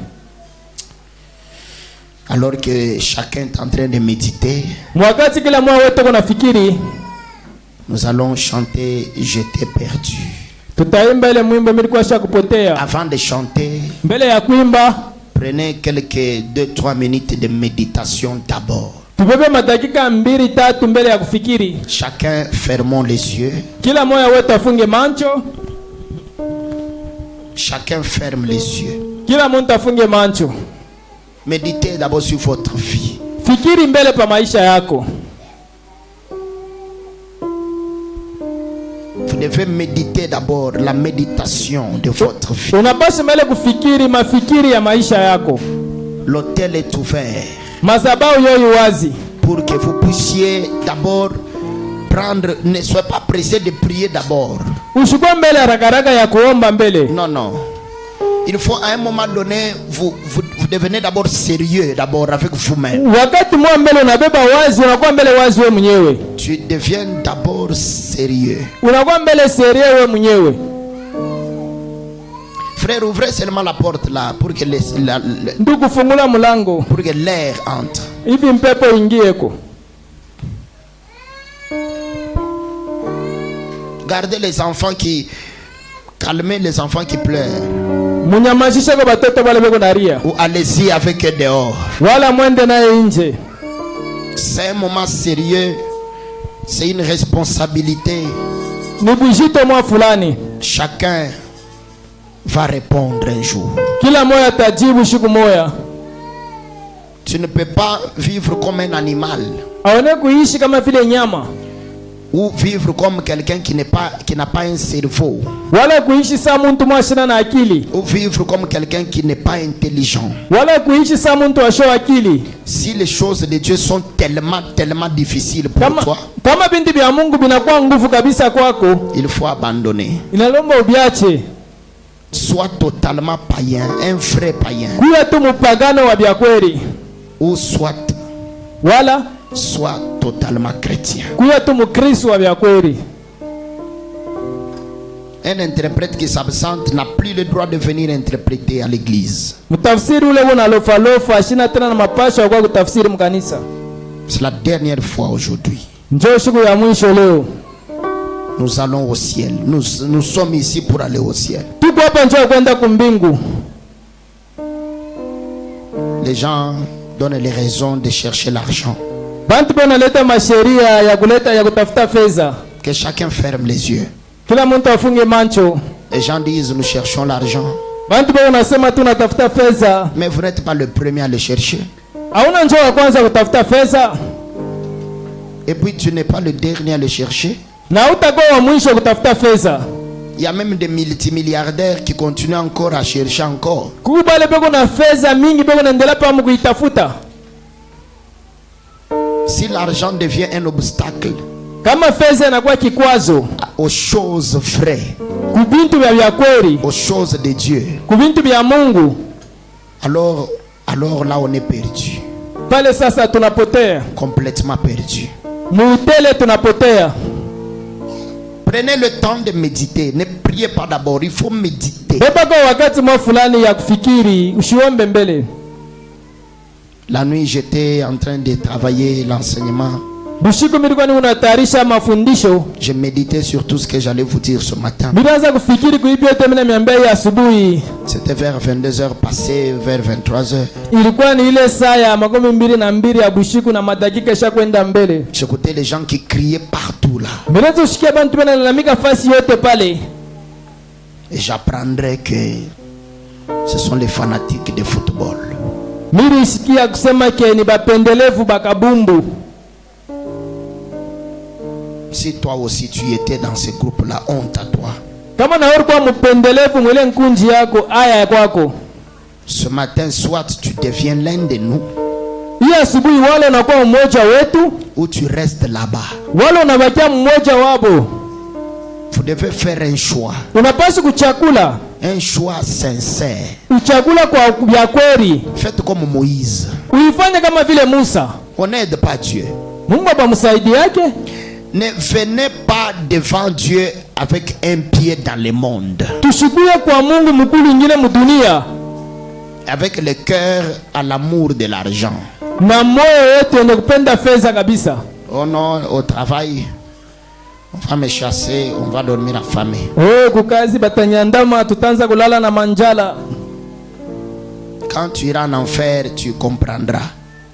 Alors que chacun est en train de méditer, wakati kila mmoja wetu kuna fikiri, nous allons chanter Je t'ai perdu. Tutaimba ile mwimbo nilikuwa shakupotea. Avant de chanter, mbele ya kuimba, prenez quelques 2-3 minutes de méditation d'abord. Tubebe madakika 2-3 mbele ya kufikiri. Chacun fermons les yeux. Kila mmoja wetu afunge macho. Chacun ferme les yeux. Kila mtu afunge macho. Méditez d'abord sur votre vie. Fikiri mbele pa maisha yako. Vous devez méditer d'abord la méditation de votre vie. Unapaswa mbele kufikiri mafikiri ya maisha yako. L'autel est ouvert. Mazabao yoyo wazi. Pour que vous puissiez d'abord prendre, ne soyez pas pressé de prier d'abord. Ushukua mbele haraka ya kuomba mbele. Non, non. Il faut à un moment donné, vous devenez d'abord sérieux d'abord avec vous-même. Wakati mwa mbele unabeba wazi, unakuwa mbele wazi wewe mwenyewe. Tu deviens d'abord sérieux. Unakuwa mbele sérieux wewe mwenyewe. Frère, ouvrez seulement la porte là pour que ndugu fungula mlango, pour que l'air entre. Hivi mpepo ingieko. Gardez les enfants qui calmez les enfants qui pleurent. Munyamazisha kwa batoto wale beko naria. Ou allez-y avec eux dehors. Wala mwende naye nje. C'est un moment sérieux. C'est une responsabilité. Ni bujito mwa fulani. Chacun va répondre un jour. Kila moya tajibu siku moya. Tu ne peux pas vivre comme un animal. Aone kuishi kama vile nyama. Ou vivre comme quelqu'un qui n'a pas un cerveau. Wala kuishi sa muntu mwashina na akili. Ou vivre comme quelqu'un qui n'est pas intelligent. Wala kuishi sa muntu washo akili. Si les choses de Dieu sont tellement difficiles pour toi, kama binti bya Mungu binakuwa nguvu kabisa kwako, il faut abandonner. Inalomba ubiache. Sois totalement païen, un vrai païen. Kuya tu mpagano wa bya kweli. Ou soit totalement chrétien. Kuya tu mkristo wa bya kweli. Un interprète qui s'absente n'a plus le droit de venir interpréter à l'église. Mtafsiri ule unalofa lofa shina tena na mapasho kwa kutafsiri mkanisa. C'est la dernière fois aujourd'hui. Njoo siku ya mwisho leo. Nous allons au ciel. Nous sommes ici pour aller au ciel. Tuko hapa njoo kwenda kumbingu. Les gens donnent les raisons de chercher l'argent. Bantu banaleta masheria ya kuleta ya kutafuta fedha. Que chacun ferme les yeux. Kila mtu afunge macho. Les gens disent nous cherchons l'argent. Bantu wanasema tunatafuta fedha. Mais vous n'êtes pas le premier à le chercher. Hauna njoo wa kwanza kutafuta fedha. Et puis tu n'es pas le dernier à le chercher. Na utakuwa wa mwisho kutafuta fedha. Il y a même des multimilliardaires qui continuent encore à chercher encore. Kubale peko na fedha mingi peko naendelea pa mkuitafuta. Si l'argent devient un obstacle Kama fedha inakuwa kikwazo aux choses vraies, kubintu vya kweli, aux choses de Dieu, kubintu vya Mungu, alors là on est perdu. pale sasa tunapotea. Complètement perdu. Muutele tunapotea. Prenez le temps de méditer. Ne priez pas d'abord, il faut méditer. Beba kwa wakati mwa fulani ya kufikiri, usiombe mbele. La nuit, j'étais en train de travailler l'enseignement. Bushiku milikuwa ni unatayarisha mafundisho. Je méditais sur tout ce que j'allais vous dire ce matin. Nilianza kufikiri kuipi yote mimi niambia asubuhi. C'était vers 22h passé, vers 23h. Ilikuwa ni ile saa ya 12:02 ya bushiku na madakika isha kwenda mbele. J'écoutais les gens qui criaient partout là. Mimi ushikia bantu wanalalamika fasi yote pale. Et j'apprendrai que ce sont les fanatiques de football. Mimi isikia kusema ke ni bapendelevu bakabumbu. Si toi aussi tu étais dans ce groupe là, honte à toi. Kama na wewe kwa mpendelevu mwele nkunji yako aya ya kwako. Ce matin, soit tu deviens l'un de nous, Hii asubuhi wale unakuwa mmoja wetu, ou tu restes là-bas. wale unabakia mmoja wabo. Vous devez faire un choix. Unapaswa kuchakula. Un choix sincère. Uchakula kwa ya kweli. Faites comme Moïse. Uifanye kama vile Musa. On n'aide pas Dieu. Mungu atamsaidia yake. Ne venez pas devant Dieu avec un pied dans le monde. Tushukue kwa Mungu mkuu ingine mdunia. Avec le cœur à l'amour de l'argent. Na moyo wetu ndio kupenda fedha kabisa. Oh non, au travail, on va me chasser, on va dormir affamé. Oh, kukazi batanyandama tutaanza kulala na manjala. Quand tu iras en enfer, tu comprendras.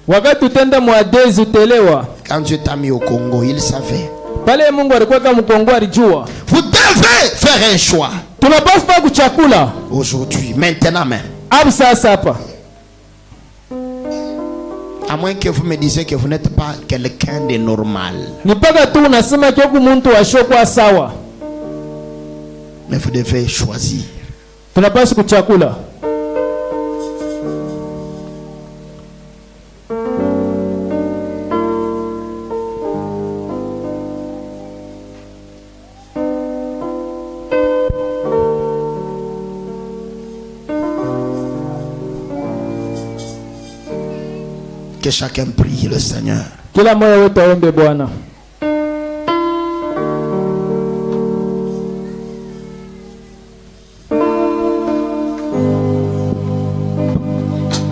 Wakati utenda mwadezi utelewa. Quand Dieu t'a mis au Congo, il savait. Pale Mungu alikuwa kama Mkongo alijua. Vous devez faire un choix. Tunapaswa kuchakula. Aujourd'hui, maintenant même. Abu sasa hapa. À moins que vous me disiez que vous n'êtes pas quelqu'un de normal. Ni paka tu unasema kioku muntu washokwa sawa. Mais vous devez choisir. Tunapaswa kuchakula. Que chacun prie le Seigneur. Kila moyo wetu aombe Bwana.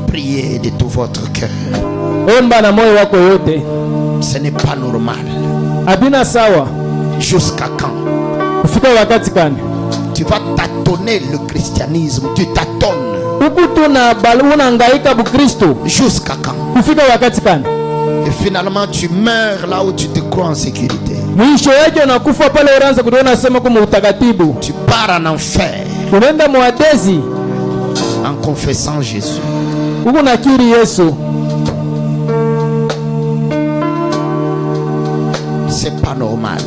Priez de tout votre cœur. Omba na moyo wako yote. Ce n'est pas normal. Abina sawa. Jusqu'à quand? Kufika wakati gani? Tu vas tâtonner le christianisme. Tu tâtonnes. Huku tuna unahangaika bukristo. Jusqu'à quand? Kufika wakati gani? Et finalement tu meurs là où tu te crois en sécurité. Mwisho yake unakufa pale unaanza kuona sema kama utakatibu. Tu pars en enfer. Unaenda mwadezi En confessant Jésus. huku nakiri Yesu. C'est pas normal.